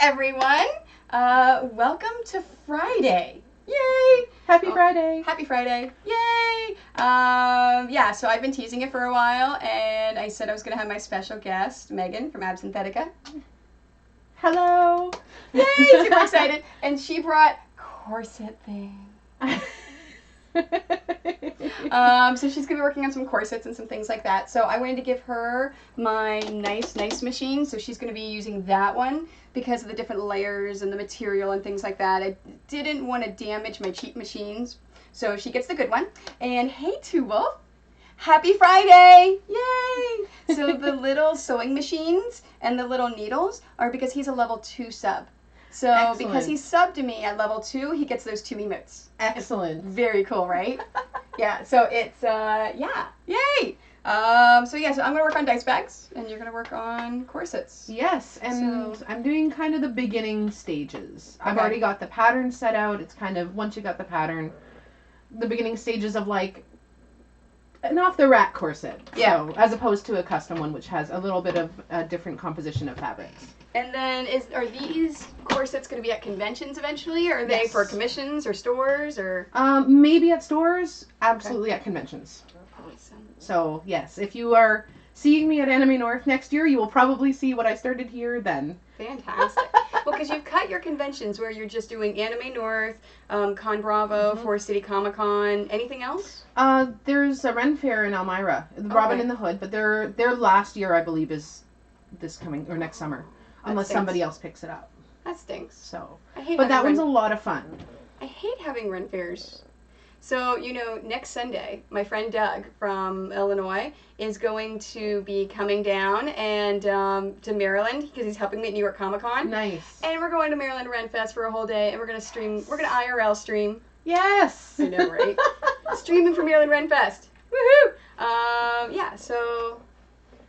everyone. Welcome to Friday. Yay! Happy Friday. Happy Friday. Yay! So I've been teasing it for a while, and I said I was going to have my special guest, Megan from Absynthetica. Hello. Yay! Super excited. And she brought corset things. So she's going to be working on some corsets and some things like that. So I wanted to give her my nice machine. So she's going to be using that one because of the different layers and the material and things like that. I didn't want to damage my cheap machines. So she gets the good one. And hey, Tubal, happy Friday. Yay. So the little sewing machines and the little needles are because he's a level 2 sub. So Excellent. Because he's subbed to me at level 2, he gets those 2 emotes. Excellent. It's very cool, right? Yeah, so it's, yay! So I'm going to work on dice bags, and you're going to work on corsets. Yes, and I'm doing kind of the beginning stages. Okay. I've already got the pattern set out. It's kind of, once you got the pattern, the beginning stages of like an off-the-rack corset. Yeah. So, as opposed to a custom one, which has a little bit of a different composition of fabrics. And then, are these corsets going to be at conventions eventually, or are they Yes. for commissions or stores, or? Maybe at stores, absolutely at conventions. Awesome. So, yes, if you are seeing me at Anime North next year, you will probably see what I started here then. Fantastic. Well, because you've cut your conventions where you're just doing Anime North, Con Bravo, Forest City Comic Con. Anything else? There's a Ren Fair in Elmira, Robin in the Hood, but their last year, I believe, is this coming, or next summer. Unless somebody else picks it up. That stinks. So, But that one's a lot of fun. I hate having Ren Fairs. So, next Sunday, my friend Doug from Illinois is going to be coming down and to Maryland because he's helping me at New York Comic Con. Nice. And we're going to Maryland Ren Fest for a whole day, and we're going to stream. We're going to IRL stream. Yes. I know, right? Streaming from Maryland Ren Fest. Woohoo! So.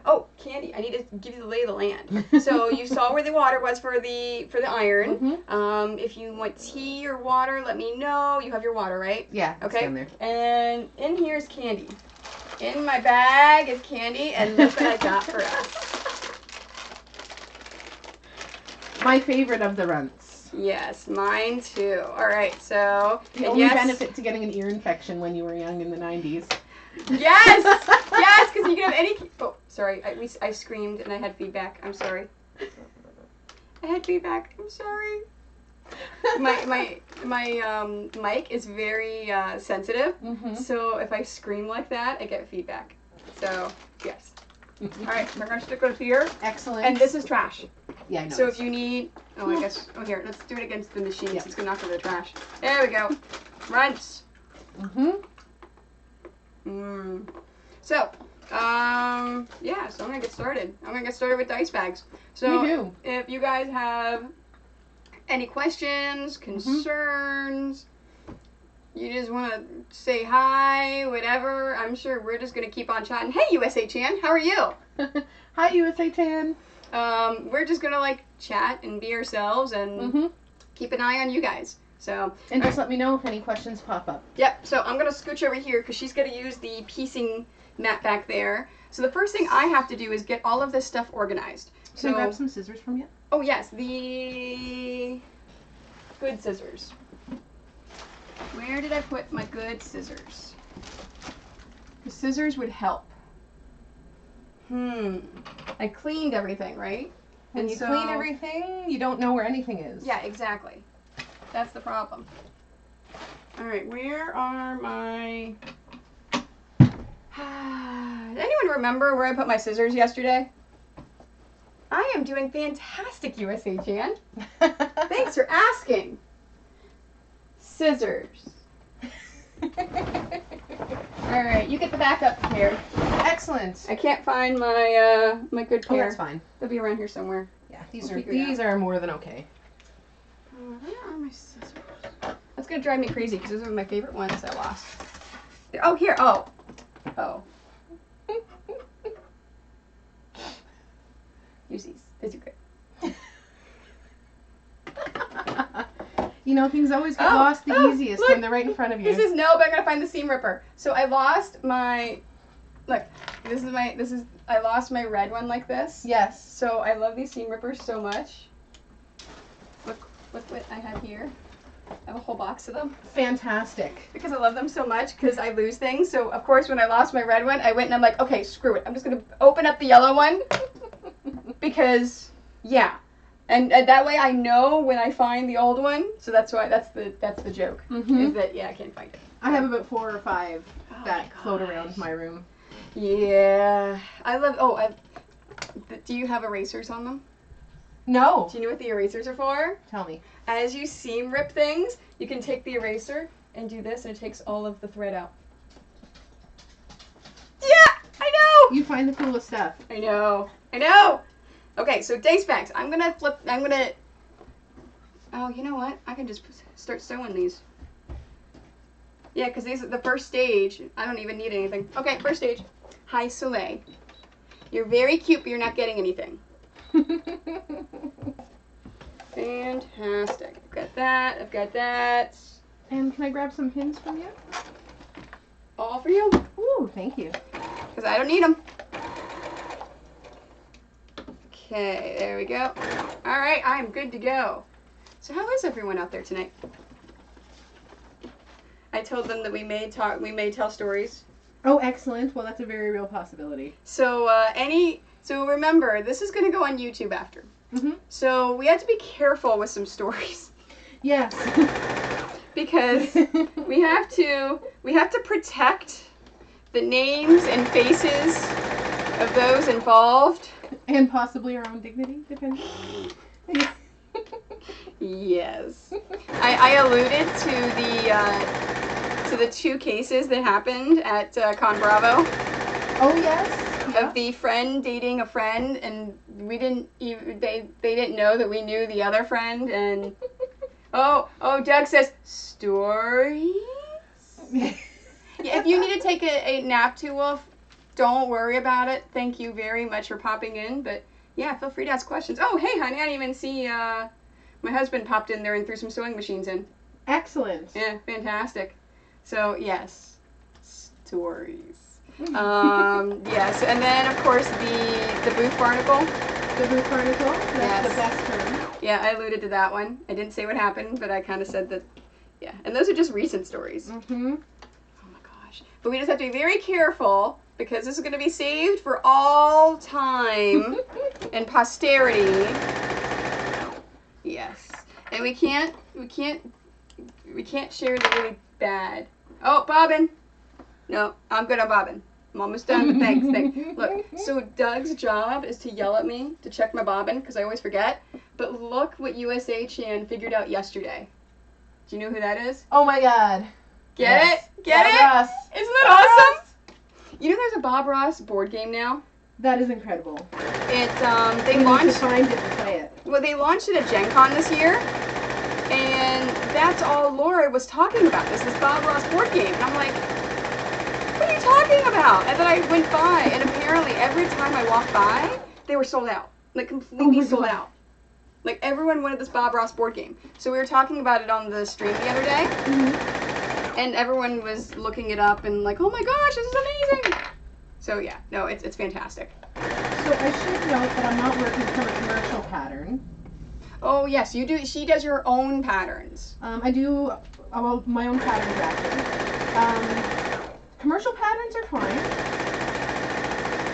Oh, Candy, I need to give you the lay of the land. So you saw where the water was for the iron. Mm-hmm. If you want tea or water, let me know. You have your water, right? Yeah, it's okay. down there. And in here is candy. In my bag is candy, and look what I got for us. My favorite of the runts. Yes, mine too. All right, so The only benefit to getting an ear infection when you were young in the 90s. Yes, because you can have any. Oh, sorry, I screamed and I had feedback. I'm sorry. I had feedback. I'm sorry. My mic is very sensitive, so if I scream like that, I get feedback. So yes. All right, we're gonna stick it here. Excellent. And this is trash. Yeah, I know. So if you need, here, let's do it against the machine. Yep. So it's gonna knock over the trash. There we go. Runts. So, so I'm gonna get started. I'm gonna get started with dice bags. So, Me too. if you guys have any questions, concerns, you just want to say hi, whatever, I'm sure we're just gonna keep on chatting. Hey, USA Chan, how are you? Hi, USA Tan. We're just gonna chat and be ourselves and keep an eye on you guys. So, and just let me know if any questions pop up. Yep, so I'm going to scooch over here because she's going to use the piecing mat back there. So the first thing I have to do is get all of this stuff organized. Can I grab some scissors from you? Oh yes, the good scissors. Where did I put my good scissors? The scissors would help. I cleaned everything, right? When you clean everything, you don't know where anything is. Yeah, exactly. That's the problem. All right, where are my... Does anyone remember where I put my scissors yesterday? I am doing fantastic, USA Jan. Thanks for asking. Scissors. All right, you get the backup pair. Excellent. I can't find my my good pair. Oh, that's fine. They'll be around here somewhere. Yeah, We'll these are more than okay. Where are my scissors? That's gonna drive me crazy because those are my favorite ones I lost. Oh, here. Oh. Use these. These are great. Things always get lost the easiest when they're right in front of you. This is but I gotta find the seam ripper. So I lost my. Look, I lost my red one like this. Yes. So I love these seam rippers so much. what I have here. I have a whole box of them. Fantastic. Because I love them so much because I lose things. So, of course, when I lost my red one, I went and I'm like, okay, screw it. I'm just going to open up the yellow one. Because, yeah. And that way I know when I find the old one. So that's why, that's the joke. Is that, yeah, I can't find it. I have about 4 or 5 that float around my room. Yeah. I love, do you have erasers on them? No. Do you know what the erasers are for? Tell me. As you seam rip things, you can take the eraser and do this, and it takes all of the thread out. Yeah, I know! You find the coolest stuff. I know. I know! Okay, so day specs. Oh, you know what? I can just start sewing these. Yeah, because these are the first stage. I don't even need anything. Okay, first stage. Hi, Soleil. You're very cute, but you're not getting anything. Fantastic. I've got that. I've got that. And can I grab some pins from you? All for you. Ooh, thank you. Because I don't need them. Okay, there we go. All right, I'm good to go. So how is everyone out there tonight? I told them that we may tell stories. Oh, excellent. Well, that's a very real possibility. So so remember, this is going to go on YouTube after. Mm-hmm. So we have to be careful with some stories. Yes. Because we have to protect the names and faces of those involved. And possibly our own dignity, depending. Yes. I alluded to the 2 cases that happened at Con Bravo. Oh yes. Of the friend dating a friend, and we didn't even, they didn't know that we knew the other friend, and oh Doug says stories. Yeah, if you need to take a nap too, Wolf, don't worry about it. Thank you very much for popping in, but yeah, feel free to ask questions. Oh, hey honey, I didn't even see my husband popped in there and threw some sewing machines in. Excellent. Yeah, fantastic. So yes, stories. Yes, and then of course the booth barnacle. The booth barnacle. That's the best term. Yeah, I alluded to that one. I didn't say what happened, but I kind of said that. Yeah, and those are just recent stories. Mm-hmm. Oh my gosh! But we just have to be very careful because this is going to be saved for all time and posterity. Yes, and we can't share the really bad. Oh, bobbin. No, I'm good on bobbin. I'm almost done. Thanks. Look, so Doug's job is to yell at me to check my bobbin because I always forget. But look what USA Chan figured out yesterday. Do you know who that is? Oh my God. Get it? Get it? Ross. Isn't that awesome? You know there's a Bob Ross board game now? That is incredible. They launched. Need to find it and play it. Well, they launched it at Gen Con this year. And that's all Laura was talking about, is this Bob Ross board game. And I'm like, what are you talking about? And then I went by, and apparently every time I walked by, they were sold out. Like, completely sold out. Like, everyone wanted this Bob Ross board game. So we were talking about it on the stream the other day, and everyone was looking it up and like, oh my gosh, this is amazing! So yeah, no, it's fantastic. So I should note that I'm not working from a commercial pattern. Oh yes, you do. She does your own patterns. I do my own pattern drafting. Commercial patterns are fine.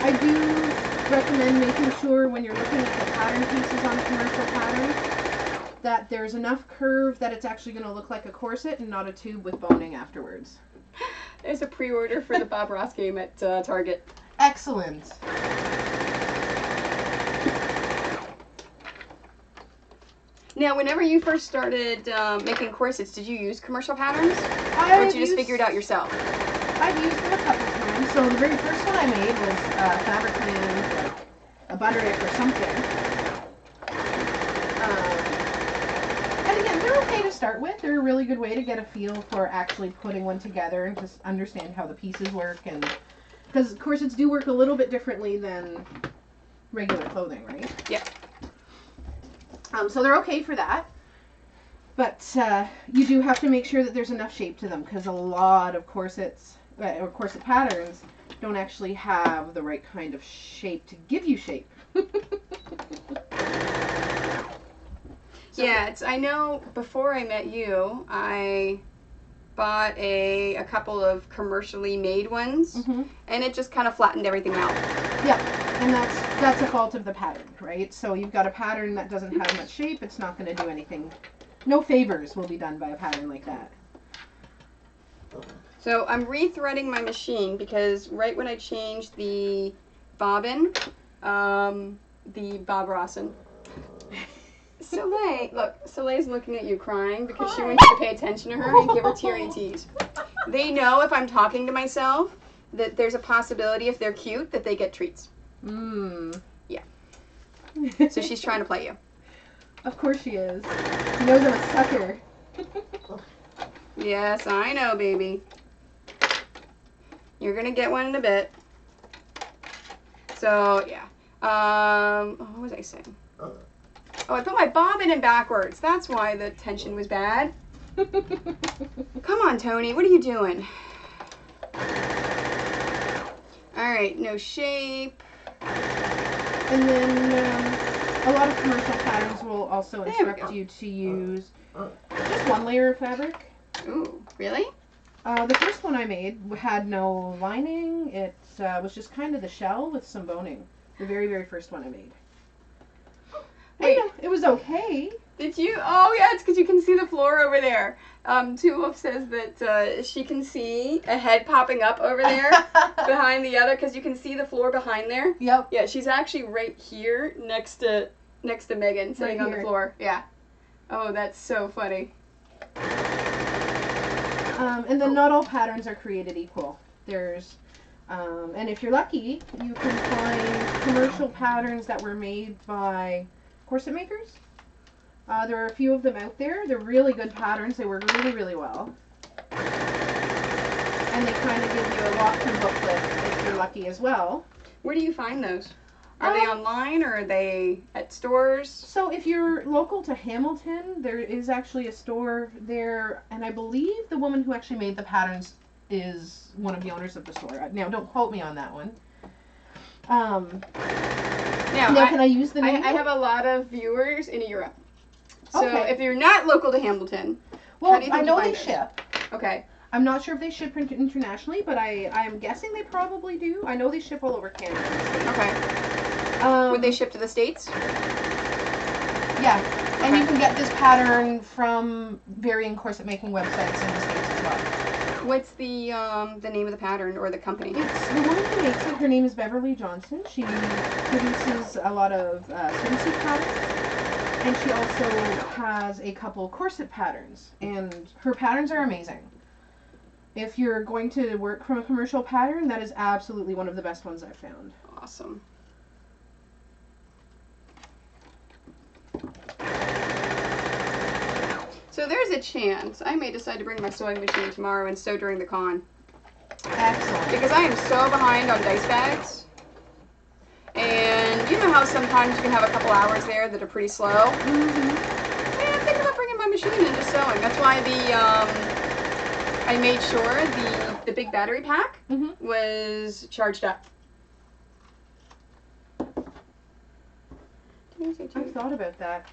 I do recommend making sure when you're looking at the pattern pieces on a commercial pattern that there's enough curve that it's actually going to look like a corset and not a tube with boning afterwards. There's a pre-order for the Bob Ross game at Target. Excellent. Now, whenever you first started making corsets, did you use commercial patterns? Or did you just figure it out yourself? I've used them a couple times. So the very first one I made was fabric land, like a butterick or something. And again, they're okay to start with. They're a really good way to get a feel for actually putting one together and just understand how the pieces work. And because corsets do work a little bit differently than regular clothing, right? Yeah. So they're okay for that. But you do have to make sure that there's enough shape to them because a lot of corsets or corset patterns don't actually have the right kind of shape to give you shape. So yeah, I know before I met you, I bought a couple of commercially made ones, and it just kind of flattened everything out. Yeah, and that's a fault of the pattern, right? So you've got a pattern that doesn't have much shape, it's not going to do anything. No favors will be done by a pattern like that. So I'm rethreading my machine because right when I changed the bobbin, the Bob Rossin. Soleil, look, Soleil's looking at you crying because she wants you to pay attention to her and give her teary teas. They know if I'm talking to myself that there's a possibility if they're cute that they get treats. Yeah. So she's trying to play you. Of course she is. She knows I'm a sucker. Yes, I know, baby. You're gonna get one in a bit. So yeah. What was I saying? Oh, I put my bobbin in backwards. That's why the tension was bad. Come on, Tony. What are you doing? All right, no shape. And then a lot of commercial patterns will also instruct you to use just one layer of fabric. Ooh, really? The first one I made had no lining. It was just kind of the shell with some boning. The very, very first one I made. Wait, it was okay. Did you? Oh, yeah, it's because you can see the floor over there. Tulip says that she can see a head popping up over there behind the other because you can see the floor behind there. Yep. Yeah, she's actually right here next to Megan sitting on the floor. Yeah. Oh, that's so funny. And then not all patterns are created equal. There's, and if you're lucky, you can find commercial patterns that were made by corset makers. There are a few of them out there. They're really good patterns. They work really, really well. And they kind of give you a walkthrough booklet if you're lucky as well. Where do you find those? Are they online or are they at stores? So if you're local to Hamilton, there is actually a store there, and I believe the woman who actually made the patterns is one of the owners of the store. Now, don't quote me on that one. Now, can I use the name? I have a lot of viewers in Europe. So Okay. if you're not local to Hamilton, well, how do you think I know you they find ship. Okay. I'm not sure if they ship internationally, but I'm guessing they probably do. I know they ship all over Canada. Okay. Would they ship to the States? Yeah. Okay. And you can get this pattern from varying corset making websites in the States as well. What's the name of the pattern or the company? It's the woman who makes it. Her name is Beverly Johnson. She produces a lot of swimsuit patterns, and she also has a couple corset patterns. And her patterns are amazing. If you're going to work from a commercial pattern, that is absolutely one of the best ones I've found. Awesome. So there's a chance I may decide to bring my sewing machine tomorrow and sew during the con. Excellent. Because I am so behind on dice bags. And you know how sometimes you can have a couple hours there that are pretty slow? Mm-hmm. Yeah, I'm thinking about bringing my machine and just sewing. That's why I made sure the big battery pack was charged up. I've thought about that.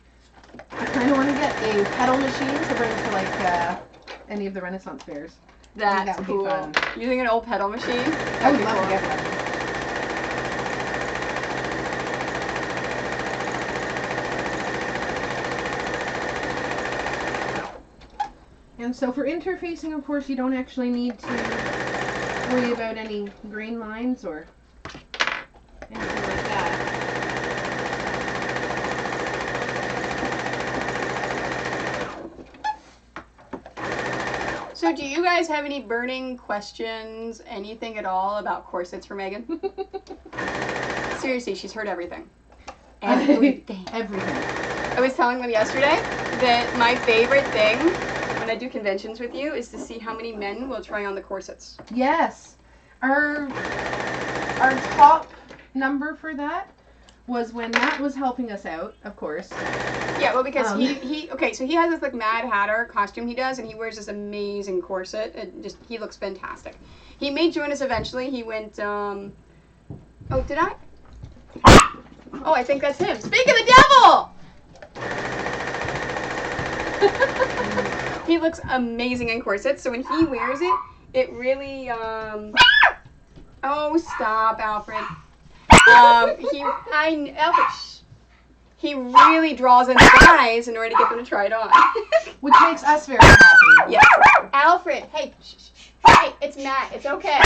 I kind of want to get a pedal machine to bring to like any of the Renaissance fairs. That's would cool. be fun. Using an old pedal machine? I would love to get one. And so for interfacing, of course, you don't actually need to worry about any grain lines or anything like that. So do you guys have any burning questions, anything at all about corsets for Megan? Seriously, she's heard everything. Everything. Everything. I was telling them yesterday that my favorite thing when I do conventions with you is to see how many men will try on the corsets. Yes. Our top number for that was when Matt was helping us out, of course. Yeah, well, because he so he has this like Mad Hatter costume he does, and he wears this amazing corset. He looks fantastic. He may join us eventually. He went, oh, did I? Oh, I think that's him. Speak of the devil! He looks amazing in corsets. So when he wears it, it really Oh, stop, Alfred. Alfred. Shh. He really draws in the guys in order to get them to try it on. Which makes us very happy. Yes. Alfred, hey, shh, shh, shh. Hey, it's Matt. It's okay.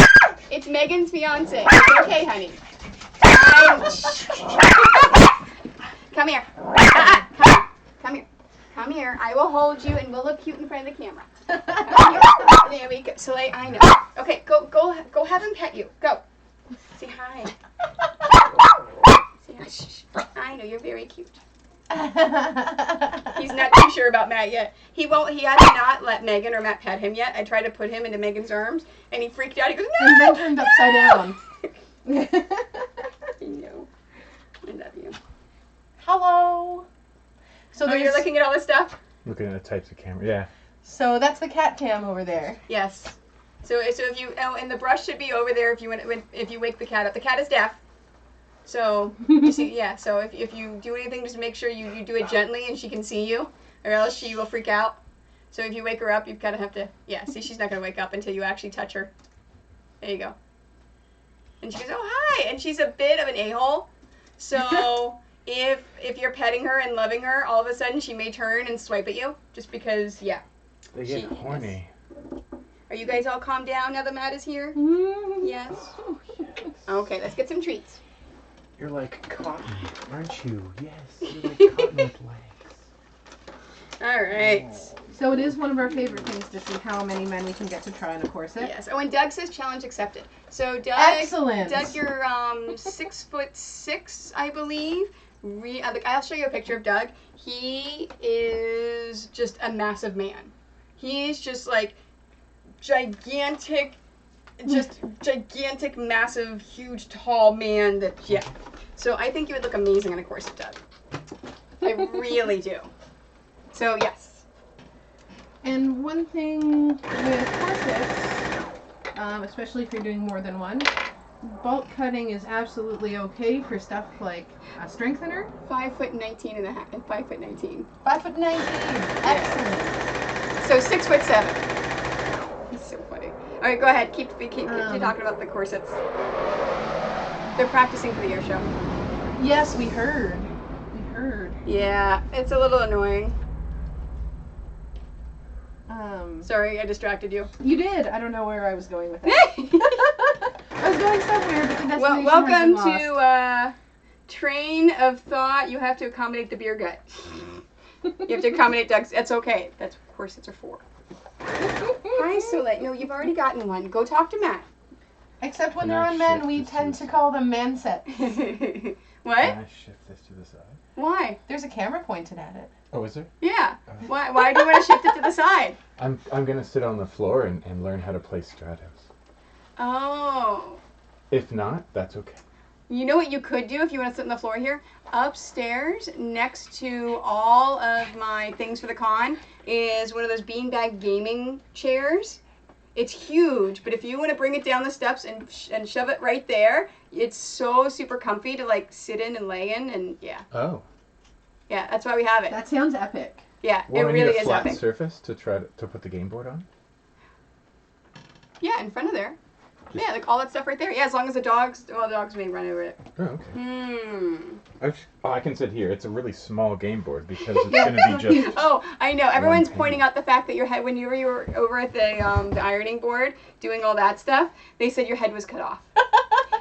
It's Megan's fiance. It's okay, honey. Come here. Come here. Come here. I will hold you, and we'll look cute in front of the camera. There we go. So I know. Okay, go have him pet you. Go. Say hi. Say hi. Shh. I know you're very cute. He's not too sure about Matt yet. He has not let Megan or Matt pet him yet. I tried to put him into Megan's arms, and he freaked out. He goes, no! And then turned upside down. I know. I love you. Hello. So you're looking at all this stuff? Looking at the types of camera, yeah. So that's the cat cam over there. Yes. So if you and the brush should be over there if you wake the cat up. The cat is deaf. So you see, yeah. So if you do anything, just make sure you do it gently and she can see you, or else she will freak out. So if you wake her up, you kind of have to. Yeah. See, she's not gonna wake up until you actually touch her. There you go. And she goes, oh hi, and she's a bit of an a-hole. So if you're petting her and loving her, all of a sudden she may turn and swipe at you, just because they get horny. Are you guys all calmed down now that Matt is here? Yes. Okay, let's get some treats. You're like cotton, aren't you? Yes, you're like cotton with legs. All right. So it is one of our favorite things to see how many men we can get to try on a corset. Yes. Oh, and Doug says challenge accepted. So Doug, excellent. Doug, you're 6'6", I believe. I'll show you a picture of Doug. He is just a massive man. He's just like gigantic, massive, huge, tall man. So I think you would look amazing in a corset, Doug. I really do. So yes. And one thing with corsets, especially if you're doing more than one, bulk cutting is absolutely okay for stuff like a strengthener. 5'19" and a half, and 5'19". 5'19". Excellent. So 6'7". He's so funny. All right, go ahead. Keep talking about the corsets. They're practicing for the air show. Yes, we heard. Yeah, it's a little annoying. Sorry, I distracted you. You did. I don't know where I was going with that. I was going somewhere, but the destination welcome has been lost. to train of thought. You have to accommodate the beer gut. You have to accommodate Doug's. That's okay. That's what corsets are for. Hi, Soleil. No, you've already gotten one. Go talk to Matt. Except when they're on men, we tend to call them man sets. What? Can I shift this to the side? Why? There's a camera pointed at it. Oh, is there? Yeah. Why do you want to shift it to the side? I'm gonna sit on the floor and learn how to play Stratos. Oh. If not, that's okay. You know what you could do if you want to sit on the floor here? Upstairs, next to all of my things for the con, is one of those beanbag gaming chairs. It's huge, but if you want to bring it down the steps and shove it right there, it's so super comfy to like sit in and lay in, and yeah. Oh. Yeah, that's why we have it. That sounds epic. Yeah, Well, it I really need a is flat epic. surface to try to put the game board on. Yeah, in front of there. Yeah, like all that stuff right there. Yeah, as long as the dogs may run over it. Oh, okay. Hmm. I can sit here. It's a really small game board because it's going to be just... Oh, I know. Everyone's pane. pointing out the fact that your head, when you were over at the ironing board doing all that stuff, they said your head was cut off.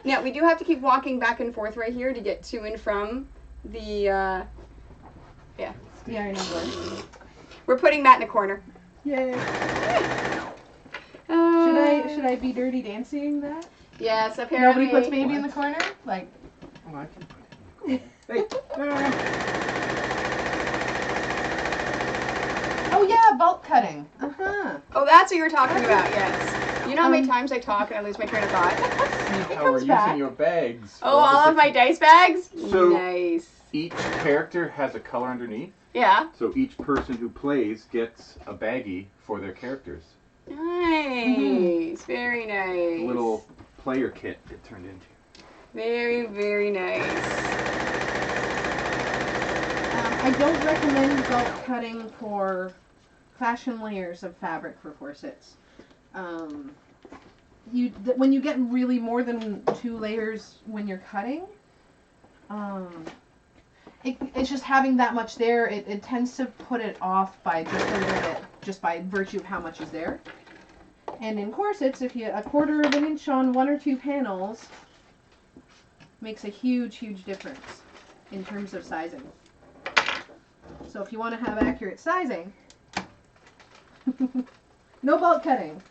Now, we do have to keep walking back and forth right here to get to and from the, The ironing board. We're putting Matt in a corner. Yay. Should I be dirty dancing that? Yes, apparently. Nobody puts baby in the corner? Like. Oh, I can put it in the corner. Hey. Oh yeah, bulk cutting. Uh-huh. Oh, that's what you were talking about, yes. You know how many times I talk and I lose my train of thought? See how we're comes back. using your bags. Oh, all of my dice bags? So- Nice. Each character has a color underneath, Yeah. so each person who plays gets a baggie for their characters. Nice. Very nice. A little player kit it turned into. Very, very nice. I don't recommend bulk cutting for fashion layers of fabric for corsets. When you get really more than 2 layers when you're cutting, it's just having that much there. It tends to put it off by just a little bit, just by virtue of how much is there. And in corsets, if you 1/4 of an inch on 1 or 2 panels makes a huge, huge difference in terms of sizing. So if you want to have accurate sizing, no bulk cutting.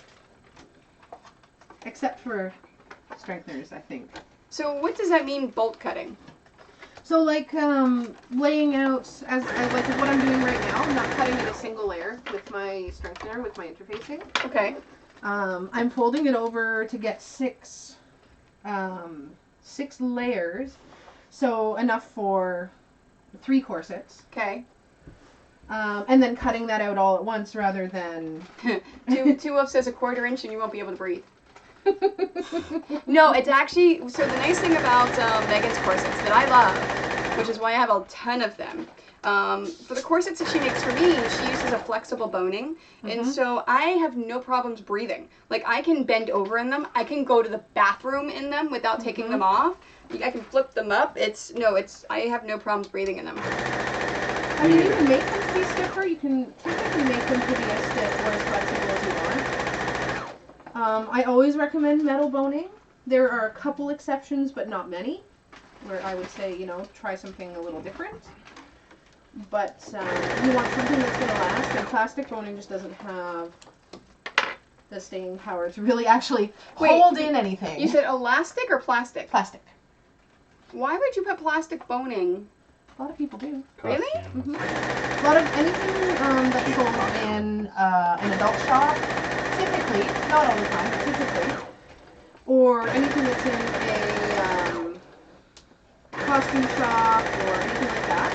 Except for strengtheners, I think. So what does that mean, bolt cutting? So like laying out as like what I'm doing right now. I'm not cutting in a single layer with my strengthener, with my interfacing. Okay. I'm folding it over to get 6 layers, so enough for 3 corsets. Okay. And then cutting that out all at once rather than 2 wolf says 1/4 inch and you won't be able to breathe. No, it's actually, so the nice thing about Megan's corsets that I love, which is why I have a ton of them, for the corsets that she makes for me, she uses a flexible boning, and so I have no problems breathing. Like, I can bend over in them, I can go to the bathroom in them without taking them off, I can flip them up, I have no problems breathing in them. I mean, you can make them to be stiffer, you can typically make them to be as stiff or as flexible as you want. I always recommend metal boning. There are a couple exceptions, but not many, where I would say, try something a little different. But you want something that's going to last, and plastic boning just doesn't have the staying power to really actually hold in anything. You said elastic or plastic? Plastic. Why would you put plastic boning? A lot of people do. Really? Mm-hmm. A lot of anything that's sold in an adult shop, typically, not all the time, but typically, or anything that's in a costume shop or anything like that.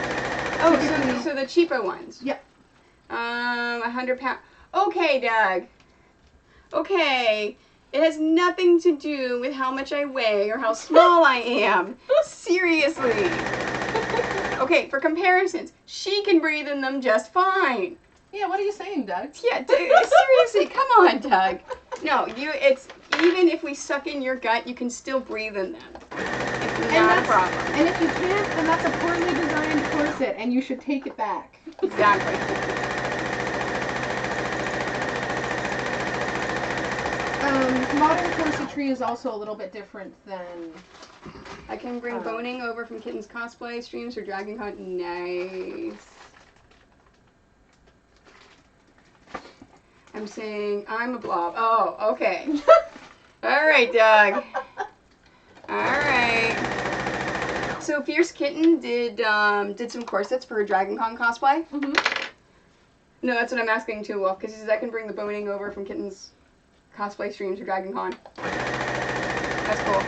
Oh, so the cheaper ones? Yep. 100 pounds. Okay, Doug. Okay. It has nothing to do with how much I weigh or how small I am. Seriously. Okay, for comparisons, she can breathe in them just fine. Yeah, what are you saying, Doug? Yeah, seriously, come on, Doug. No, it's even if we suck in your gut, you can still breathe in them. It's not a problem. And if you can't, then that's a poorly designed corset, and you should take it back. Exactly. Modern corsetry is also a little bit different than... I can bring boning over from Kitten's cosplay streams or Dragon Con. Nice. I'm saying I'm a blob. Oh, okay. All right, Doug. All right. So Fierce Kitten did some corsets for her Dragon Con cosplay. Mm-hmm. No, that's what I'm asking too, Wolf, because he says I can bring the boning over from Kitten's cosplay streams or Dragon Con. That's cool.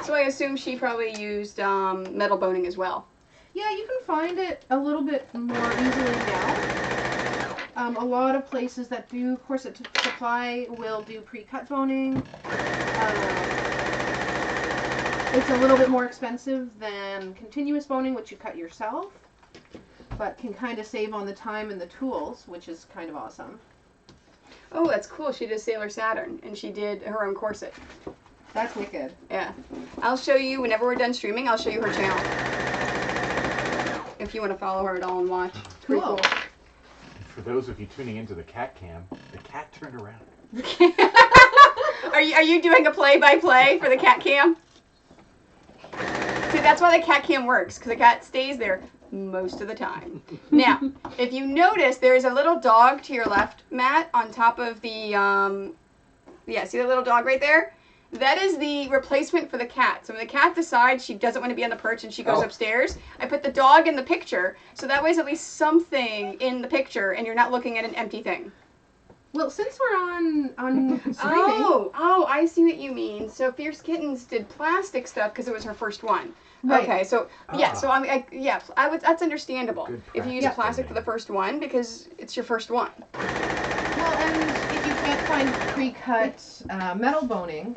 So I assume she probably used metal boning as well. Yeah, you can find it a little bit more easily now. A lot of places that do corset supply will do pre-cut boning. It's a little bit more expensive than continuous boning, which you cut yourself, but can kind of save on the time and the tools, which is kind of awesome. Oh, that's cool. She did Sailor Saturn, and she did her own corset. That's wicked. Yeah. I'll show you, whenever we're done streaming, I'll show you her channel. If you want to follow her at all and watch. It's pretty cool. For those of you tuning into the cat cam, the cat turned around. Are you doing a play-by-play for the cat cam? See, that's why the cat cam works, because the cat stays there most of the time. Now, if you notice, there is a little dog to your left, Matt, on top of the, yeah, see the little dog right there? That is the replacement for the cat. So when the cat decides she doesn't want to be on the perch and she goes upstairs, I put the dog in the picture, so that way there's at least something in the picture and you're not looking at an empty thing. Well, since we're on streaming... Oh, I see what you mean. So Fierce Kittens did plastic stuff because it was her first one. Right. Okay, so yeah, so that's understandable if you use plastic for the first one because it's your first one. Well, and if you can't find pre-cut metal boning,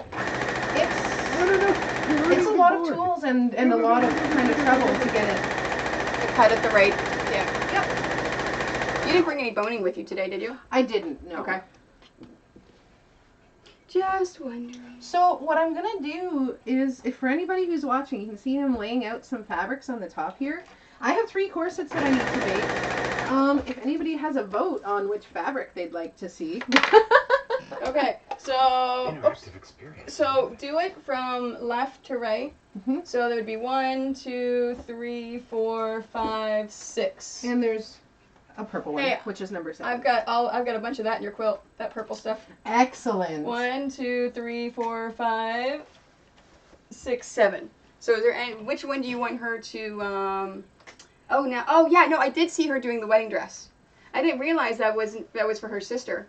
it's a lot of tools and a lot of kind of trouble to get it cut at the right. Yeah. Yep. You didn't bring any boning with you today, did you? I didn't, no. Okay. Just wondering. So what I'm going to do is, if for anybody who's watching, you can see him laying out some fabrics on the top here. I have 3 corsets that I need to bake. If anybody has a vote on which fabric they'd like to see. Okay, so Interactive experience. so do it from left to right. Mhm. So there would be 1, 2, 3, 4, 5, 6. And there's a purple one, Hey, which is number 7. I've got a bunch of that in your quilt. That purple stuff. Excellent. 1, 2, 3, 4, 5, 6, 7. So is there any? Which one do you want her to? Oh yeah, no, I did see her doing the wedding dress. I didn't realize that was for her sister.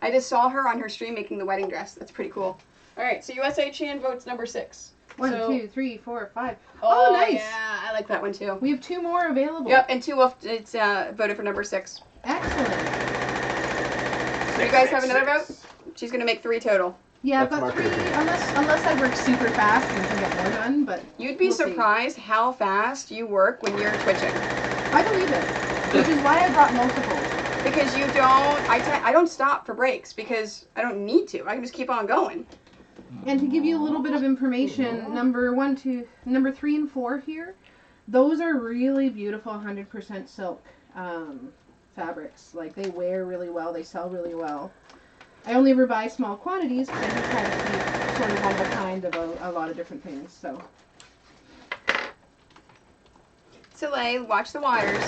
I just saw her on her stream making the wedding dress. That's pretty cool. All right, so USA Chan votes number 6. 1, So- 2, 3, 4, 5. Oh, nice. Yeah, I like that one too. We have 2 more available. Yep, and 2 it's voted for number 6. Excellent. Do you guys have another vote? She's gonna make 3 total. Yeah, I've That's got 3, marketing. unless I work super fast and can get more done, but You'd be We'll see. surprised how fast you work when you're twitching. I believe it. Which is why I brought multiples. Because you don't, I don't stop for breaks because I don't need to. I can just keep on going. And to give you a little bit of information, number 3 and 4 here, those are really beautiful 100% silk fabrics. Like, they wear really well, they sell really well. I only ever buy small quantities because I do try to keep sort of one of a kind of a lot of different things. So Soleil, watch the wires.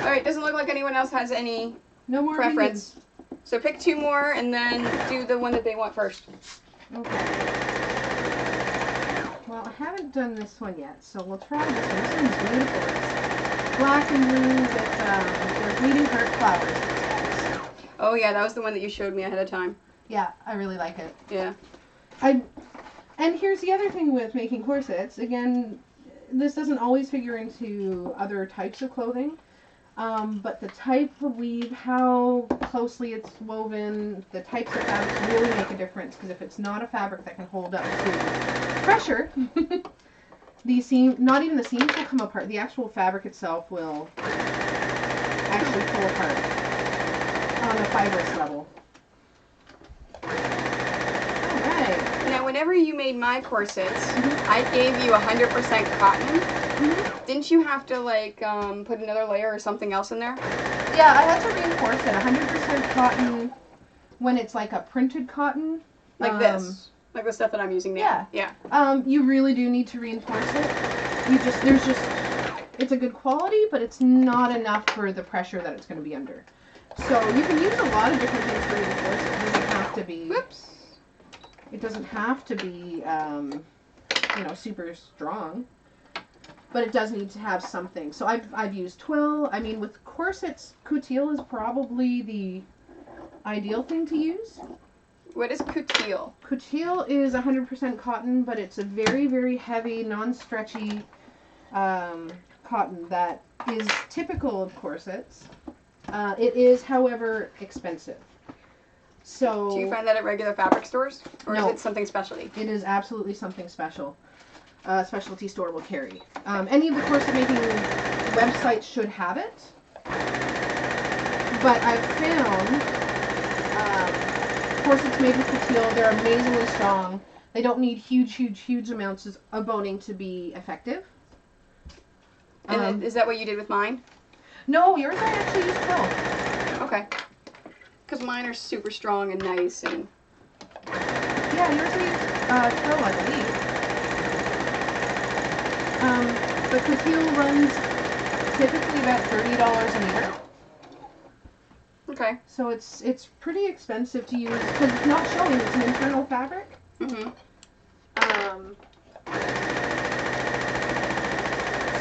Alright, doesn't look like anyone else has any no more preference. So pick 2 more and then do the one that they want first. opinions. Okay. Well, I haven't done this one yet, so we'll try this one. This one's beautiful. It's black and blue with there's bleeding heart flowers. Oh yeah, that was the one that you showed me ahead of time. Yeah, I really like it. Yeah. And here's the other thing with making corsets. Again, this doesn't always figure into other types of clothing, but the type of weave, how closely it's woven, the types of fabrics really make a difference. Because if it's not a fabric that can hold up to pressure, the seam, not even the seams will come apart. The actual fabric itself will actually pull apart on a fibrous level. Alright. Now, whenever you made my corsets, I gave you 100% cotton. Didn't you have to like put another layer or something else in there? Yeah, I had to reinforce it. 100% cotton when it's like a printed cotton. Like this. Like the stuff that I'm using now. Yeah. Yeah. You really do need to reinforce it. It's a good quality, but it's not enough for the pressure that it's going to be under. So you can use a lot of different things to reinforce it. It doesn't have to be. Whoops. It doesn't have to be, super strong. But it does need to have something. So I've used twill. I mean, with corsets, coutil is probably the ideal thing to use. What is coutil? Coutil is 100% cotton, but it's a very, very heavy, non-stretchy cotton that is typical of corsets. It is, however, expensive. So Do you find that at regular fabric stores? Or No. is it something specialty? it is absolutely something special. A specialty store will carry. Any of the corset making websites should have it. But I've found corsets made with coutil, they're amazingly strong. They don't need huge amounts of boning to be effective. And is that what you did with mine? No, yours I actually used twill. Okay. Because mine are super strong and nice and... Yeah, yours I used twill, I believe. But coutil runs typically about $30 a meter. Okay. So it's pretty expensive to use because it's not showing. It's an internal fabric. Mm-hmm.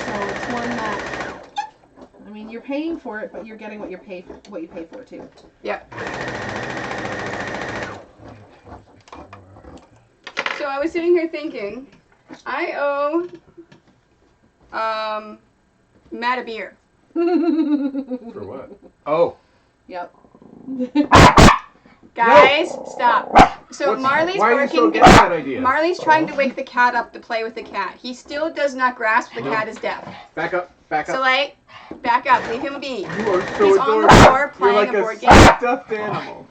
So it's one that, I mean, you're paying for it, but you're getting what you pay for too. Yep. So I was sitting here thinking, I owe Matt a beer. For what? Oh. Yep. Guys, stop. So Marley's why are you so working. against that idea? Marley's trying to wake the cat up to play with the cat. He still does not grasp the cat is deaf. Back up. Back up. So like, Back up. Leave him be. You are so He's on the adorable. floor You're playing like a board a game. stuffed animal.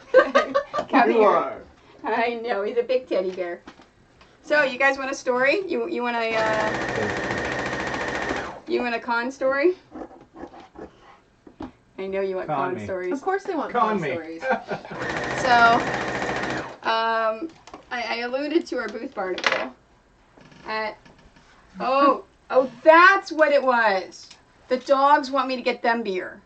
Come You here. are. I know, he's a big teddy bear. So, you guys want a story? You want a con story? I know you want Con con me. stories. Of course they want Con con me. stories. So, I alluded to our booth barnacle at, oh, that's what it was. The dogs want me to get them beer.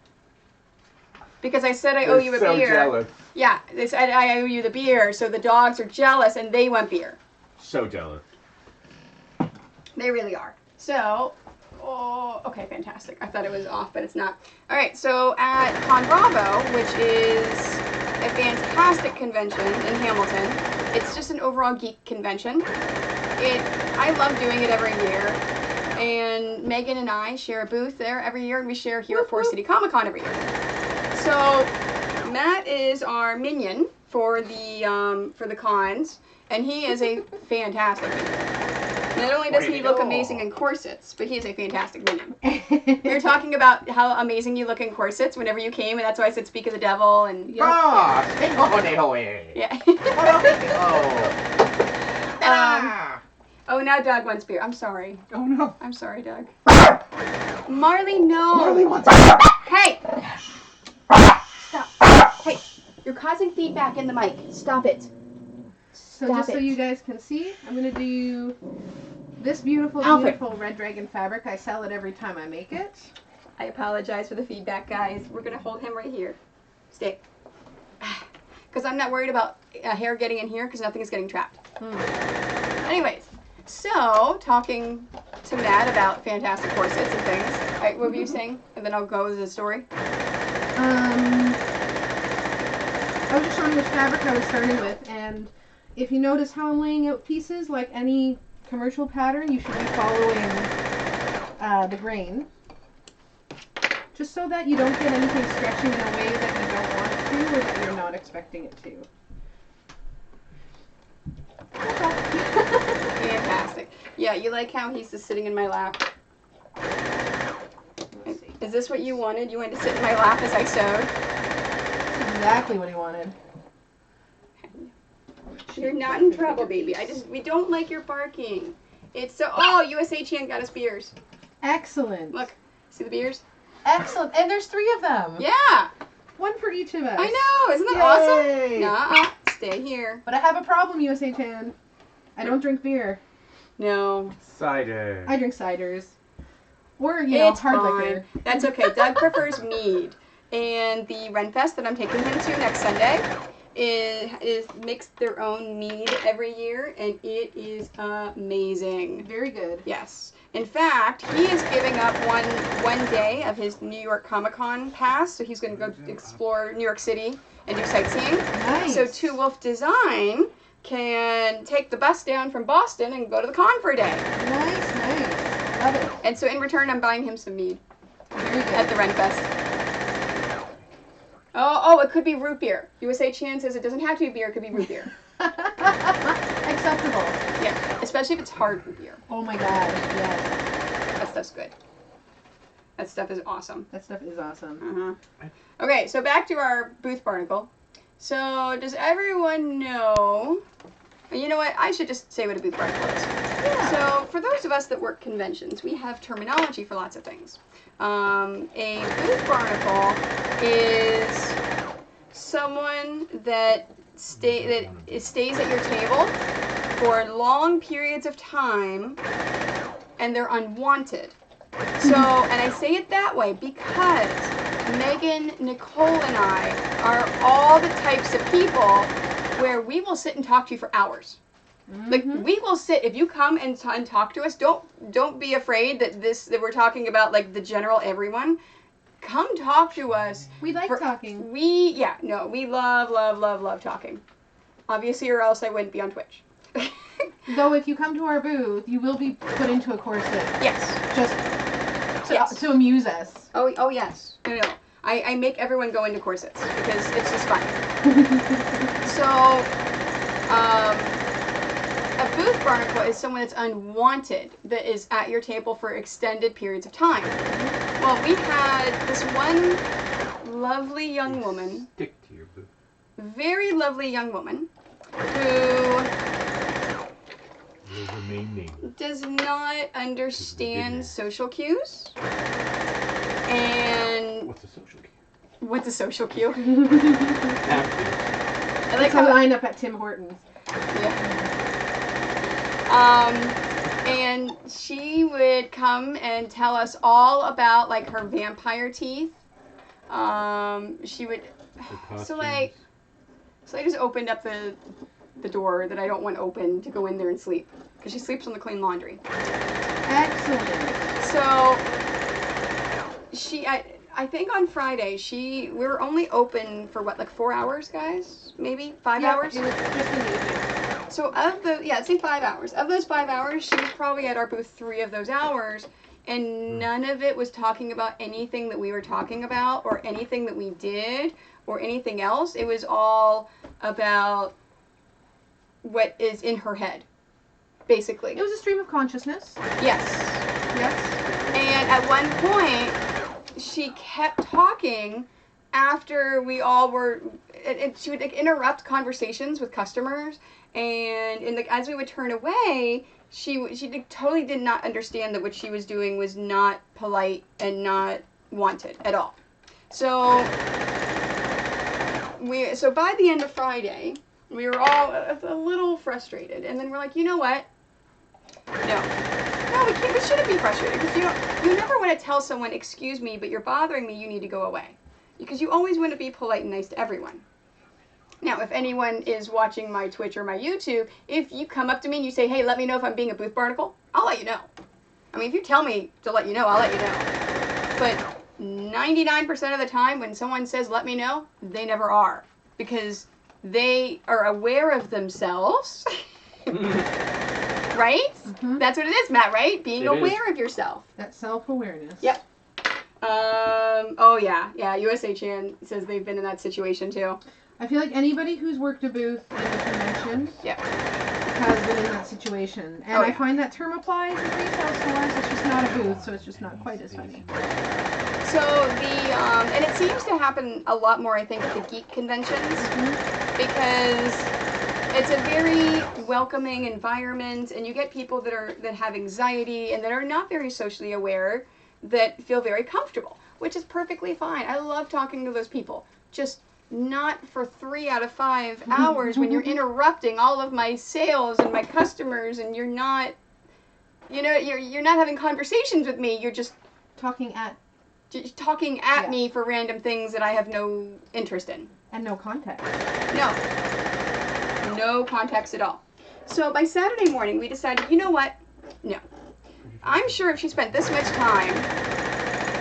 Because I said I owe you a so beer. jealous. Yeah, they said I owe you the beer, so the dogs are jealous and they want beer. So jealous. They really are. So, okay, fantastic. I thought it was off, but it's not. All right, so at Con Bravo, which is a fantastic convention in Hamilton, it's just an overall geek convention. I love doing it every year. And Megan and I share a booth there every year, and we share here at Forest City Comic Con every year. So Matt is our minion for the cons, and he is a fantastic minion. Not only does he look amazing in corsets, but he is a fantastic minion. We were talking about how amazing you look in corsets whenever you came, and that's why I said speak of the devil and Yep. yeah. Ah. Oh, now Doug wants beer. I'm sorry. Oh no. I'm sorry, Doug. Marley, no. Marley wants. Hey! Stop. Hey, you're causing feedback in the mic. Stop it. So Stop just so it. you guys can see, I'm going to do this beautiful, Alfred. beautiful red dragon fabric. I sell it every time I make it. I apologize for the feedback, guys. We're going to hold him right here. Stay. Because I'm not worried about hair getting in here because nothing is getting trapped. Anyways, so talking to Matt about fantastic corsets and things. All right, what were you saying? And then I'll go with the story. I was just showing which fabric I was starting with, and if you notice how I'm laying out pieces, like any commercial pattern, you should be following the grain. Just so that you don't get anything stretching in a way that you don't want it to, or that you're not expecting it to. That's all. Fantastic. Yeah, you like how he's just sitting in my lap? Let's see. Is this what you wanted? You wanted to sit in my lap as I sewed? That's exactly what he wanted. You're not in trouble, baby. We don't like your barking. It's so, USHN got us beers. Excellent. Look, see the beers? Excellent. And there's 3 of them. Yeah, One for each of us. I know. Isn't that Yay! awesome? Nuh-uh. Stay here. But I have a problem, USA Chan. I don't drink beer. No. Cider. I drink ciders. Or, hard fine. liquor. That's okay. Doug prefers mead. And the Renfest that I'm taking him to next Sunday is makes their own mead every year, and it is amazing. Very good. Yes. In fact, he is giving up one day of his New York Comic Con pass, so he's going to go explore New York City and do sightseeing. Nice. So Two Wolf Design can take the bus down from Boston and go to the con for a day. Nice, nice. Love it. And so in return, I'm buying him some mead Very good. at the Renfest. Oh, it could be root beer. USA Chan says it doesn't have to be beer, it could be root beer. Acceptable. Yeah, especially if it's hard root beer. Oh my god, yes. That stuff's good. That stuff is awesome. That stuff is awesome. Okay, so back to our booth barnacle. So, does everyone know... You know what? I should just say what a booth barnacle is. Yeah. So, for those of us that work conventions, we have terminology for lots of things. A booth barnacle is someone that stays at your table for long periods of time, and they're unwanted. So, and I say it that way because Megan, Nicole, and I are all the types of people where we will sit and talk to you for hours. Like, we will sit, if you come and talk to us, don't be afraid that we're talking about, like, the general everyone. Come talk to us. We like talking. We love talking. Obviously, or else I wouldn't be on Twitch. Though if you come to our booth, you will be put into a corset. Yes. Just Yes. to amuse us. Oh yes. No. I make everyone go into corsets because it's just fun. So, a booth barnacle is someone that's unwanted, that is at your table for extended periods of time. Well, we had this one lovely young woman, Stick to your booth. very lovely young woman, who Will remain nameless. does not understand social cues. And What's a social cue? what's a social cue? Napkin. I like It's a how lineup at Tim Hortons. and she would come and tell us all about like her vampire teeth. She would so I just opened up the door that I don't want open to go in there and sleep because she sleeps on the clean laundry. Excellent. So I think on Friday we were only open for what, like 4 hours, guys? Maybe 5 hours? It was just in the evening. So let's say 5 hours. Of those 5 hours, she was probably at our booth 3 of those hours, and none of it was talking about anything that we were talking about or anything that we did or anything else. It was all about what is in her head, basically. It was a stream of consciousness. Yes. Yes. And at one point, she kept talking after we all were, and she would like interrupt conversations with customers, and as we would turn away, she totally did not understand that what she was doing was not polite and not wanted at all. So by the end of Friday, we were all a little frustrated, and then we're like, you know what? No, we can't. We shouldn't be frustrated because you never want to tell someone, excuse me, but you're bothering me. You need to go away, because you always want to be polite and nice to everyone. Now, if anyone is watching my Twitch or my YouTube, if you come up to me and you say, hey, let me know if I'm being a booth barnacle, I'll let you know. I mean, if you tell me to let you know, I'll let you know. But 99% of the time when someone says let me know, they never are, because they are aware of themselves. Right? Mm-hmm. That's what it is, Matt, right? Being It aware of yourself. That self-awareness. Yep. Oh yeah. USA Chan says they've been in that situation too. I feel like anybody who's worked a booth in the conventions has been in that situation. And I find that term applies in retail stores. It's just not a booth, so it's just not quite as funny. So and it seems to happen a lot more, I think, at the geek conventions, because it's a very welcoming environment, and you get people that have anxiety and that are not very socially aware that feel very comfortable, which is perfectly fine. I love talking to those people. Just not for 3 out of 5 hours when you're interrupting all of my sales and my customers, and you're not having conversations with me. You're just Talking at me for random things that I have no interest in. and no context. No context at all. So by Saturday morning, we decided, you know what? No. I'm sure if she spent this much time,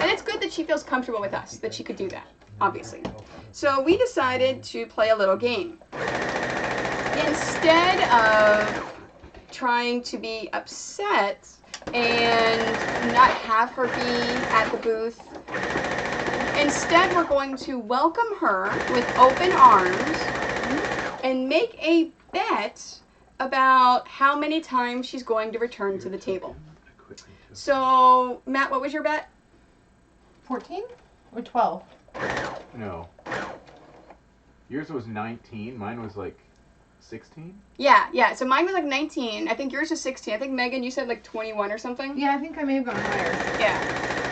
and it's good that she feels comfortable with us, that she could do that, obviously. So we decided to play a little game. Instead of trying to be upset and not have her be at the booth, instead we're going to welcome her with open arms and make a bet about how many times she's going to return to the table. So, Matt, what was your bet? 14 or 12? No. Yours was 19. Mine was like 16. Yeah. So mine was like 19. I think yours is 16. I think, Megan, you said like 21 or something. Yeah, I think I may have gone higher. Yeah.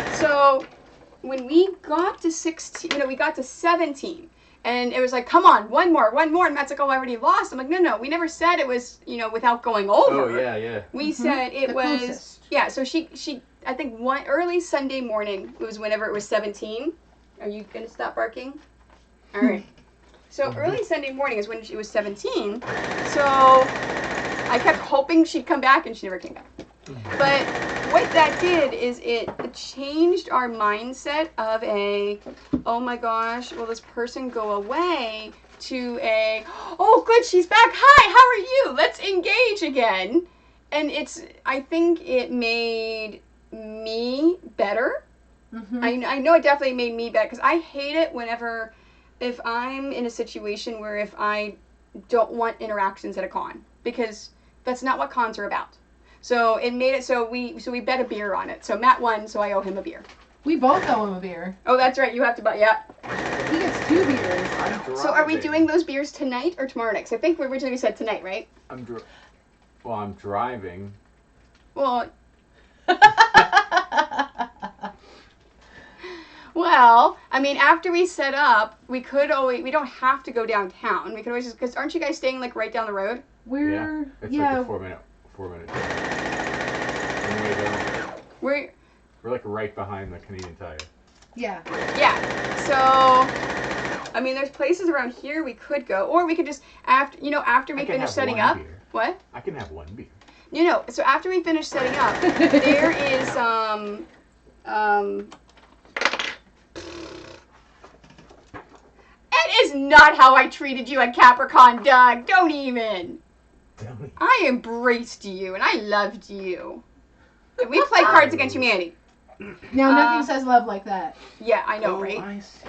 So when we got to 16, we got to 17. And it was like, come on, one more. And Matt's like, oh, I already lost. I'm like, no, we never said it was, without going over. Oh, yeah. We said it The was, closest. yeah, so she, I think early Sunday morning was whenever it was 17. Are you going to stop barking? All right. So early Sunday morning is when she was 17. So I kept hoping she'd come back, and she never came back. But what that did is it changed our mindset of oh my gosh, will this person go away, to oh good, she's back. Hi, how are you? Let's engage again. And I think it made me better. Mm-hmm. I know it definitely made me better, because I hate it if I'm in a situation where if I don't want interactions at a con, because that's not what cons are about. So it made it so we bet a beer on it. So Matt won, so I owe him a beer. We both owe him a beer. Oh, that's right. You have to buy. Yeah. He gets 2 beers. I'm driving. So are we doing those beers tonight or tomorrow night? 'Cause I think we originally said tonight, right? I'm driving. Well, well, I mean, after we set up, we don't have to go downtown. We could always because aren't you guys staying like right down the road? Yeah. It's like a 4 minute. We're We're like right behind the Canadian Tire. Yeah. Yeah. So, I mean, there's places around here we could go, or we could just after we I can finish have setting one up. beer. What? I can have one beer. So after we finish setting up, there is It is not how I treated you at Capricorn, Doug. Don't even. Tell me. I embraced you and I loved you. And we play Cards Against Humanity. Now nothing says love like that. Yeah, I know, Oh, right? I see.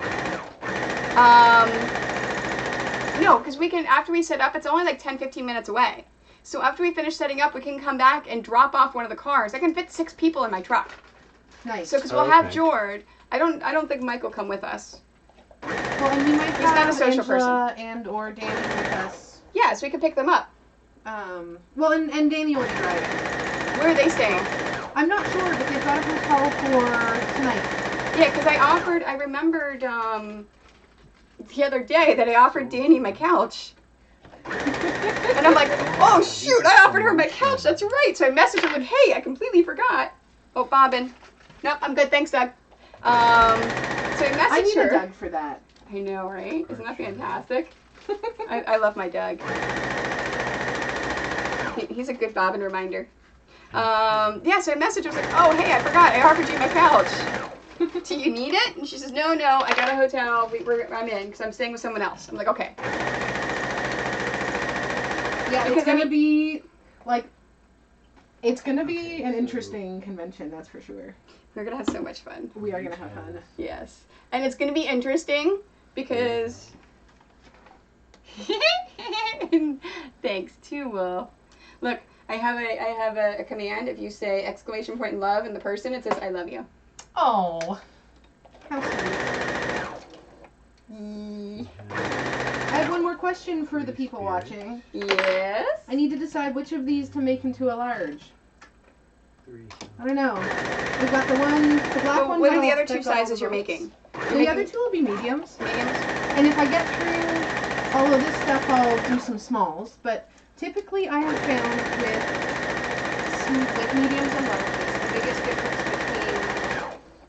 No, because we can, after we set up, it's only like 10, 15 minutes away. So after we finish setting up, we can come back and drop off one of the cars. I can fit 6 people in my truck. Nice. So, because we'll have Okay. Jord. I don't think Mike will come with us. Well, and we might He's not a have social Angela and or Danny with us. Yeah, so we can pick them up. Well, and Danny will be driving. Where are they staying? I'm not sure, but they've got a hotel for tonight. Yeah, because I remembered the other day that I offered Danny my couch. And I'm like, oh shoot, I offered her my couch, that's right. So I messaged her with, hey, I completely forgot. Oh, Bobbin. Nope, I'm good, thanks, Doug. So I I messaged need her. a Doug for that. I know, right? Isn't that fantastic? I love my Doug. He's a good Bobbin reminder. Yeah, so I messaged her, I was like, oh, hey, I forgot, I offered you my couch. Do you need it? And she says, no, I got a hotel, I'm in, because I'm staying with someone else. I'm like, okay. Yeah, Because it's gonna be it's gonna be an interesting convention, that's for sure. We're going to have so much fun. We are gonna have fun. Yes. And it's going to be interesting because... Thanks, too, Will. Look, I have a command. If you say exclamation point love in the person, it says I love you. Oh. How sweet. Ye- I have one more question for the people watching. Yes? I need to decide which of these to make into a large. 3. I don't know. We've got the black one. What are the other 2 sizes you're making? The other 2 will be mediums. Mediums? And if I get through all of this stuff, I'll do some smalls. But typically, I have found with mediums and larges, the biggest difference between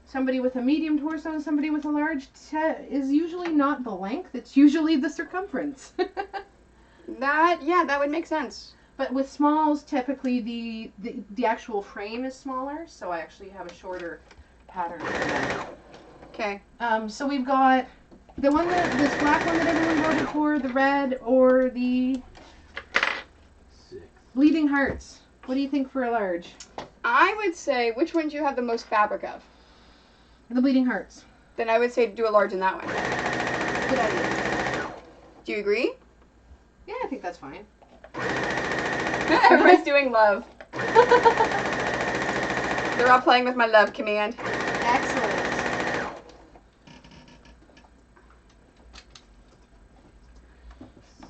somebody with a medium torso and somebody with a large is usually not the length; it's usually the circumference. That would make sense. But with smalls, typically the actual frame is smaller, so I actually have a shorter pattern for that. Okay. So we've got this black one that everyone voted for, the red, or the 6. Bleeding Hearts. What do you think for a large? I would say, which one do you have the most fabric of? The Bleeding Hearts. Then I would say do a large in that one. Good idea. Do you agree? Yeah, I think that's fine. Everyone's doing love. They're all playing with my love command. Excellent.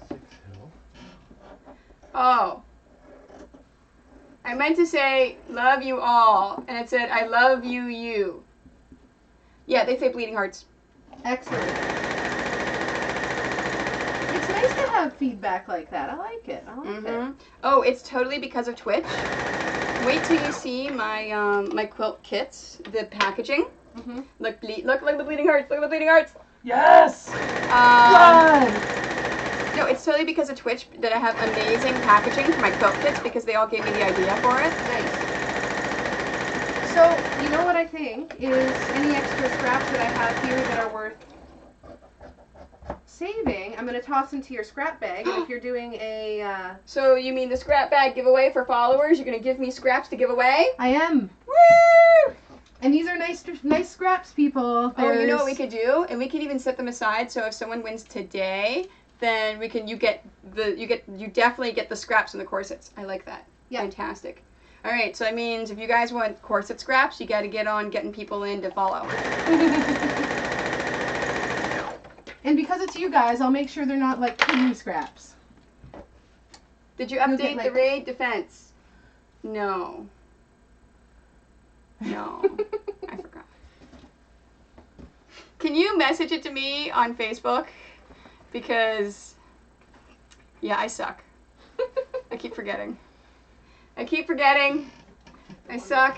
6 hill. Oh. I meant to say love you all, and it said I love you, you. Yeah, they say bleeding hearts. Excellent. It's nice to have feedback like that. I like it. Mm-hmm. Oh, it's totally because of Twitch. Wait till you see my my quilt kits, the packaging. Mm-hmm. Look at the bleeding hearts. Look at the bleeding hearts. Yes! Blood! No, it's totally because of Twitch that I have amazing packaging for my quilt kits because they all gave me the idea for it. Nice. So, you know what I think is any extra scraps that I have here that are worth saving, I'm going to toss into your scrap bag. And if you're doing a... So you mean the scrap bag giveaway for followers? You're going to give me scraps to give away? I am. Woo! And these are nice scraps, people. Oh, you know what we could do? And we could even set them aside so if someone wins today, then you definitely get the scraps and the corsets. I like that. Yeah. Fantastic. All right, so that means if you guys want corset scraps, you got to get on getting people in to follow. And because it's you guys, I'll make sure they're not like kidney scraps. Did you You'll update get, the like- raid defense? No. No. I forgot. Can you message it to me on Facebook? Because, yeah, I suck. I keep forgetting. I suck.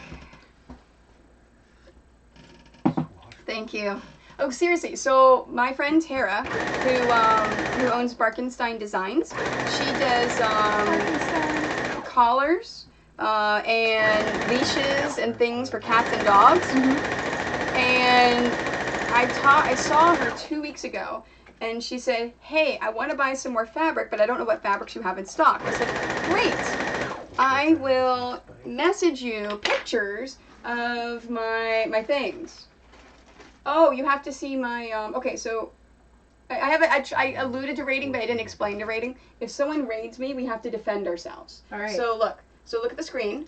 Thank you. Oh, seriously. So my friend Tara, who owns Barkenstein Designs, she does collars and leashes and things for cats and dogs. And I saw her 2 weeks ago, and she said, "Hey, I want to buy some more fabric, but I don't know what fabrics you have in stock." I said, "Great. I will message you pictures of my things." Oh, you have to see my, okay, so I alluded to raiding, but I didn't explain the raiding. If someone raids me, we have to defend ourselves. All right. So look at the screen,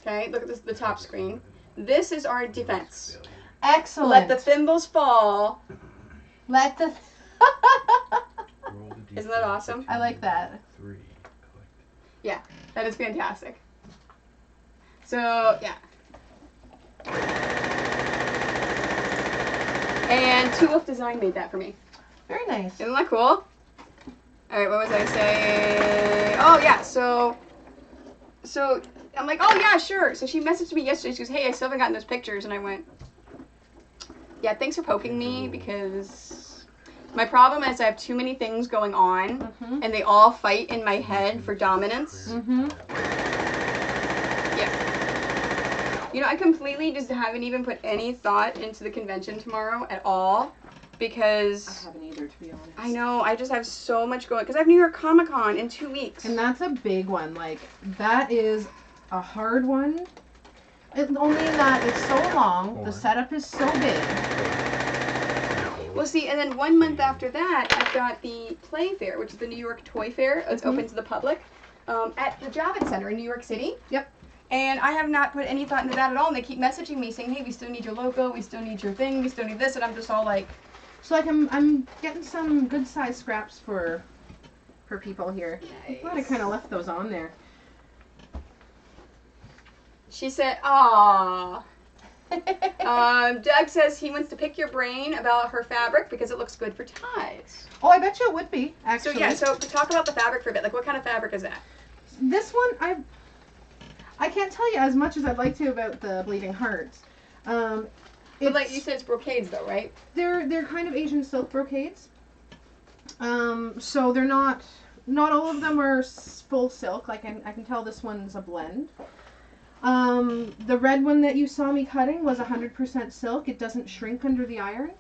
okay, look at the top screen. This is our defense. Excellent. Let the thimbles fall. Let the. Isn't that awesome? I like that. 3. Yeah, that is fantastic. So, yeah. And Two Wolf Design made that for me. Very nice. Isn't that cool? All right, what was I saying? Oh, yeah, so I'm like, oh, yeah, sure. So she messaged me yesterday. She goes, hey, I still haven't gotten those pictures. And I went, yeah, thanks for poking me, because my problem is I have too many things going on, and they all fight in my head for dominance. Yeah. You know, I completely just haven't even put any thought into the convention tomorrow at all, because I haven't either, to be honest. I know, I just have so much going, because I have New York Comic Con in 2 weeks. And that's a big one. Like, that is a hard one. Only in that it's so long, the setup is so big. Well, see, and then 1 month after that, I've got the Play Fair, which is the New York Toy Fair. It's open to the public at the Javits Center in New York City. Yep. And I have not put any thought into that at all. And they keep messaging me saying, hey, we still need your logo, we still need your thing, we still need this. And I'm just all like... So, like, I'm getting some good size scraps for people here. I'm glad I kind of left those on there. She said, "Aww." Doug says he wants to pick your brain about her fabric because it looks good for ties. Oh, I bet you it would be, actually. So yeah, so talk about the fabric for a bit. Like, what kind of fabric is that? This one, I can't tell you as much as I'd like to about the Bleeding Hearts. But like you said, it's brocades though, right? They're kind of Asian silk brocades. So they're not all of them are full silk. Like I can tell this one's a blend. The red one that you saw me cutting was 100% silk. It doesn't shrink under the iron.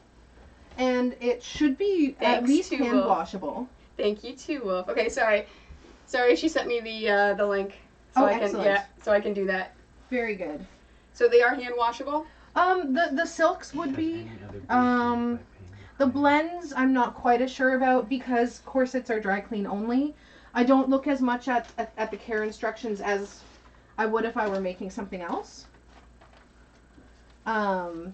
And it should be at least hand washable. Thank you too, Wolf. Okay, sorry. She sent me the link. So excellent. So I can do that. Very good. So they are hand washable? The silks would be. The blends I'm not quite as sure about because corsets are dry clean only. I don't look as much at the care instructions as I would if I were making something else. But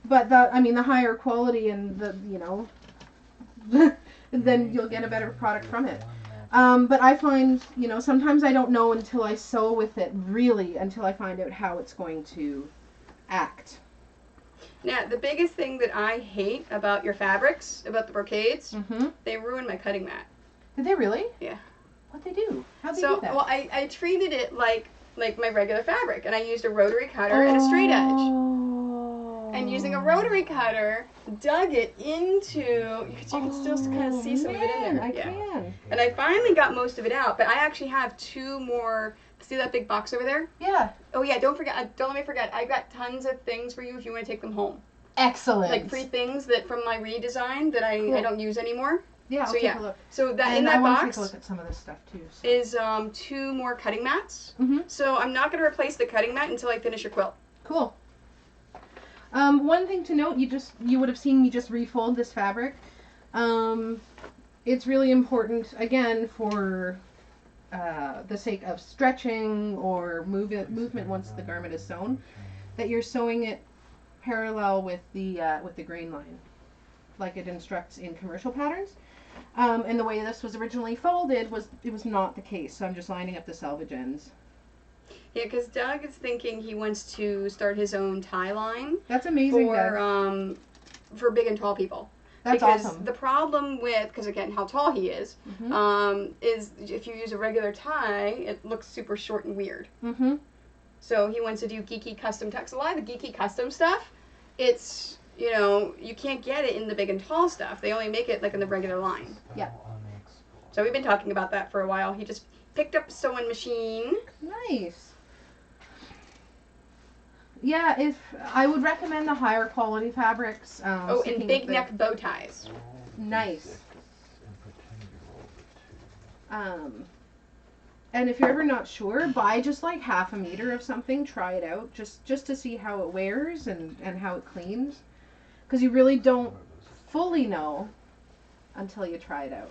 the higher quality and then you'll get a better product from it. But I find, sometimes I don't know until I sew with it really, until I find out how it's going to act. Now, the biggest thing that I hate about your fabrics, about the brocades, they ruin my cutting mat. Did they really? Yeah. What'd they do? How'd they So, do that? well, I treated it like my regular fabric, and I used a rotary cutter and a straight edge. And using a rotary cutter, dug it into, because you can still kind of see some of it in there. I can. And I finally got most of it out, but I actually have 2 more. See that big box over there? Yeah. Oh yeah, don't let me forget. I've got tons of things for you if you want to take them home. Excellent. Like free things that from my redesign that I don't use anymore. Yeah, I'll So, take a look. So that And in I that want to box take a look at some of this stuff too. So. is 2 more cutting mats. So I'm not going to replace the cutting mat until I finish your quilt. Cool. One thing to note, you would have seen me just refold this fabric. It's really important again for the sake of stretching or movement once the garment is sewn, that you're sewing it parallel with the grain line, like it instructs in commercial patterns. And the way this was originally folded was not the case. So I'm just lining up the selvage ends. Yeah, because Doug is thinking he wants to start his own tie line. That's amazing. For big and tall people. That's because awesome. The problem with, because again, how tall he is if you use a regular tie, it looks super short and weird. Mm-hmm. So he wants to do geeky custom tucks. A lot of the geeky custom stuff, it's, you can't get it in the big and tall stuff. They only make it like in the regular line. Yeah. So we've been talking about that for a while. He just picked up a sewing machine. Nice. Yeah, if I would recommend the higher quality fabrics. And big neck bow ties. Nice. And if you're ever not sure, buy just like half a meter of something. Try it out, just to see how it wears and how it cleans, because you really don't fully know until you try it out.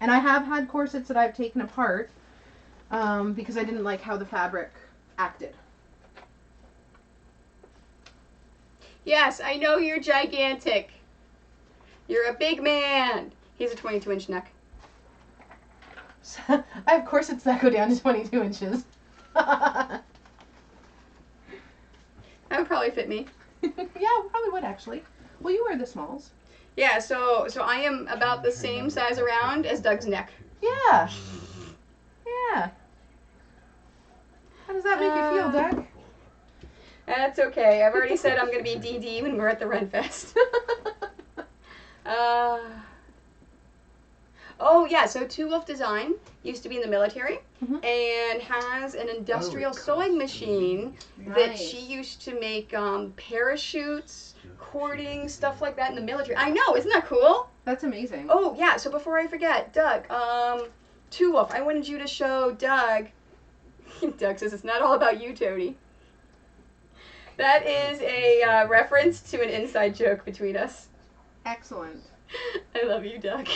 And I have had corsets that I've taken apart because I didn't like how the fabric acted. Yes, I know you're gigantic. You're a big man. He's a 22-inch neck. I have corsets that go down to 22 inches. That would probably fit me. Yeah, probably would actually. Well, you wear the smalls. Yeah, so I am about the same size around as Doug's neck. Yeah. Yeah. How does that make you feel, Doug? That's okay. I've already said I'm going to be DD when we're at the Renfest. Oh, yeah, so Two Wolf Design used to be in the military and has an industrial sewing machine that she used to make parachutes, cording, stuff like that in the military. I know, isn't that cool? That's amazing. Oh, yeah, so before I forget, Doug, Two Wolf, I wanted you to show Doug. Doug says it's not all about you, Tony. That is a reference to an inside joke between us. Excellent. I love you, Doug.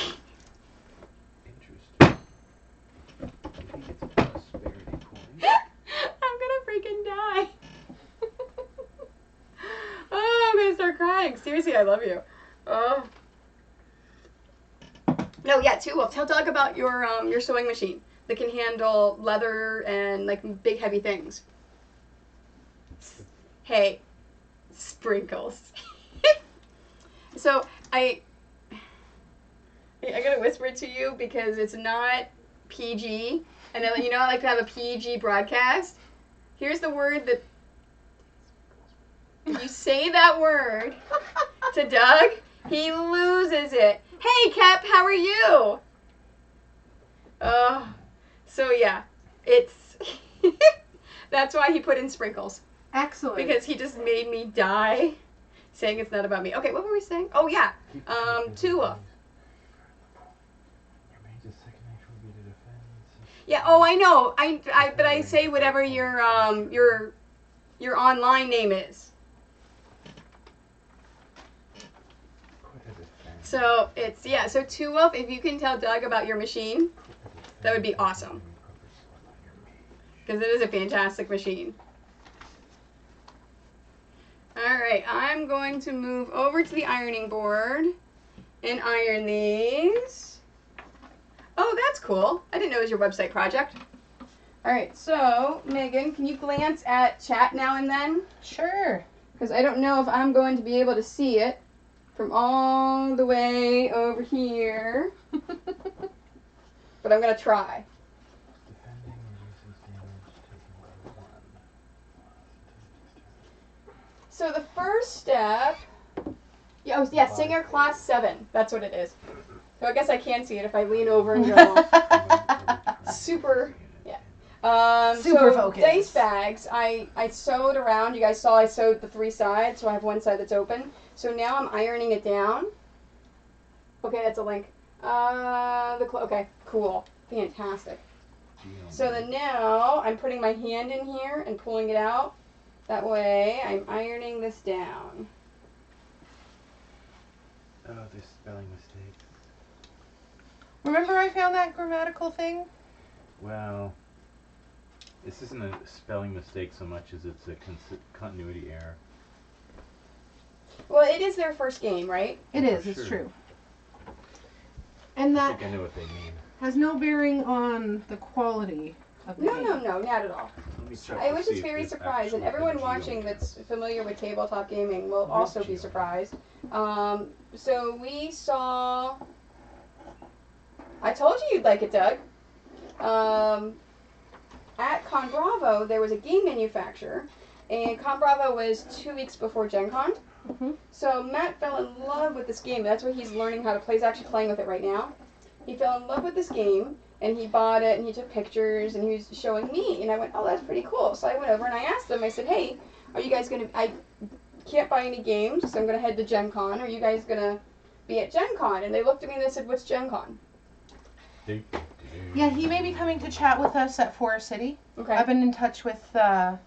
Interesting. He gets a prosperity point. I'm gonna freaking die. Oh, I'm gonna start crying. Seriously, I love you. Oh. No, yeah, Two Wolf. Tell Doug about your sewing machine that can handle leather and like big heavy things. Hey, sprinkles. So I gotta whisper it to you because it's not PG, and then I like to have a PG broadcast. Here's the word that if you say that word to Doug, he loses it. Hey, Cap, how are you? So yeah, it's that's why he put in sprinkles. Excellent. Because he just made me die saying it's not about me. Okay, what were we saying? Oh, yeah. Two Wolf. Yeah, oh, I know. But I say whatever your online name is. So it's, yeah, so Two Wolf, if you can tell Doug about your machine, that would be awesome. Because it is a fantastic machine. Alright, I'm going to move over to the ironing board and iron these. Oh, that's cool. I didn't know it was your website project. Alright, so, Megan, can you glance at chat now and then? Sure. Because I don't know if I'm going to be able to see it from all the way over here. But I'm going to try. So the first step, Singer Class 7. That's what it is. So I guess I can see it if I lean over and go super, yeah. Super so focused. Dice bags, I sewed around. You guys saw I sewed the 3 sides, so I have one side that's open. So now I'm ironing it down. Okay, that's a link. Okay, cool. Fantastic. So then now I'm putting my hand in here and pulling it out. That way, I'm ironing this down. Oh, there's spelling mistakes. Remember I found that grammatical thing? Well, this isn't a spelling mistake so much as it's a continuity error. Well, it is their first game, right? It is, For it's sure. true. And I that think I know what they mean. has no bearing on the quality of the game. No, not at all. Let me check I to was see just if very there's surprised, and actually everyone a watching geometry. that's familiar with tabletop gaming will There is also be geometry. surprised. So we saw. I told you you'd like it, Doug. At Con Bravo, there was a game manufacturer, and Con Bravo was 2 weeks before Gen Con. Mhm. So Matt fell in love with this game. That's what he's learning how to play. He's actually playing with it right now. He fell in love with this game, and he bought it, and he took pictures, and he was showing me, and I went, oh, that's pretty cool. So I went over and I asked him, I said, hey, are you guys going to, I can't buy any games, so I'm going to head to Gen Con. Are you guys going to be at Gen Con? And they looked at me and they said, what's Gen Con? Yeah, he may be coming to chat with us at Forest City. Okay. I've been in touch with the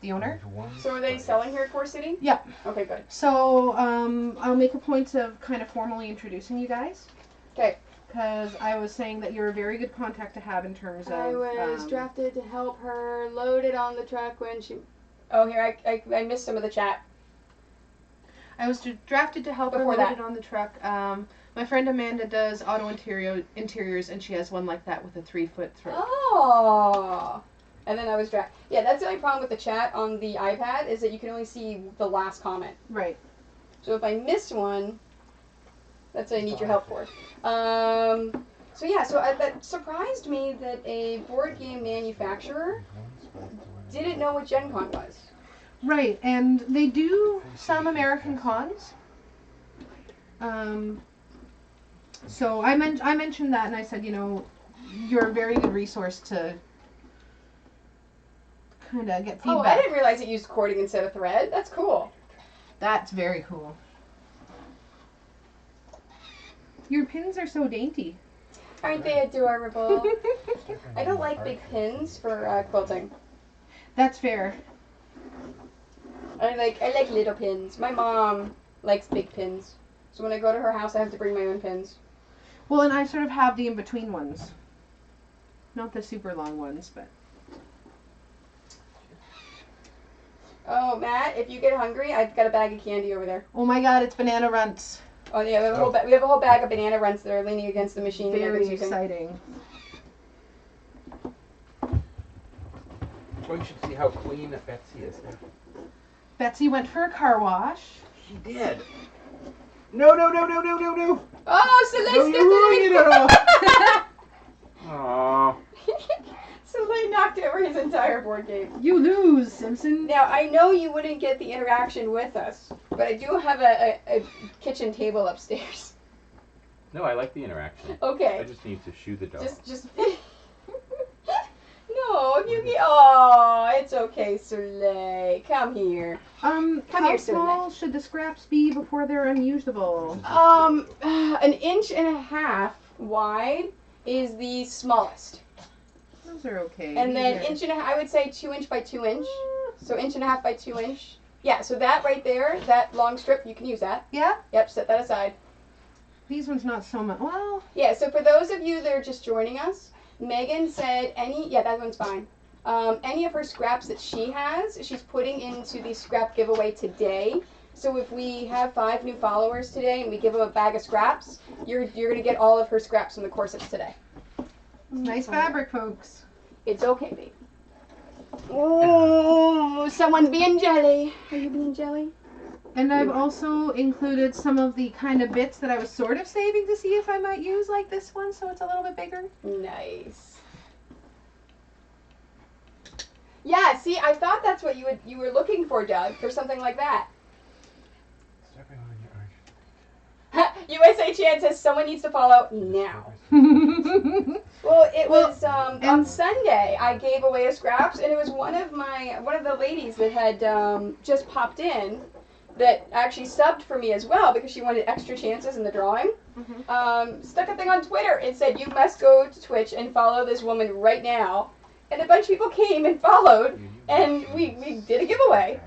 owner. So are they selling here at Forest City? Yeah. Okay, good. So, I'll make a point of kind of formally introducing you guys. Okay. Because I was saying that you're a very good contact to have in terms of. I was drafted to help her load it on the truck when she. Oh, here, I missed some of the chat. I was drafted to help her Before load that. it on the truck. My friend Amanda does auto interiors, and she has one like that with a 3-foot throat. Oh. And then I was drafted. Yeah, that's the only problem with the chat on the iPad is that you can only see the last comment. Right. So if I miss one, that's what I need your help for. So yeah, that surprised me that a board game manufacturer didn't know what Gen Con was. Right, and they do some American cons. So I mentioned that, and I said, you're a very good resource to kind of get feedback. Oh, I didn't realize it used cording instead of thread. That's cool. That's very cool. Your pins are so dainty. Aren't they adorable? I don't like big pins for quilting. That's fair. I like little pins. My mom likes big pins. So when I go to her house, I have to bring my own pins. Well, and I sort of have the in-between ones. Not the super long ones, but... Oh, Matt, if you get hungry, I've got a bag of candy over there. Oh my God, it's banana runts. Oh yeah, we have a whole bag of banana runs that are leaning against the machine. that Very Megan's using. exciting. Well, you should see how clean Betsy is now. Betsy went for a car wash. She did. No. Oh, Soleil No, stepped in. Aww. Soleil knocked over his entire board game. You lose, Simpson. Now, I know you wouldn't get the interaction with us, but I do have a kitchen table upstairs. No, I like the interaction. I Okay. just need to shoe the dog. Just. No, if you get. Oh, it's okay, Soleil. Come here. How here, small should the scraps be before they're unusable? An inch and a half wide is the smallest. Those are okay. And then These are- inch and a half, I would say 2 inch by 2 inch. So inch and a half by 2 inch. Yeah, so that right there, that long strip, you can use that. Yeah? Yep, set that aside. These ones not so much. Well, Yeah, so for those of you that are just joining us, Megan said that one's fine. Any of her scraps that she has, she's putting into the scrap giveaway today. So if we have 5 new followers today and we give them a bag of scraps, you're going to get all of her scraps from the Corsets today. nice fabric, folks. It's okay, baby. Oh, someone's being jelly. Are you being jelly? And I've also included some of the kind of bits that I was sort of saving to see if I might use, like this one, so it's a little bit bigger. Nice. Yeah, see, I thought that's what you were looking for, Doug, for something like that. Stepping on your arch. USA Chan says someone needs to follow now. Well, it was on Sunday. I gave away a scraps, and it was one of the ladies that had just popped in that actually subbed for me as well because she wanted extra chances in the drawing. Stuck a thing on Twitter and said, you must go to Twitch and follow this woman right now. And a bunch of people came and followed, and we did a giveaway.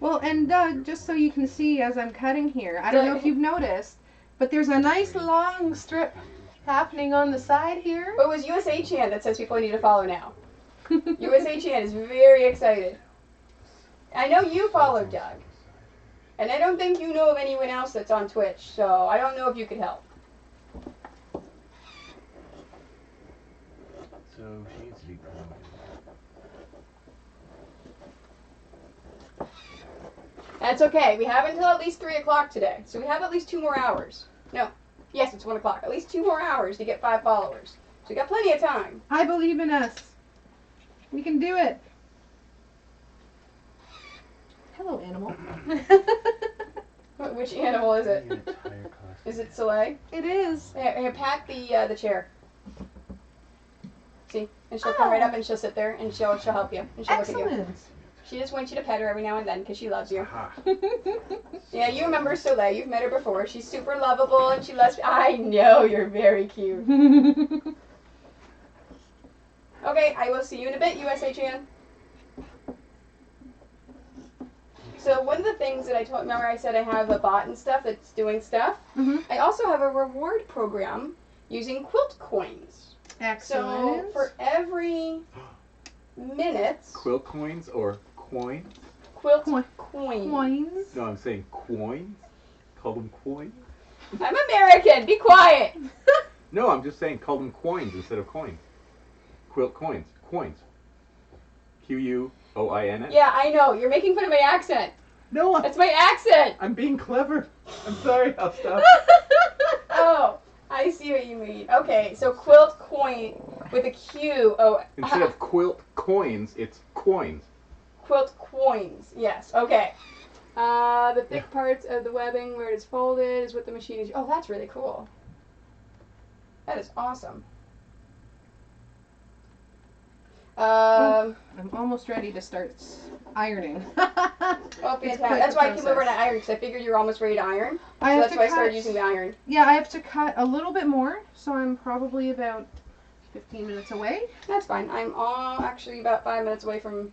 Well, and Doug, just so you can see as I'm cutting here, I don't know if you've noticed, but there's a nice long strip happening on the side here. But it was USA Chan that says people need to follow now. USA Chan is very excited. I know you follow Doug. And I don't think you know of anyone else that's on Twitch, so I don't know if you could help. So she needs to be promoted. That's okay. We have until at least 3 o'clock today. So we have at least 2 more hours. No. Yes, it's 1 o'clock. At least 2 more hours to get 5 followers. So we got plenty of time. I believe in us. We can do it. Hello, animal. Which animal is it? Need a tire cost. Is it Soleil? It is. Here, pat the chair. See? And she'll come right up and she'll sit there and she'll help you. And she'll look at you. Excellent. She just wants you to pet her every now and then because she loves you. Aha. Yeah, you remember Soleil. You've met her before. She's super lovable and she loves. I know, you're very cute. Okay, I will see you in a bit, USA Chan. So one of the things that I told, remember I said I have a bot and stuff that's doing stuff? Mhm. I also have a reward program using quilt coins. So Excellent. for every minute, Quilt coins or coins? quilt Coin. coins. Coins. No, I'm saying coins. Call them coins. I'm American, be quiet. No, I'm just saying call them coins instead of coins. Quilt coins. Coins. Quoins. Yeah, I know, you're making fun of my accent. No, That's my accent. I'm being clever. I'm sorry. I'll stop. Oh, I see what you mean. Okay, so quilt coin with a Q. Oh, Instead of quilt coins, it's coins. quilt coins. Yes. Okay. The thick parts of the webbing where it is folded is what the machine is. Oh, that's really cool. That is awesome. I'm almost ready to start ironing. Oh, fantastic. That's why I came over and I ironed because I figured you were almost ready to iron. I So have that's to why I cut. started using the iron. Yeah, I have to cut a little bit more, so I'm probably about 15 minutes away. That's fine. I'm actually about 5 minutes away from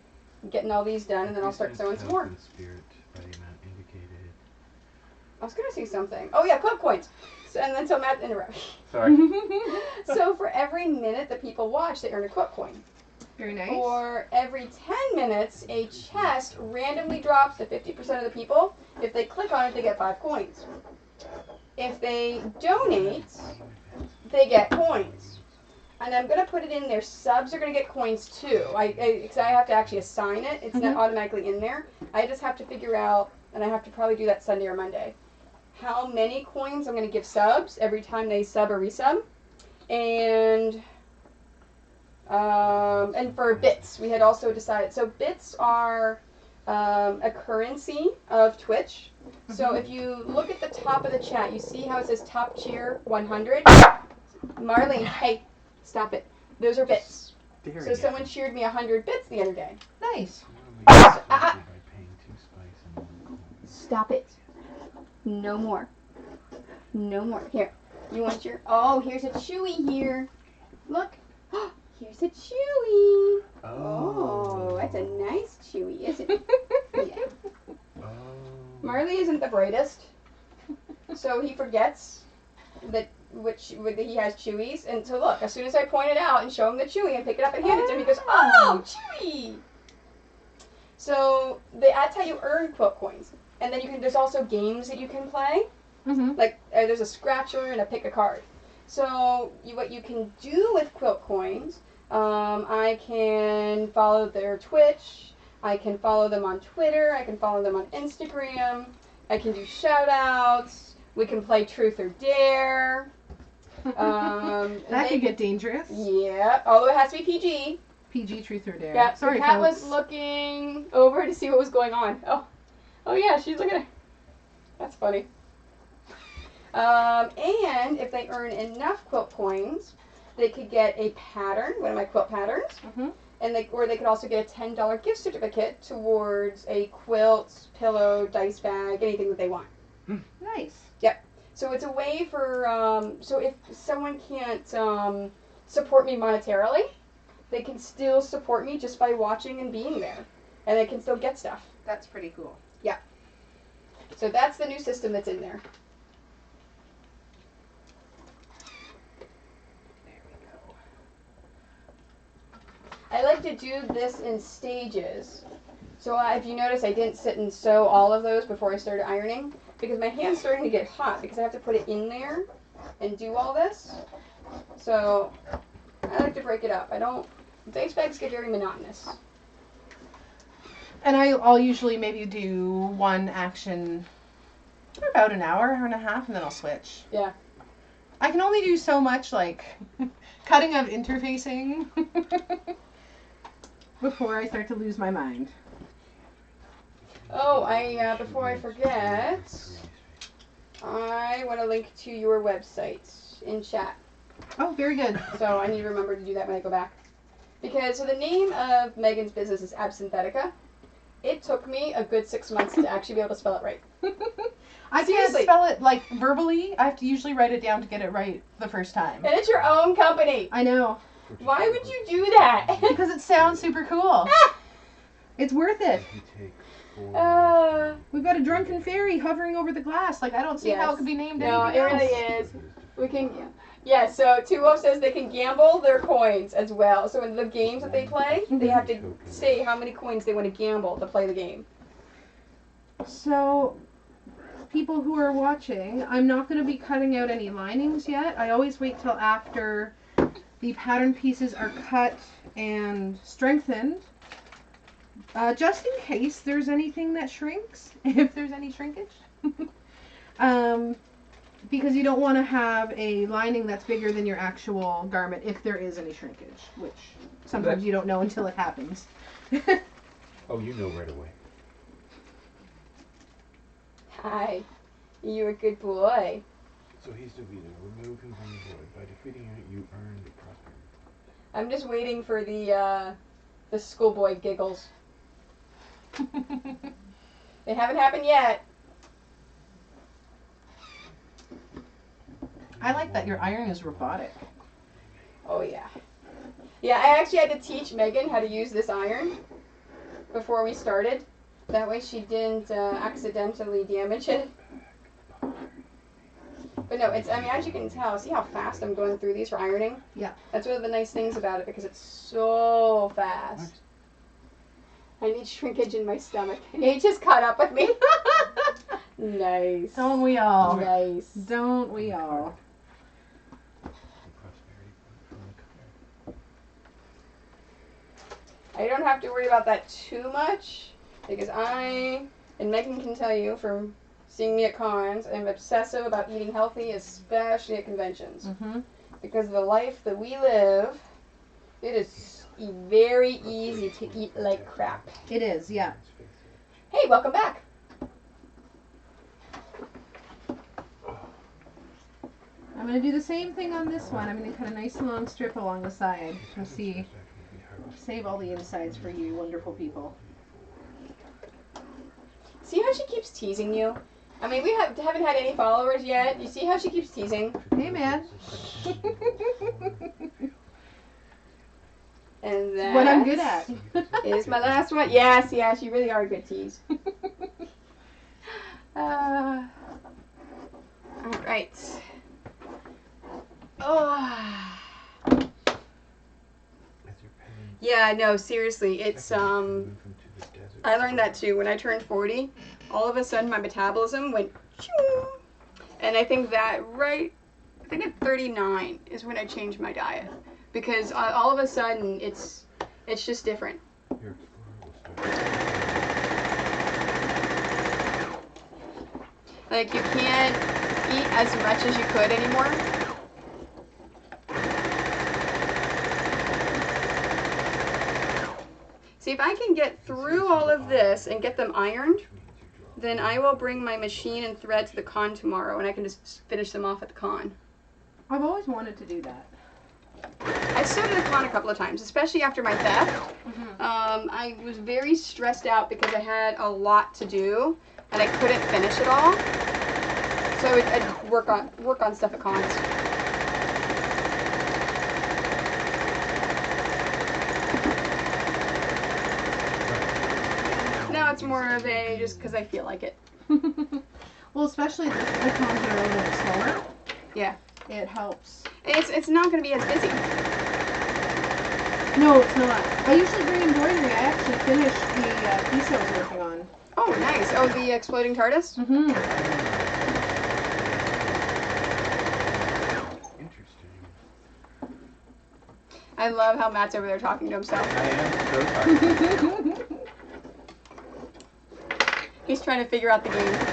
getting all these done, and then I'll start sewing some more. Spirit by the amount indicated. I was gonna say something. Oh yeah, quilt coins. So, and then so Matt interrupted. Sorry. So for every minute that people watch, they earn a quilt coin. Very nice. For every 10 minutes, a chest randomly drops to 50% of the people. If they click on it, they get 5 coins. If they donate, they get coins. And I'm going to put it in there. Subs are going to get coins too. Because I have to actually assign it. It's not automatically in there. I just have to figure out, and I have to probably do that Sunday or Monday, how many coins I'm going to give subs every time they sub or resub. And for bits, we had also decided. So bits are a currency of Twitch. So if you look at the top of the chat, you see how it says top tier 100. Marlene, hey, stop it. Those are bits. So someone cheered me 100 bits the other day. Nice. Stop it. No more. No more. Here. You want your... Oh, here's a Chewy here. Look. Here's a Chewy. Oh, that's a nice Chewy, isn't it? Yeah. Marley isn't the brightest, so he forgets that he has Chewies. And so look, as soon as I point it out and show him the Chewy and pick it up and hand it to him, he goes, "Oh, Chewy!" So that's how you earn quilt coins. And then there's also games that you can play. Like there's a scratcher and a pick a card. So what you can do with quilt coins, I can follow their Twitch, I can follow them on Twitter, I can follow them on Instagram, I can do shout outs, we can play Truth or Dare. That could get dangerous. Yeah, although it has to be PG. PG Truth or Dare. Yeah, Sorry, the cat folks. was looking over to see what was going on. Oh yeah, she's looking at. That's funny. And if they earn enough quilt coins, they could get a pattern, one of my quilt patterns, and they could also get a $10 gift certificate towards a quilt, pillow, dice bag, anything that they want. Nice. Yep. So it's a way for so if someone can't support me monetarily, they can still support me just by watching and being there, and they can still get stuff. That's pretty cool. Yeah. So that's the new system that's in there. I like to do this in stages. So if you notice, I didn't sit and sew all of those before I started ironing because my hand's starting to get hot because I have to put it in there and do all this. So I like to break it up. Dice bags get very monotonous. And I'll usually maybe do one action for about an hour and a half, and then I'll switch. Yeah. I can only do so much, like, cutting of interfacing before I start to lose my mind. Oh, before I forget, I want to link to your website in chat. Oh, very good. So I need to remember to do that when I go back. So the name of Megan's business is Absenthetica. It took me a good 6 months to actually be able to spell it right. I Seriously. can't spell it like verbally. I have to usually write it down to get it right the first time. And it's your own company. I know. Why would you do that? Because it sounds super cool. It's worth it. We've got a drunken fairy hovering over the glass. Like, I don't see how it could be named No, anything it else. really is. We can. Yeah, so Two Wolf says they can gamble their coins as well. So in the games that they play, they have to say how many coins they want to gamble to play the game. So, people who are watching, I'm not going to be cutting out any linings yet. I always wait till after the pattern pieces are cut and strengthened. Just in case there's anything that shrinks, if there's any shrinkage. Because you don't want to have a lining that's bigger than your actual garment if there is any shrinkage, which sometimes you don't know until it happens. Oh, you know right away. Hi, you're a good boy. So he's defeated. Remove him from the void. By defeating him, you earn the prosperity. I'm just waiting for the schoolboy giggles. They haven't happened yet. I like that your iron is robotic. Oh yeah. Yeah, I actually had to teach Megan how to use this iron before we started. That way she didn't accidentally damage it. But no, as you can tell, see how fast I'm going through these for ironing? Yeah. That's one of the nice things about it because it's so fast. I need shrinkage in my stomach. H is caught up with me. Nice. Don't we all? Nice. Don't we all? I don't have to worry about that too much because and Megan can tell you from seeing me at cons, I'm obsessive about eating healthy, especially at conventions. Mm-hmm. Because of the life that we live, it is very easy to eat like crap. It is, yeah. Hey, welcome back. I'm going to do the same thing on this one. I'm going to cut a nice long strip along the side. Let's see. Save all the insides for you wonderful people. See how she keeps teasing you? I mean, we haven't had any followers yet. You see how she keeps teasing? Hey, man. And that what I'm good at. is my last one. Yes, you really are a good tease. All right. Oh. Yeah, no, seriously, it's I learned that too. When I turned 40, all of a sudden my metabolism went choo. And I think at 39 is when I changed my diet. Because all of a sudden it's just different. Like you can't eat as much as you could anymore. See, if I can get through all of this and get them ironed, then I will bring my machine and thread to the con tomorrow and I can just finish them off at the con. I've always wanted to do that. I sewed at the con a couple of times, especially after my theft. I was very stressed out because I had a lot to do and I couldn't finish it all. So I'd work on stuff at cons. Now it's more of a just because I feel like it. Well, especially the cons that are a little bit slower. Yeah. It helps. It's not going to be as busy. No, it's not. I usually bring embroidery. I actually finished the piece I was working on. Oh, nice. Oh, the exploding TARDIS? Mm-hmm. Interesting. I love how Matt's over there talking to himself. I am so tired. He's trying to figure out the game.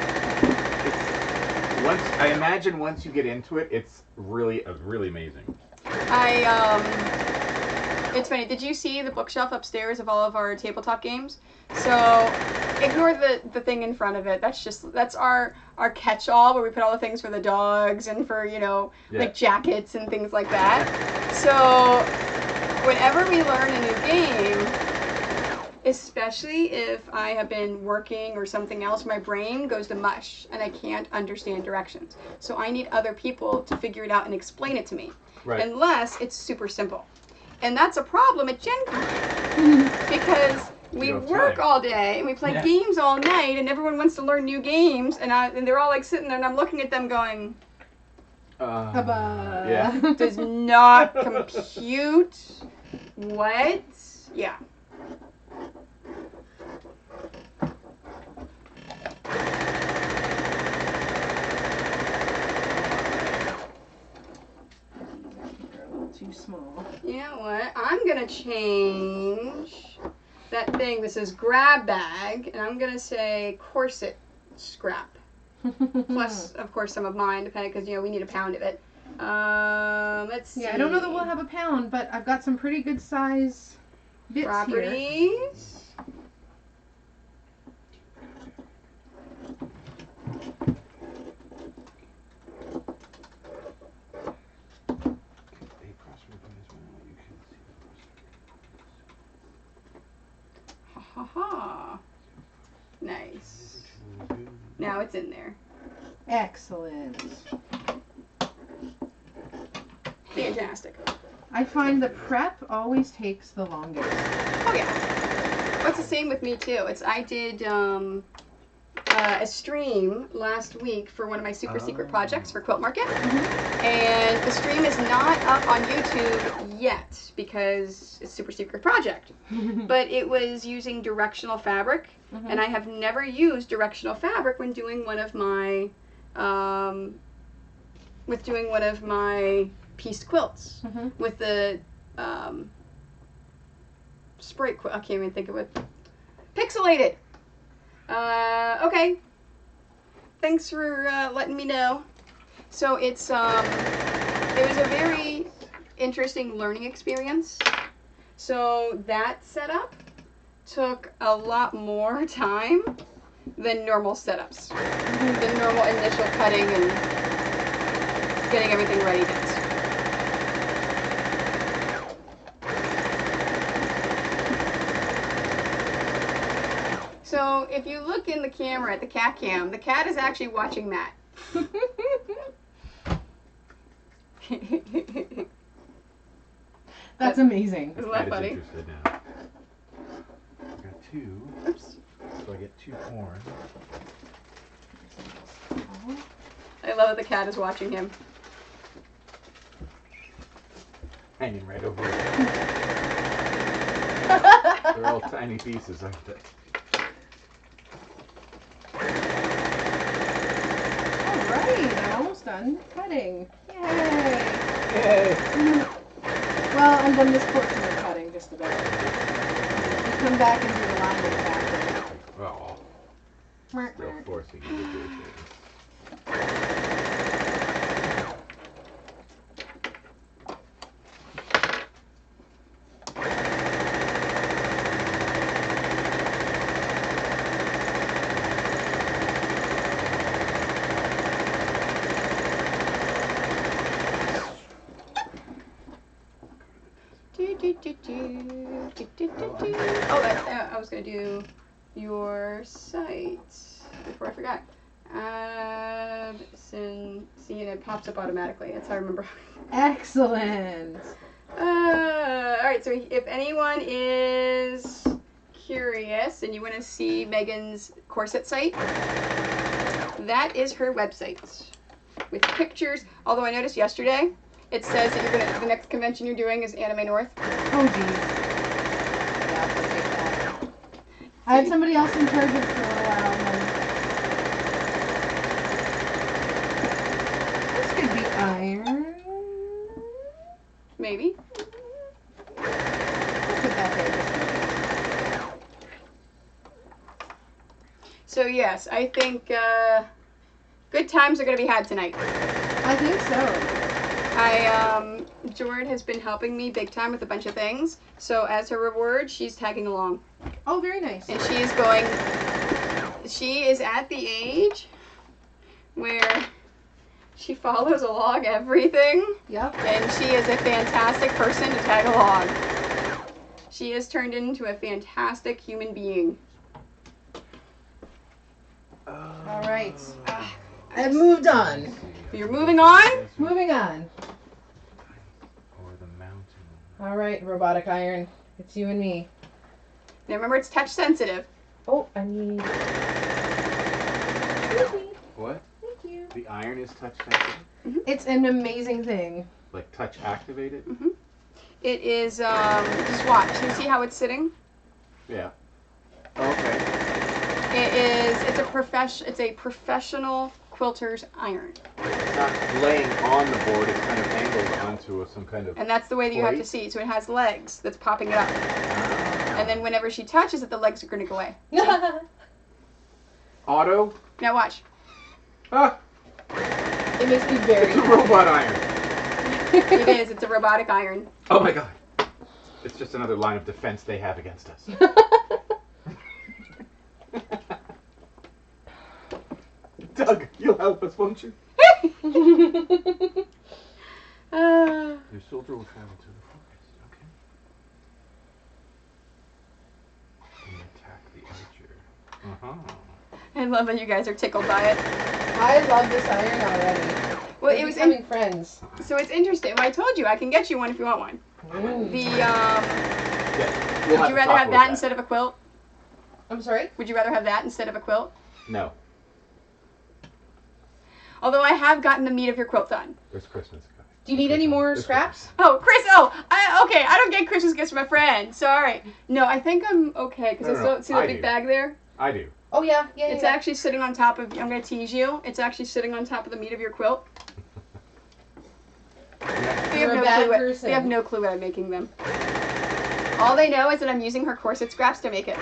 I imagine once you get into it, it's really amazing. It's funny. Did you see the bookshelf upstairs of all of our tabletop games? So ignore the thing in front of it. That's our catch-all where we put all the things for the dogs and for, like jackets and things like that. So whenever we learn a new game, especially if I have been working or something else, my brain goes to mush and I can't understand directions. So I need other people to figure it out and explain it to me. Right. Unless it's super simple. And that's a problem at Gen Con because we work all day and we play games all night and everyone wants to learn new games and they're all like sitting there and I'm looking at them going, does not compute. What? Yeah. Too small. You know what? I'm gonna change that thing. This is grab bag, and I'm gonna say corset scrap. Plus, of course, some of mine, depending, because we need a pound of it. Let's see. Yeah, I don't know that we'll have a pound, but I've got some pretty good size bits Properties. Ha. Nice. Now it's in there. Excellent. Fantastic. I find the prep always takes the longest. Oh yeah. Well, it's the same with me too. I did a stream last week for one of my super secret projects for Quilt Market. And the stream is not up on YouTube yet because it's a super secret project. But it was using directional fabric, and I have never used directional fabric when doing one of my pieced quilts with the spray quilt. I can't even think of it. Pixelated. Okay. Thanks for letting me know. So it was a very interesting learning experience. So that setup took a lot more time than normal setups. The normal initial cutting and getting everything ready does. So if you look in the camera at the cat cam, the cat is actually watching Matt. That's amazing. Isn't that funny? Interested now. I got two. Oops. So I get two corn. I love that the cat is watching him. Hanging right over there. They're all tiny pieces, aren't they? Alright, I'm almost done cutting. Yay! Yay! Well, I'm done this portion of cutting just about. You come back and do the lining after. Oh, still forcing you to do things. Oh, I was going to do your site before I forgot. See, and it pops up automatically. That's how I remember. Excellent. Alright, so if anyone is curious and you want to see Megan's corset site, that is her website with pictures. Although I noticed yesterday It says that the next convention you're doing is Anime North. Oh, geez. Yeah, I'll take that. I had somebody else in charge of it for a while. This could be iron. Maybe. I'll put that there just in case. So yes, I think good times are going to be had tonight. I think so. Jord has been helping me big time with a bunch of things. So as her reward, she's tagging along. Oh, very nice. And she is at the age where she follows along everything. Yep. And she is a fantastic person to tag along. She has turned into a fantastic human being. All right. I've moved on. You're moving on? Moving on. Or the mountain. All right, robotic iron. It's you and me. Now remember, it's touch sensitive. Oh, I need. Excuse me. What? Thank you. The iron is touch sensitive? It's an amazing thing. Like touch activated? It is, just watch. You see how it's sitting? Yeah. Okay. It's a professional quilter's iron. It's not laying on the board, it's kind of angled onto some kind of... And that's the way that you have to plate? see it. So it has legs that's popping it up. Ah. And then whenever she touches it, the legs are going to go away. Auto? Now watch. Ah! It makes me very It's a happy. robot iron! It is. It's a robotic iron. Oh my god! It's just another line of defense they have against us. Doug, you'll help us, won't you? Your soldier will travel to the forest, okay? And attack the archer. I love that you guys are tickled by it. I love this iron already. Well, We're it was becoming friends. so it's interesting. Well, I told you I can get you one if you want one. Mm. The Yeah, would you rather have that instead of a quilt? I'm sorry? Would you rather have that instead of a quilt? No. Although I have gotten the meat of your quilt done. There's Christmas coming. Do you need any more There's scraps? Oh, Chris! Okay. I don't get Christmas gifts for my friend. Sorry. No, I think I'm okay because I still see that big bag there. I do. Oh, yeah. Yeah, It's yeah. actually sitting on top of. I'm gonna tease you. It's actually sitting on top of the meat of your quilt. They You're a bad clue. person. They have no clue what I'm making them. All they know is that I'm using her corset scraps to make it.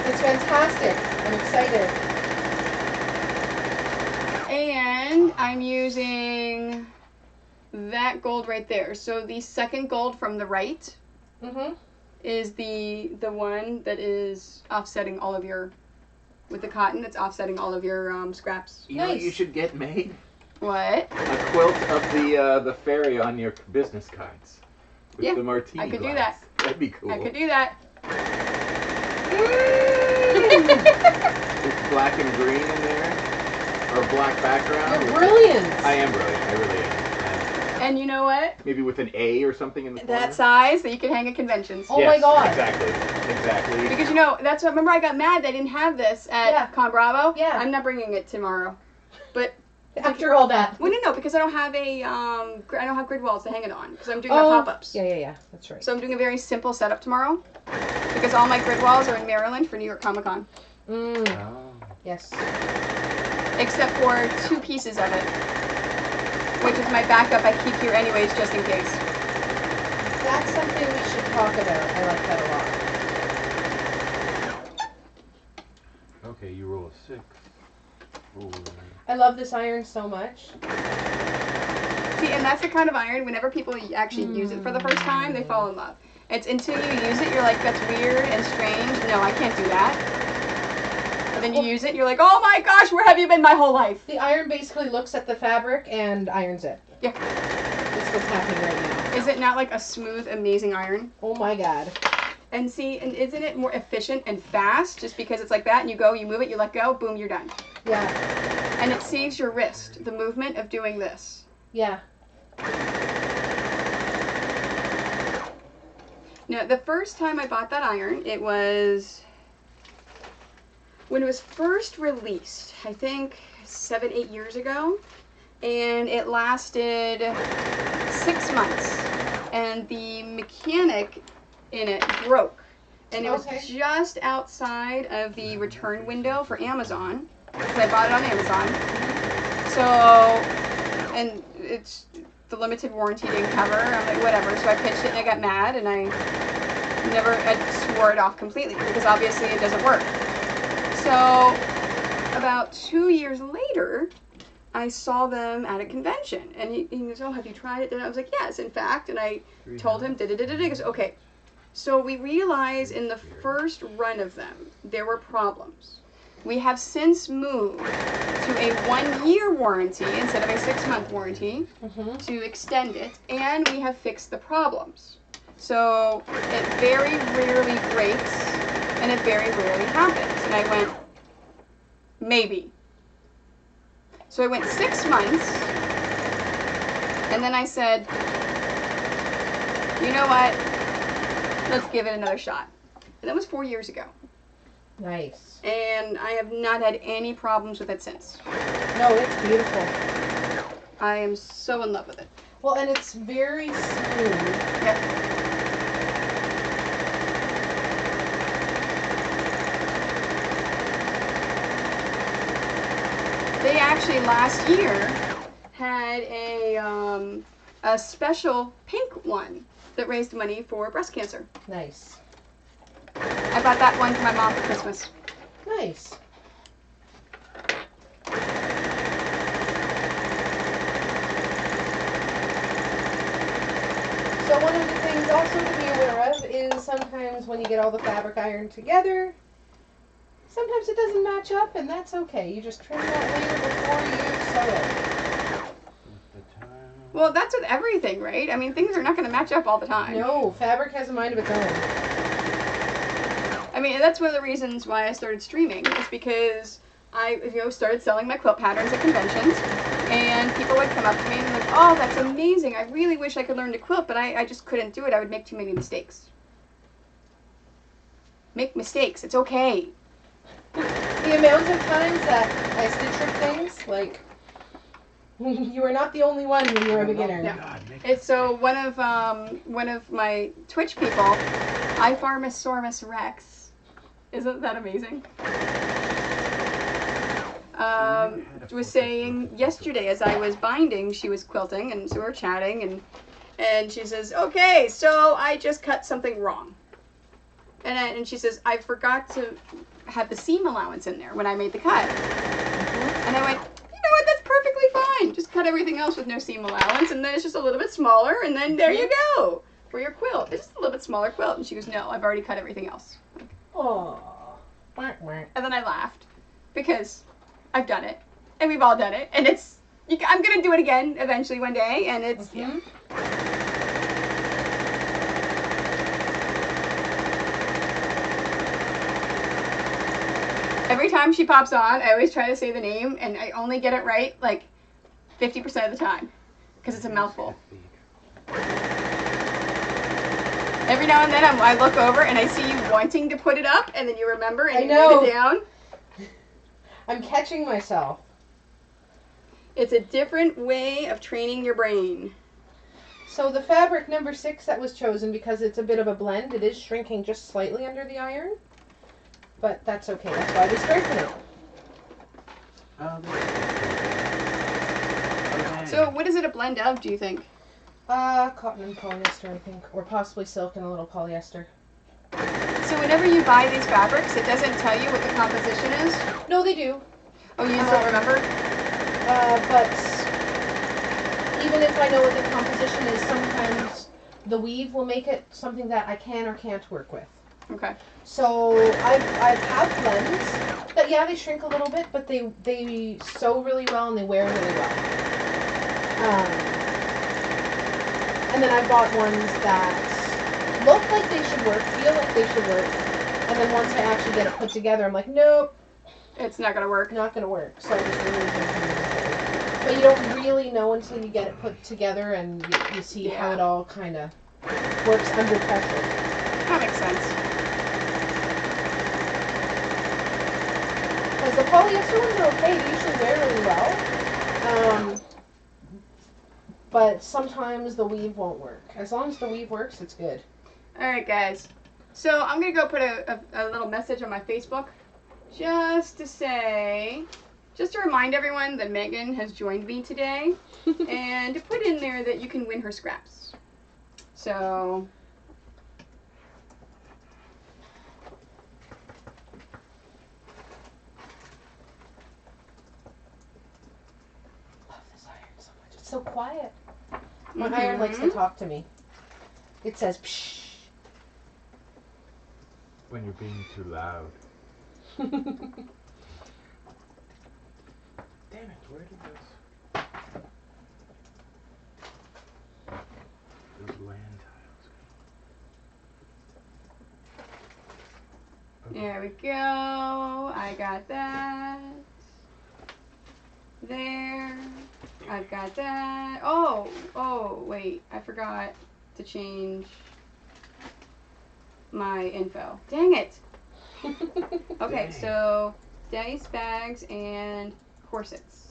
It's fantastic. I'm excited. And I'm using that gold right there. So the second gold from the right Mm-hmm. is the one that is offsetting all of your, with the cotton, that's offsetting all of your scraps. You know what Nice. you should get made? What? A quilt of the fairy on your business cards. With Yeah, the martini I could do glass. That'd be cool. I could do that. With black and green in there. Or black background. You're brilliant. I am brilliant. I really am. And you know what? And maybe with an A or something in the corner. That size that you can hang at conventions. Oh my God. Exactly. Exactly. Because you know, that's what, remember I got mad that I didn't have this at Yeah. Con Bravo? Yeah. I'm not bringing it tomorrow. But, After all that. well, no, because I don't have I don't have grid walls to hang it on. Because I'm doing Oh, my pop-ups. Yeah. That's right. So I'm doing a very simple setup tomorrow. Because all my grid walls are in Maryland for New York Comic Con. Mm. Oh. Yes. Except for 2 pieces of it. Which is my backup I keep here anyways, just in case. That's something we should talk about. I like that a lot. Okay, you roll a 6. Ooh. I love this iron so much. See, and that's the kind of iron, whenever people actually use it for the first time, they fall in love. It's until you use it, you're like, that's weird and strange. No, I can't do that. And then you use it, you're like, oh my gosh, where have you been my whole life? The iron basically looks at the fabric and irons it. Yeah. That's what's happening right now. Is it not like a smooth, amazing iron? Oh my God. And see, and isn't it more efficient and fast just because it's like that and you go, you move it, you let go, boom, you're done. Yeah. And it saves your wrist, the movement of doing this. Yeah. Now, the first time I bought that iron, it was when it was first released, I think 7-8 years ago. and it lasted 6 months. And the mechanic in it broke. And it was Okay. just outside of the return window for Amazon. Because I bought it on Amazon. So, and it's the limited warranty didn't cover. I'm like, whatever. So I pitched it and I got mad and I swore it off completely because obviously it doesn't work. So about 2 years later, I saw them at a convention and he goes, oh, have you tried it? And I was like, yes, in fact. And I told him, He goes, okay. So we realized in the first run of them, there were problems. We have since moved to a 1-year warranty instead of a 6-month warranty to extend it, and we have fixed the problems. So it very rarely breaks, and it very rarely happens. And I went, maybe. So I went 6 months, and then I said, you know what? Let's give it another shot. And that was 4 years ago. Nice. And I have not had any problems with it since. No, it's beautiful. I am so in love with it. Well, and it's very smooth. Yep. They actually last year had a special pink one that raised money for breast cancer. Nice. I bought that one for my mom for Christmas. Nice. So one of the things also to be aware of is sometimes when you get all the fabric ironed together, sometimes it doesn't match up, and that's okay. You just trim that layer before you sew it. Well, that's with everything, right? I mean, things are not going to match up all the time. No, fabric has a mind of its own. I mean, that's one of the reasons why I started streaming. Is because I, started selling my quilt patterns at conventions, and people would come up to me and be like, "Oh, that's amazing! I really wish I could learn to quilt, but I just couldn't do it. I would make too many mistakes." Make mistakes. It's okay. The amount of times that I stitch rip things, like, you are not the only one when you're a beginner. Yeah. It's so one of my Twitch people, Ifarmasaurus Rex. Isn't that amazing? Was saying yesterday as I was binding, she was quilting, and so we were chatting, and she says, "Okay, so I just cut something wrong," and she says, "I forgot to have the seam allowance in there when I made the cut," and I went, "You know what? That's perfectly fine. Just cut everything else with no seam allowance, and then it's just a little bit smaller, and then there you go for your quilt. It's just a little bit smaller quilt." And she goes, "No, I've already cut everything else." Oh. And then I laughed because I've done it, and we've all done it, and I'm gonna do it again eventually one day, and it's yeah. Every time she pops on, I always try to say the name, and I only get it right like 50% of the time because it's a mouthful. Every now and then I look over and I see you wanting to put it up, and then you remember and you put it down. I'm catching myself. It's a different way of training your brain. So the fabric number 6 that was chosen, because it's a bit of a blend, it is shrinking just slightly under the iron. But that's okay. That's why we strengthen it. So what is it a blend of, do you think? Cotton and polyester, I think. Or possibly silk and a little polyester. So whenever you buy these fabrics, it doesn't tell you what the composition is? No, they do. Oh, you just don't remember? But even if I know what the composition is, sometimes the weave will make it something that I can or can't work with. Okay. So I've had blends that, yeah, they shrink a little bit, but they sew really well and they wear really well. And then I bought ones that look like they should work, feel like they should work, and then once I actually get it put together, I'm like, nope, it's not gonna work. Not gonna work. So I just really don't. But you don't really know until you get it put together and you see how it all kind of works under pressure. That makes sense. Because the polyester ones are okay. They usually wear really well. but sometimes the weave won't work. As long as the weave works, it's good. All right, guys. So I'm gonna go put a little message on my Facebook, just to remind everyone that Megan has joined me today, and to put in there that you can win her scraps. So. Love this iron so much. It's so quiet. My iron likes to talk to me. It says pshh. When you're being too loud. Damn it, where did those land tiles go? Okay. There we go. I got that. There. I've got that. Oh, wait. I forgot to change my info. Dang it. Okay, Dang. so dice bags and corsets.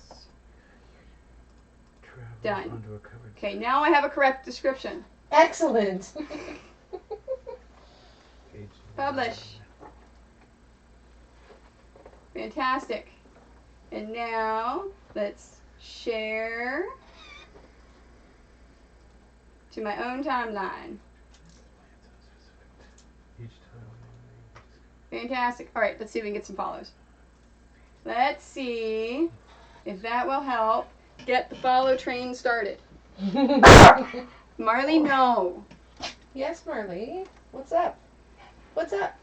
Travel Done. onto a covered Okay, now I have a correct description. Excellent. page. Publish. Fantastic. And now let's share to my own timeline. Each tile. Fantastic. All right, let's see if we can get some follows. Let's see if that will help get the follow train started. Marley, no. Yes, Marley. What's up? What's up?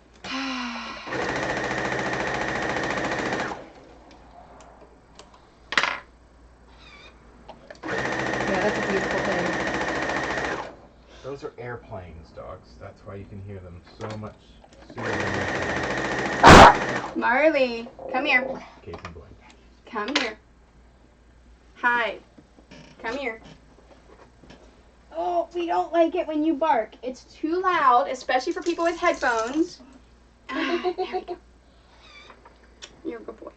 Yeah, that's a beautiful thing. Those are airplanes, dogs. That's why you can hear them so much sooner than Marley, come here. Case in point. Come here. Hi. Come here. Oh, we don't like it when you bark. It's too loud, especially for people with headphones. There we go. You're a good boy.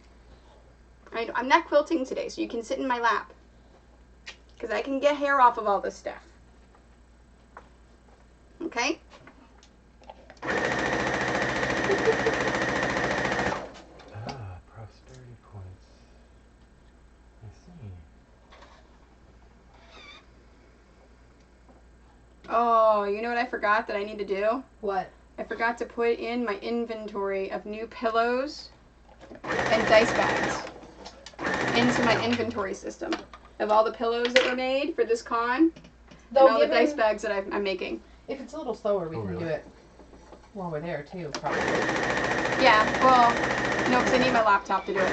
I'm not quilting today, so you can sit in my lap. Because I can get hair off of all this stuff. Okay? Prosperity points. I see. Oh, you know what I forgot that I need to do? What? I forgot to put in my inventory of new pillows and dice bags into my inventory system of all the pillows that were made for this con and all the dice bags that I'm making. If it's a little slower, we Oh, can really? do it while we're there too, probably. Yeah, well, no, because I need my laptop to do it.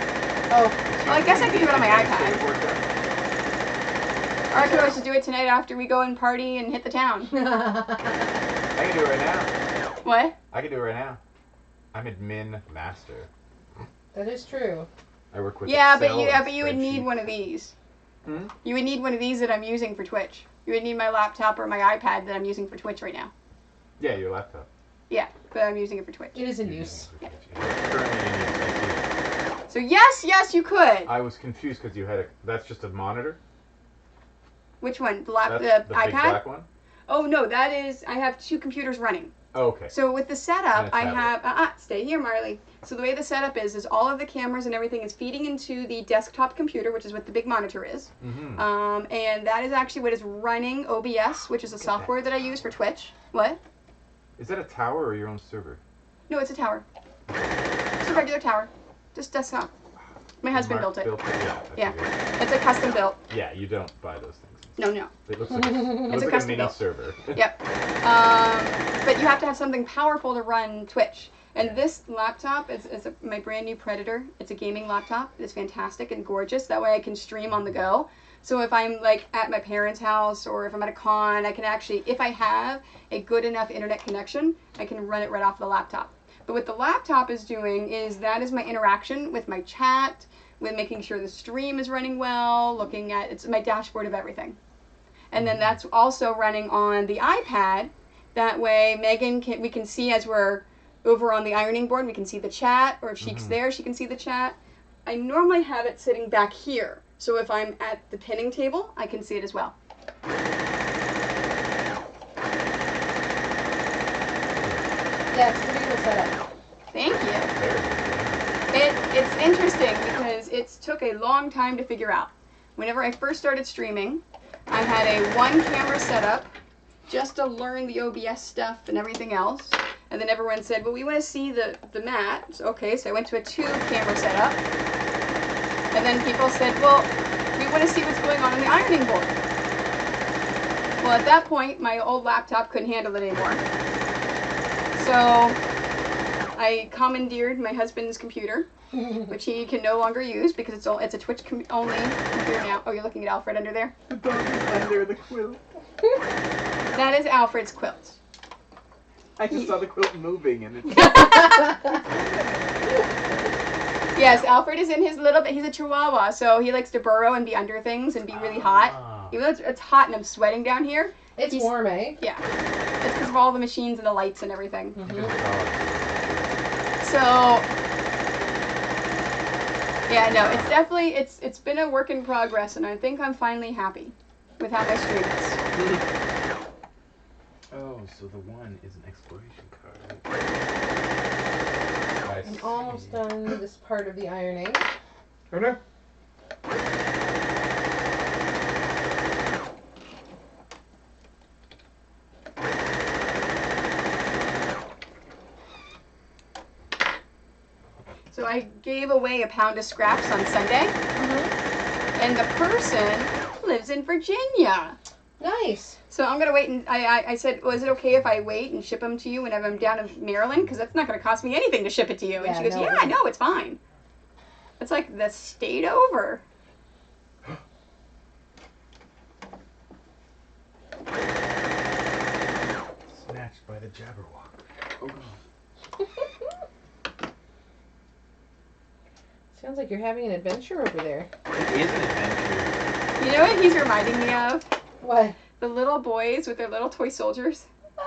Oh. Well, I guess I could do it on my iPad. It worked out. Or I could always do it tonight after we go and party and hit the town. I can do it right now. What? I can do it right now. I'm admin master. That is true. I work with Yeah, Excel and but you would need spreadsheets. one of these. Hmm? You would need one of these that I'm using for Twitch. You would need my laptop or my iPad that I'm using for Twitch right now. Yeah, your laptop. Yeah, but I'm using it for Twitch. It is in You're use. using it for Twitch. Yeah. Currently in use, I So yes, you could. see. I was confused because you had that's just a monitor? Which one? The That's the the iPad? big black one? Oh no, that is. I have two computers running. Oh, okay. So with the setup, And a I tablet. have. Stay here, Marley. So the way the setup is all of the cameras and everything is feeding into the desktop computer, which is what the big monitor is. Mm-hmm. And that is actually what is running OBS, which is a software that I use for Twitch. What? Is that a tower or your own server? No, it's a tower. It's a regular tower. Just desktop. My husband built it. Yeah. Yeah. figured. It's a custom built. Yeah, you don't buy those things. No. It looks like it looks like a custom mini built. server. Yep. But you have to have something powerful to run Twitch. And this laptop is my brand new Predator. It's a gaming laptop. It's fantastic and gorgeous. That way I can stream on the go. So if I'm like at my parents' house or if I'm at a con, I can actually, if I have a good enough internet connection, I can run it right off the laptop. But what the laptop is doing is that is my interaction with my chat, with making sure the stream is running well, looking at, it's my dashboard of everything. And then that's also running on the iPad. That way we can see as we're over on the ironing board, we can see the chat, or if she's there, she can see the chat. I normally have it sitting back here. So if I'm at the pinning table, I can see it as well. Yeah, it's a pretty cool setup. Thank you. Very It's interesting because it took a long time to figure out. Whenever I first started streaming, I had a one camera setup just to learn the OBS stuff and everything else. And then everyone said, well, we want to see the mat. So, okay, so I went to a 2 camera setup. And then people said, well, we want to see what's going on the ironing board. Well, at that point, my old laptop couldn't handle it anymore. So I commandeered my husband's computer, which he can no longer use because it's a Twitch only computer now. Oh, you're looking at Alfred under there? The dog is under the quilt. That is Alfred's quilt. I just saw the quilt moving and it's Yes, Alfred is in his little bit. He's a Chihuahua, so he likes to burrow and be under things and be really hot. Even though it's hot and I'm sweating down here. It's warm, eh? Yeah. It's because of all the machines and the lights and everything. So, yeah, no, it's definitely, it's been a work in progress, and I think I'm finally happy with how my stream is. Oh, so the 1 is an exploration card. I'm almost done this part of the ironing. Oh no. So I gave away a pound of scraps on Sunday, and the person lives in Virginia. Nice. So I'm gonna wait, and I said, well, is it okay if I wait and ship them to you whenever I'm down in Maryland? Because that's not gonna cost me anything to ship it to you. And Yeah, she goes, no, yeah, no, it's fine. It's like the state over. Snatched by the Jabberwock. Oh god. Sounds like you're having an adventure over there. It is an adventure. You know what he's reminding me of? What? The little boys with their little toy soldiers. Ah.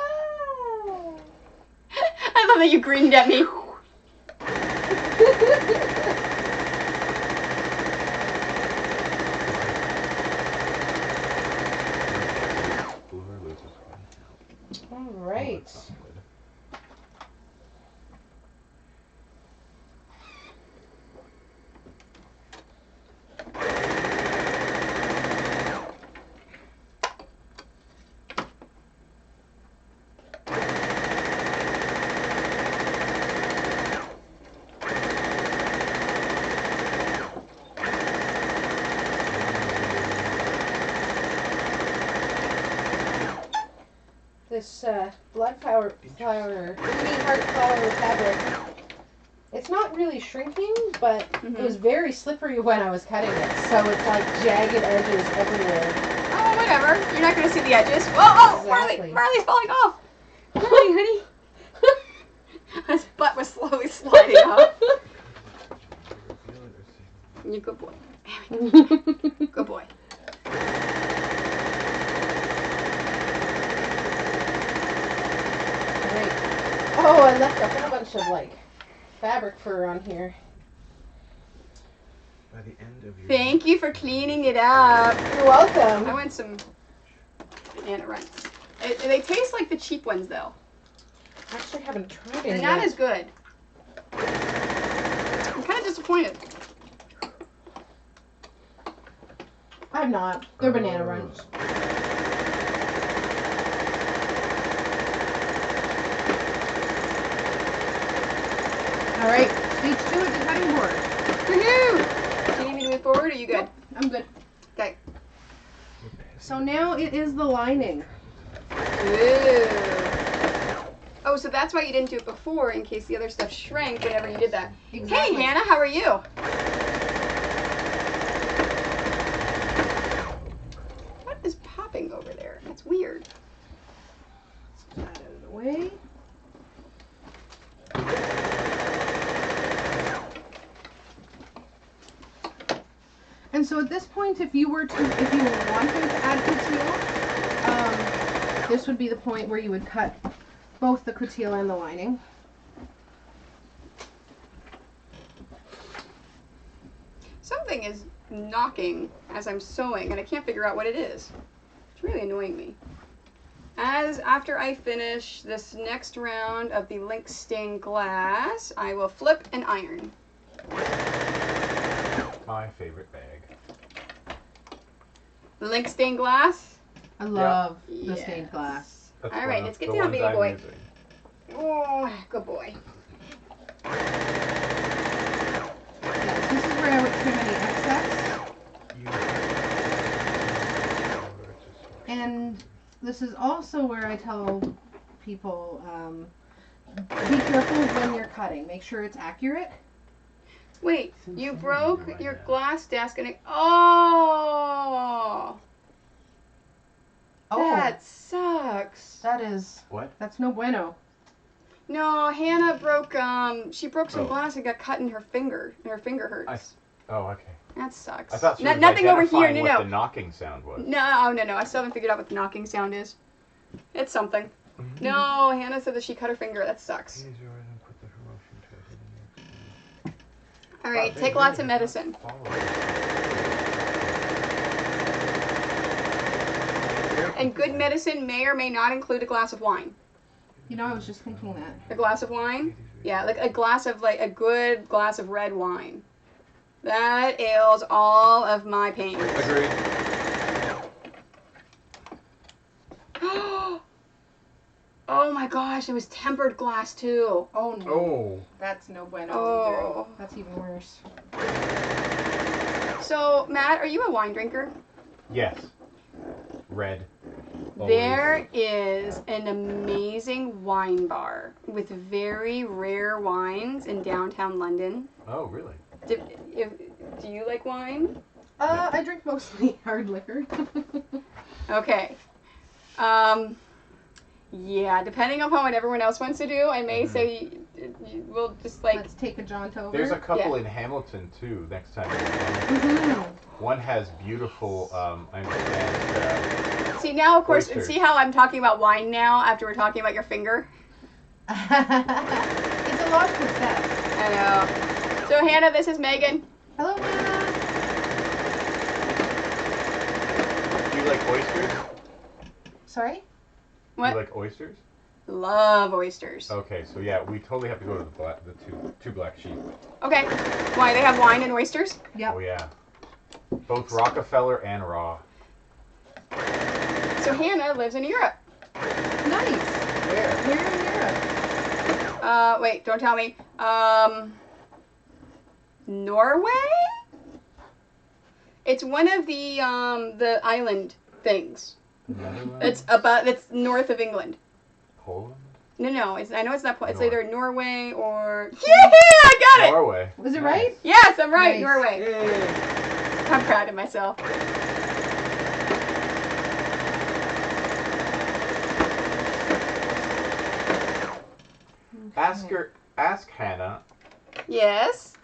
I love that you grinned at me. All right. This blood flower, heart flower fabric, it's not really shrinking, but it was very slippery when I was cutting it, so it's like jagged edges everywhere. Oh, whatever. You're not going to see the edges. Oh, Exactly. Marley's falling off. Marley, honey. His butt was slowly sliding up. You're a good boy. Good boy. Great. Oh, I left a whole bunch of like fabric fur on here. By the end of your Thank you for cleaning it up. You're welcome. I want some banana runs. They taste like the cheap ones, though. I actually haven't tried They're any not yet. as good. I'm kind of disappointed. I'm not. They're banana runs. All right, stage 2 of the cutting board. Woohoo! Do you need me to move forward, or are you good? I'm good. Okay. So now it is the lining. Ooh. Oh, so that's why you didn't do it before, in case the other stuff shrank whenever you did that. Exactly. Hey, Hannah, how are you? What is popping over there? That's weird. Get that out of the way. And so at this point, if you were wanting to add couture, this would be the point where you would cut both the couture and the lining. Something is knocking as I'm sewing, and I can't figure out what it is. It's really annoying me. After I finish this next round of the Link stained glass, I will flip and iron. My favorite bag. Link stained glass. I love the Yes. stained glass. That's All one right, of let's get the down, ones baby I'm boy. using. Oh, good boy. Yes, this is where I would trim any excess. And this is also where I tell people, be careful when you're cutting. Make sure it's accurate. Wait, Since you when broke do I your know? glass desk and it. Oh! That sucks. that is, What? that's no bueno. No, Hannah broke, she broke some Oh. glass and got cut in her finger. And her finger hurts. Oh, okay. That sucks. I thought she No- was nothing over here, identifying no, what no. the knocking sound was. No, I still haven't figured out what the knocking sound is. It's something. No, Hannah said that she cut her finger. That sucks. All right, take lots of medicine. And good medicine may or may not include a glass of wine. You know, I was just thinking that. A glass of wine? Yeah, like a good glass of red wine. That ails all of my pains. Agreed. Oh my gosh, it was tempered glass too. Oh no, Oh. that's no bueno Oh. either. That's even worse. So, Matt, are you a wine drinker? Yes. Red. Always. There is an amazing wine bar with very rare wines in downtown London. Oh, really? Do you like wine? I drink mostly hard liquor. Okay. Yeah, depending upon what everyone else wants to do, I may say we'll just like. Let's take a jaunt over. There's a couple Yeah. in Hamilton too. Next time. Mhm. One has beautiful. I understand. See now, of course, Oysters. see how I'm talking about wine now after we're talking about your finger. It's a logical step. I know. So Hannah, this is Megan. Hello, Hannah. Do you like oysters? Sorry? Do What? you like oysters? Love oysters. Okay, so yeah, we totally have to go to the two black sheep. Okay. Why they have wine and oysters? Yep. Oh yeah. Both Rockefeller and Raw. So Hannah lives in Europe. Nice. Where? We're in Europe. Wait, don't tell me. Norway? It's one of the island things. Netherlands? It's north of England. Poland? No, I know it's not. It's North. either Norway or. Yeah, I got it. Norway. Was it Nice. right? Yes, I'm right. Nice. Norway. Yay. I'm proud of myself. Ask Hannah. Yes.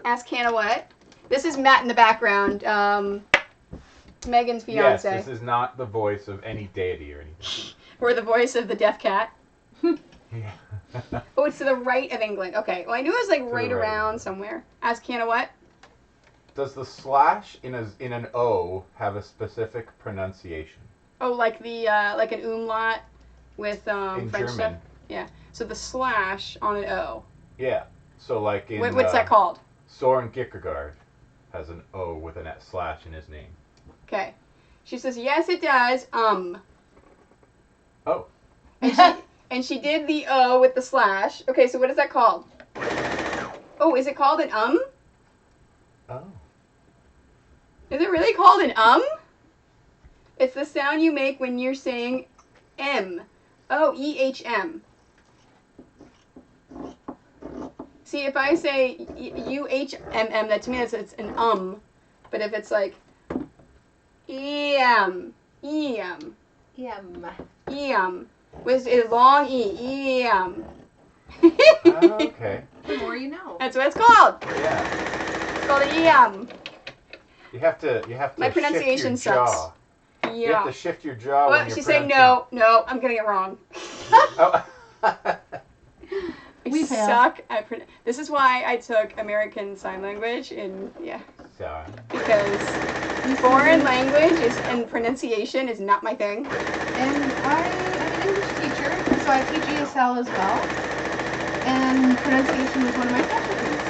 Ask Hannah what? This is Matt in the background. Megan's Yes, fiance. this is not the voice of any deity or anything. We're the voice of the deaf cat. Yeah. Oh, it's to the right of England. Okay. Well, I knew it was like the right right. around somewhere. Ask Hannah what? Does the slash in an O have a specific pronunciation? Oh, like the like an umlaut with In French stuff. German. So the slash on an O. Yeah. So like in What's that called? Soren Kierkegaard has an O with a slash in his name. Okay. She says yes, it does. Oh. And she did the O with the slash. Okay, so what is that called? Oh, is it called an Oh. Is it really called an It's the sound you make when you're saying M. Oh, E-H-M. See, if I say U-H-M-M, that to me it's an But if it's like E-M, E-M, Yum. E-M, with a long E, E-M. Oh, okay. The more you know. That's what it's called. Yeah. It's called an E-M. You have to My pronunciation shift your sucks. jaw. You Yeah. have to shift your jaw when What? you're She's saying pronouncing- no, I'm getting it wrong. Oh. I We fail. suck at this is why I took American Sign Language and yeah. Sorry. because foreign language and pronunciation is not my thing. And I'm an English teacher, so I teach ESL as well. And pronunciation was one of my specialties.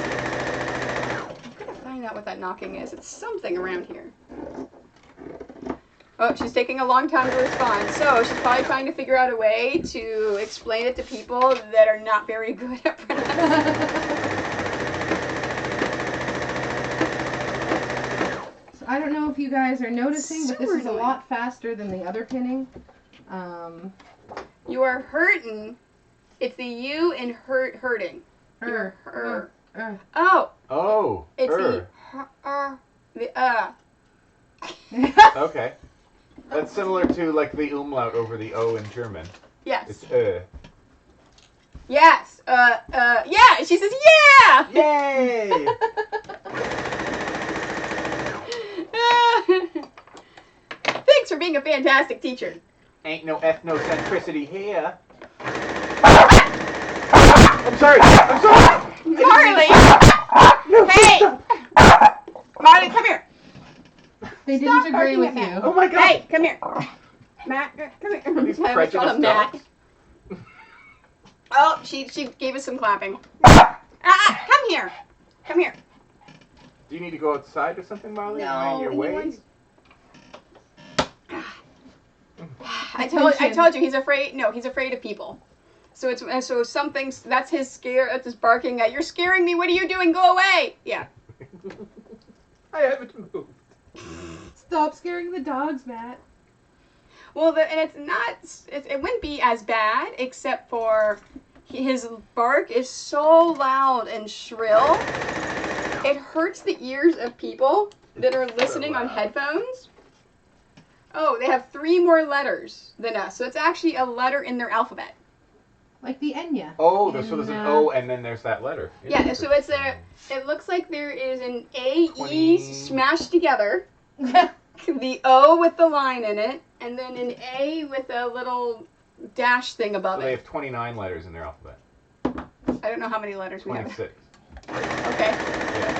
I'm gonna find out what that knocking is. It's something around here. Oh, she's taking a long time to respond. So she's probably trying to figure out a way to explain it to people that are not very good at pronouncing. So I don't know if you guys are noticing, but this Super is a annoying. lot faster than the other pinning. You are hurting. It's the U in hurting. You're Oh, Oh. it's the Okay. That's similar to like the umlaut over the O in German. Yes. It's Yes. Yeah. She says yeah. Yay! Thanks for being a fantastic teacher. Ain't no ethnocentricity here. I'm sorry. Marley! Hey! Marley, come here. They Stop didn't agree barking with at Matt. you. Oh my god! Hey, come here. Matt, come here. These I almost called prejudiced him Matt. dogs. Oh, she gave us some clapping. Come here. Come here. Do you need to go outside or something, Molly? Am I in your he way? wants- I told you he's afraid. No, he's afraid of people. So it's something. That's his scare. That's his barking at. You're scaring me. What are you doing? Go away. Yeah. I haven't moved. Stop scaring the dogs, Matt. Well, and it's not. It wouldn't be as bad except for his bark is so loud and shrill. It hurts the ears of people that are listening on headphones. Oh, they have 3 more letters than us, so it's actually a letter in their alphabet. Like the Enya. Oh, so there's an O and then there's that letter. Yeah, so it's a. It looks like there is an A, 20. E smashed together, the O with the line in it, and then an A with a little dash thing So above they it. have 29 letters in their alphabet. I don't know how many letters we have. 26. Okay. Yeah.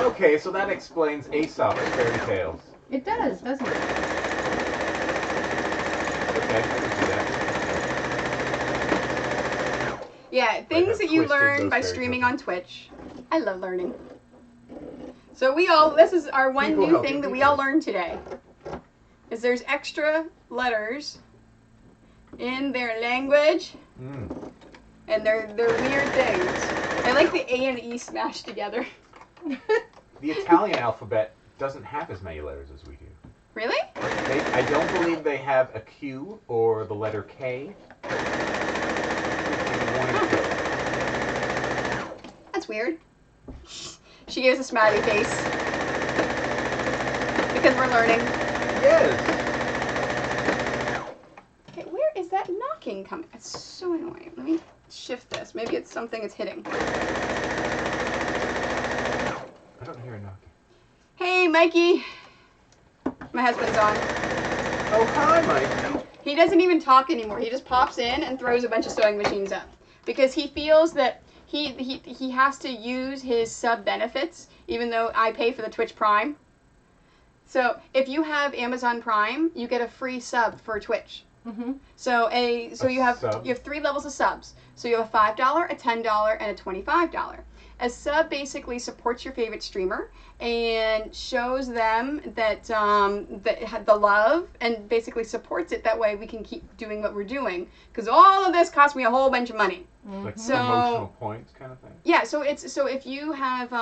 Okay, so that explains Aesop's fairy tales. It does, doesn't it? Okay, I can see that. Yeah, things have that you twisted learn those by fairy streaming tales. on Twitch. I love learning. So this is our one People new helping thing that we people. all learned today. Is there's extra letters in their language Mm. and they're weird things. I like the A and E smashed together. The Italian alphabet doesn't have as many letters as we do. Really? I don't believe they have a Q or the letter K. That's weird. She gives a smiley face. Because we're learning. Yes. Okay, where is that knocking coming? It's so annoying. Let me shift this. Maybe it's something it's hitting. I don't hear a knocking. Hey, Mikey. My husband's on. Oh, hi, Mike. He doesn't even talk anymore. He just pops in and throws a bunch of sewing machines up. Because he feels that he has to use his sub benefits, even though I pay for the Twitch Prime. So if you have Amazon Prime, you get a free sub for Twitch. Mm-hmm. So you have sub? 3 levels of subs. So you have a $5, a $10, and a $25. A sub basically supports your favorite streamer and shows them that the love and basically supports it. That way we can keep doing what we're doing. Because all of this cost me a whole bunch of money. Like So- promotional points kind of thing. Yeah. So if you have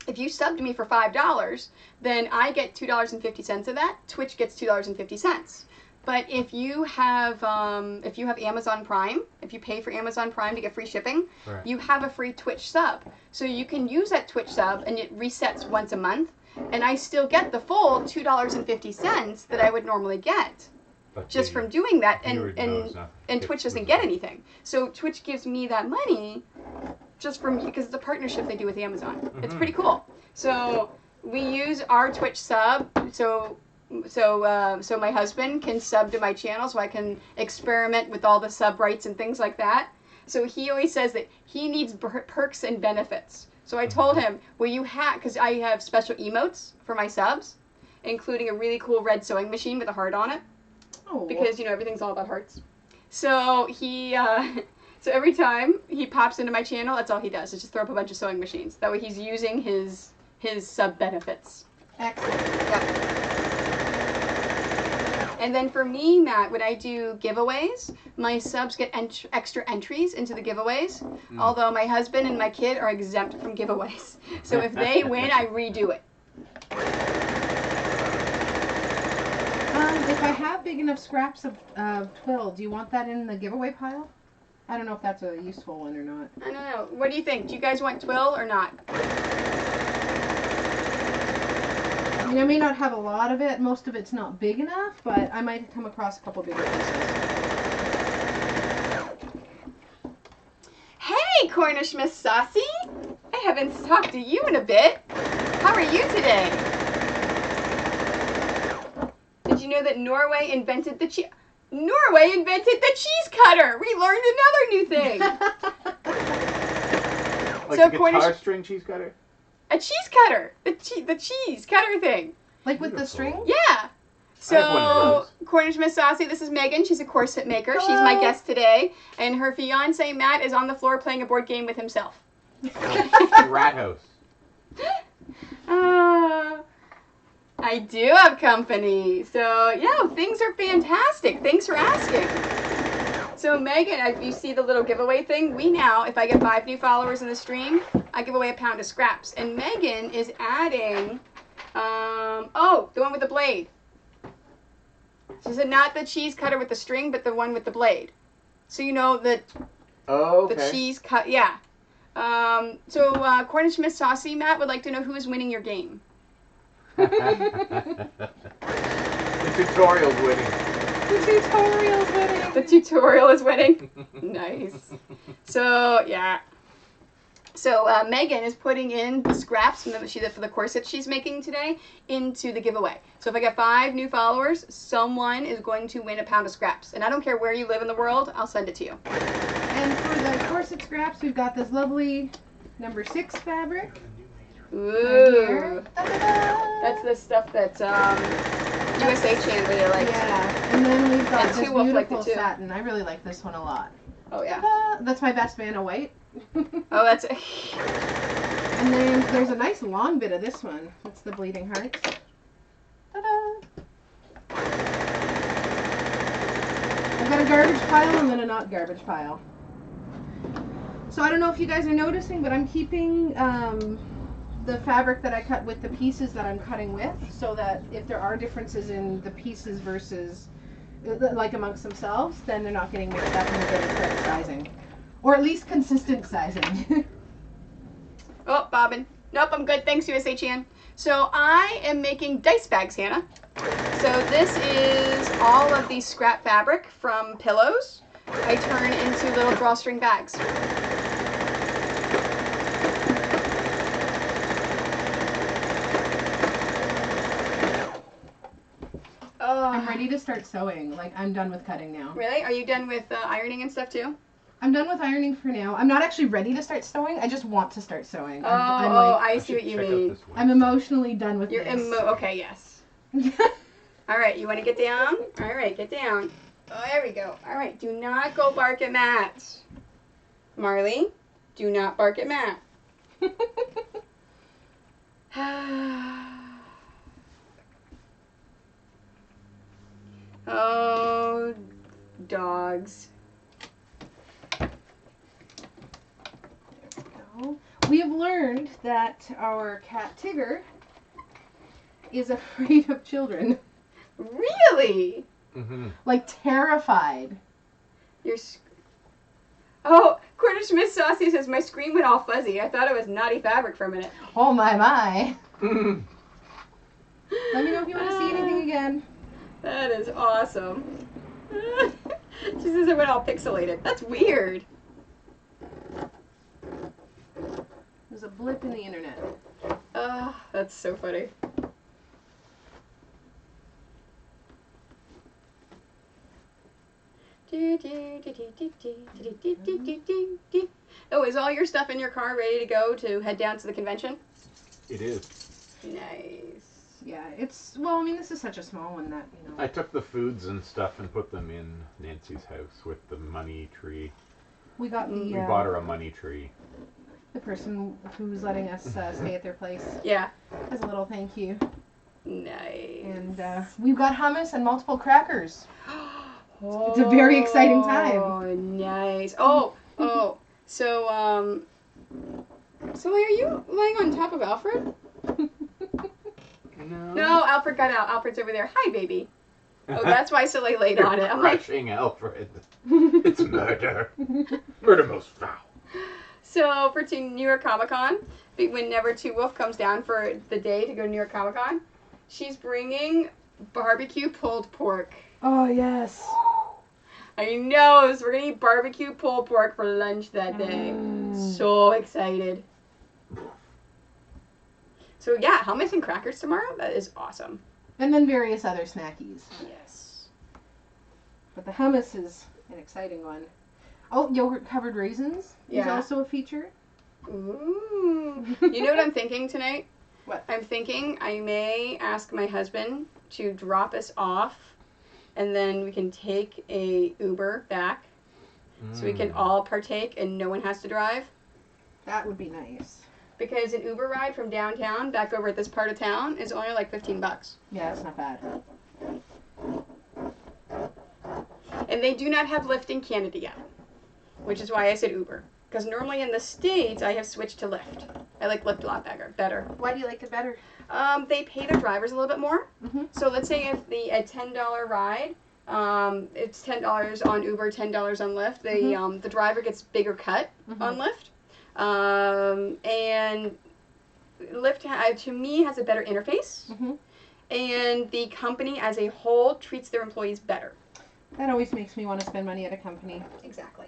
if you sub to me for $5, then I get $2.50 of that. Twitch gets $2.50. But if you have Amazon Prime, if you pay for Amazon Prime to get free shipping, Right. you have a free Twitch sub. So you can use that Twitch sub, and it resets once a month, and I still get the full $2.50 that I would normally get But just the from doing that, viewer knows and nothing. Twitch doesn't get anything. So Twitch gives me that money just from because it's a partnership they do with Amazon. It's Mhm. pretty cool. So we use our Twitch sub. So my husband can sub to my channel, so I can experiment with all the sub rights and things like that. So he always says that he needs perks and benefits. So I told him, will you hack, because I have special emotes for my subs, including a really cool red sewing machine with a heart on it. Oh. Because, you know, everything's all about hearts. So he, so every time he pops into my channel, that's all he does, is just throw up a bunch of sewing machines. That way he's using his sub benefits. Excellent. Yep. And then for me, Matt, when I do giveaways, my subs get extra entries into the giveaways. Although my husband and my kid are exempt from giveaways. So if they win, I redo it. If I have big enough scraps of twill, do you want that in the giveaway pile? I don't know if that's a useful one or not. I don't know. What do you think? Do you guys want twill or not? I mean, I may not have a lot of it. Most of it's not big enough, but I might come across a couple bigger pieces. Hey, Cornish Miss Saucy! I haven't talked to you in a bit. How are you today? Did you know that Norway invented the cheese cutter? We learned another new thing. Like So a guitar Cornish- string cheese cutter? A cheese cutter. The cheese cutter thing. Like with the Beautiful. string? Yeah. I have So, one of Cornish Miss Saucy, this is Megan. She's a corset maker. She's my Hello. guest today. And her fiance, Matt, is on the floor playing a board game with himself. Rat house. I do have company. So, yeah, things are fantastic. Thanks for asking. So, Megan, if you see the little giveaway thing, we now, if I get 5 new followers in the stream, I give away a pound of scraps. And Megan is adding, the one with the blade. She said not the cheese cutter with the string, but the one with the blade. So, you know, the Okay. cheese cut, yeah. Cornish Miss Saucy, Matt, would like to know who is winning your game. The tutorial's winning. The tutorial's winning. The tutorial is winning. Nice. So, yeah. So, Megan is putting in the scraps for the corset she's making today into the giveaway. So, if I get 5 new followers, someone is going to win a pound of scraps. And I don't care where you live in the world, I'll send it to you. And for the corset scraps, we've got this lovely number 6 fabric. Ooh. Right here. Ta-da-da! That's the stuff that USA Chan really likes. Yeah, and then we've got And this Two Wolf liked it beautiful too. satin. I really like this one a lot. Oh, yeah. Ta-da! That's my best Vanna White. Oh, that's it. And then there's a nice long bit of this one. It's the Bleeding Hearts. Ta-da! I've got a garbage pile and then a not garbage pile. So I don't know if you guys are noticing, but I'm keeping the fabric that I cut with the pieces that I'm cutting with, so that if there are differences in the pieces versus like amongst themselves, then they're not getting mixed up and they're getting correct sizing. Or at least consistent sizing. Oh, bobbin. Nope, I'm good. Thanks, USA Chan. So I am making dice bags, Hannah. So this is all of the scrap fabric from pillows. I turn into little drawstring bags. Oh, I'm ready to start sewing. Like, I'm done with cutting now. Really? Are you done with ironing and stuff too? I'm done with ironing for now. I'm not actually ready to start sewing. I just want to start sewing. Oh, I'm I see what you Check out mean. this one. I'm emotionally done with You're this. okay, yes. All right, you want to get down? All right, get down. Oh, there we go. All right, do not go bark at Matt. Marley, do not bark at Matt. Oh, dogs. We have learned that our cat Tigger is afraid of children. Really? Mm-hmm. Like, terrified. Oh, Cornish Miss Saucy says my screen went all fuzzy. I thought it was naughty fabric for a minute. Oh my my. Mm-hmm. Let me know if you want to see anything again. That is awesome. She says it went all pixelated. That's weird. There's a blip in the internet. That's so funny. Oh, is all your stuff in your car ready to go to head down to the convention? It is. Nice. Yeah, it's, well, I mean, this is such a small one that, you know. I took the foods and stuff and put them in Nancy's house with the money tree. We got the, We bought her a money tree. the person who's letting us stay at their place Yeah. as a little thank you. Nice. And we've got hummus and multiple crackers. It's a very exciting time. Oh, nice. Oh. So, Silly, are you laying on top of Alfred? No, Alfred got out. Alfred's over there. Hi, baby. Oh, that's why Silly laid on it. I'm like, Crushing Alfred. It's murder. Murder most foul. so for New York Comic Con, whenever Two Wolf comes down for the day to go to New York Comic Con, she's bringing barbecue pulled pork. Oh, yes. I know, so we're gonna eat barbecue pulled pork for lunch that day. So excited. So yeah, hummus and crackers tomorrow. That is awesome. And then various other snackies. Yes. But the hummus is an exciting one. Oh, yogurt covered raisins is Yeah. also a feature. Ooh. You know what I'm thinking tonight? What? I'm thinking I may ask my husband to drop us off, and then we can take a Uber back, so we can all partake and no one has to drive. That would be nice. Because an Uber ride from downtown back over at this part of town is only like $15. Yeah, that's not bad. And they do not have Lyft in Canada yet, which is why I said Uber. Because normally in the States, I have switched to Lyft. I like Lyft a lot better. Why do you like it better? They pay their drivers a little bit more. Mm-hmm. So let's say if a $10 ride, it's $10 on Uber, $10 on Lyft. The driver gets bigger cut on Lyft. And Lyft, to me, has a better interface. And the company as a whole treats their employees better. That always makes me want to spend money at a company. Exactly.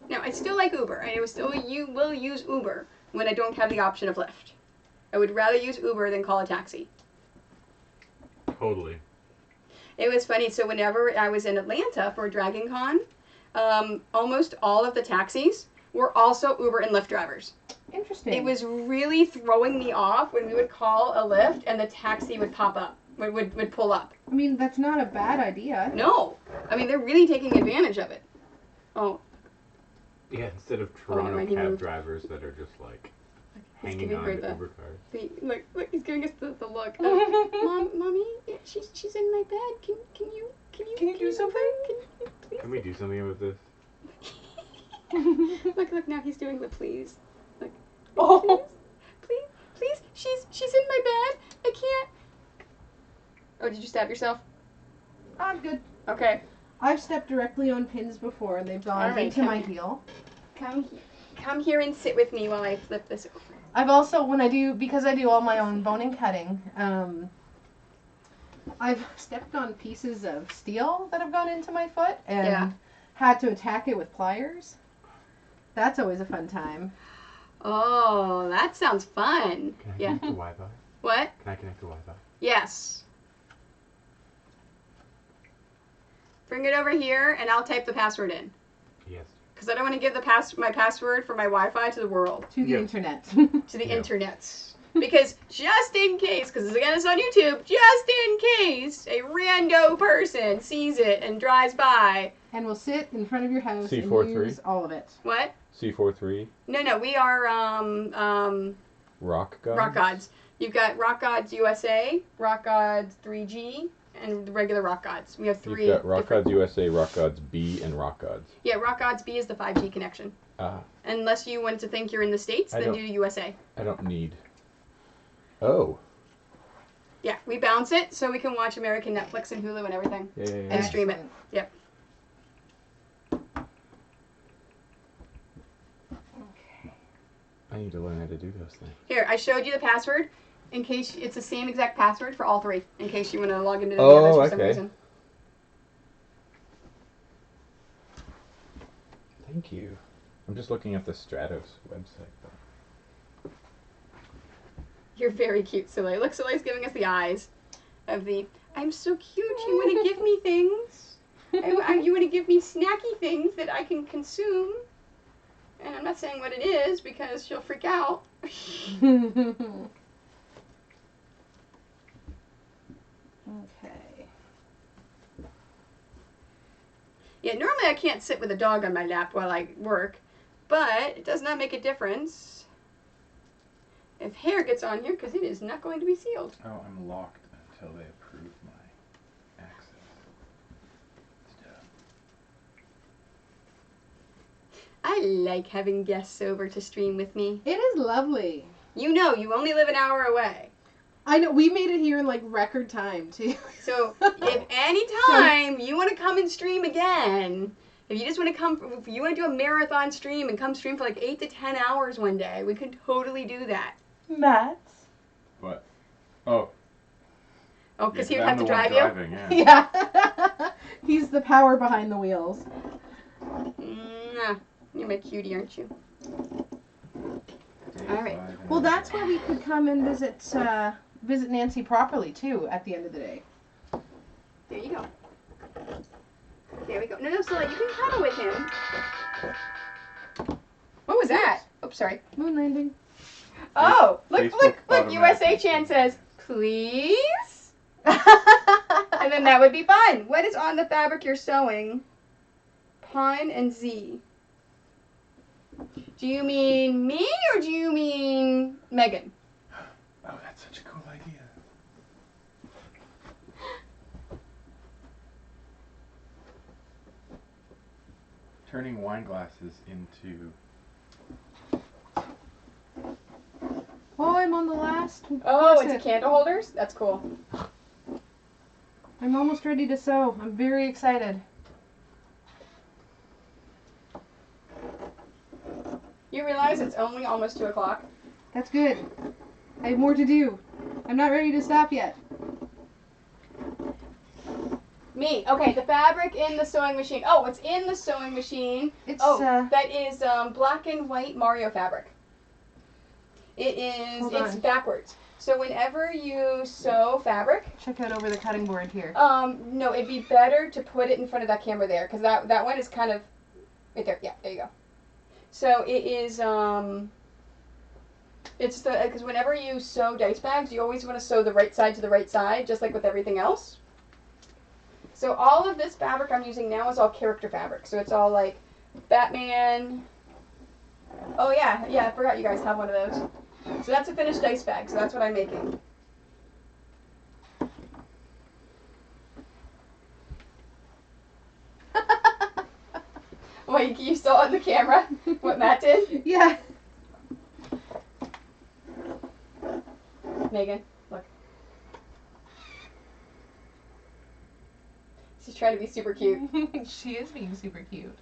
Now, I still like Uber. I will use Uber when I don't have the option of Lyft. I would rather use Uber than call a taxi. Totally. It was funny. So whenever I was in Atlanta for Dragon Con, almost all of the taxis were also Uber and Lyft drivers. Interesting. It was really throwing me off when we would call a Lyft and the taxi would pop up, would pull up. I mean, that's not a bad idea. No. I mean, they're really taking advantage of it. Oh. Yeah, instead of never Toronto mind, he cab moved. drivers that are just like He's hanging giving on her to the- Uber cars. See, look, he's giving us the look. Mommy, she's in my bed. Can you do something? Can you please? Can we do something with this? Look, now he's doing the please. Look. Oh. Please, she's in my bed. I can't. Oh, did you stab yourself? I'm good. Okay. I've stepped directly on pins before and they've gone All right, into my come heel. Come here and sit with me while I flip this over. I've also, because I do all my own boning cutting, I've stepped on pieces of steel that have gone into my foot and had to attack it with pliers. That's always a fun time. Oh, that sounds fun. Can I Yeah. connect to Wi-Fi? What? Can I connect to Wi-Fi? Yes. Bring it over here and I'll type the password in. Yes. Because I don't want to give my password for my Wi-Fi to the world. To the Yeah. internet. To the internet. Because just in case, because again it's on YouTube, just in case a rando person sees it and drives by. And will sit in front of your house C43? and use all of it. What? C43, No, we are Rock Gods. Rock Gods. You've got Rock Gods USA, Rock Gods 3G, and the regular Rock Gods. We have three. You've got Rock different- Gods USA, Rock Gods B, and Rock Gods. Yeah, Rock Gods B is the 5G connection. Unless you want to think you're in the States, I then don't- do USA. I don't need. Oh. Yeah, we bounce it so we can watch American Netflix and Hulu and everything. Yeah. And stream it. Excellent. Yep. I need to learn how to do those things. Here, I showed you the password in case it's the same exact password for all three, in case you want to log into the others for some okay. reason. Thank you. I'm just looking at the Stratos website, though. You're very cute, Soleil. Look, Soleil's giving us the eyes of the, I'm so cute, you want to give me things? You want to give me snacky things that I can consume. And I'm not saying what it is because she'll freak out. Okay. Yeah, normally I can't sit with a dog on my lap while I work, but it does not make a difference if hair gets on here because it is not going to be sealed. Oh, I'm locked until they approve my access stuff. I like having guests over to stream with me. It is lovely. You know, you only live an hour away. I know, we made it here in like record time too. So if any time you want to come and stream again, if you just want to come, if you want to do a marathon stream and come stream for like 8 to 10 hours one day, we can totally do that. Matt. What? Oh. Oh, because yeah, he would I'm have to the one drive you? driving, yeah. Yeah. He's the power behind the wheels. You're my cutie, aren't you? Day All right. 5 and Well, then- that's where we could come and visit Nancy properly too at the end of the day. There you go. There we go. No, so you can cuddle with him. What was that? Oops, sorry. Moon landing. Oh, look, Facebook look, USA automatically Chan sees says, please? And then that would be fun. What is on the fabric you're sewing? Pine and Z. Do you mean me or do you mean Megan? Oh, that's such a cool idea. Turning wine glasses into... Oh, I'm on the last. Oh, it's a corset. candle holders? That's cool. I'm almost ready to sew. I'm very excited. You realize it's only almost 2 o'clock? That's good. I have more to do. I'm not ready to stop yet. Me. Okay, the fabric in the sewing machine. Oh, what's in the sewing machine? It's That is black and white Mario fabric. Hold It's on. backwards. So whenever you sew fabric, check out over the cutting board here. no, it'd be better to put it in front of that camera there, because that one is kind of right there. Yeah, there you go. So it is it's because whenever you sew dice bags, you always want to sew the right side to the right side, just like with everything else. So all of this fabric I'm using now is all character fabric. So it's all like Batman. Oh yeah, I forgot you guys have one of those. So that's a finished dice bag, so that's what I'm making. Wait, you saw on the camera what Matt did? Yeah. Megan, look. She's trying to be super cute. She is being super cute.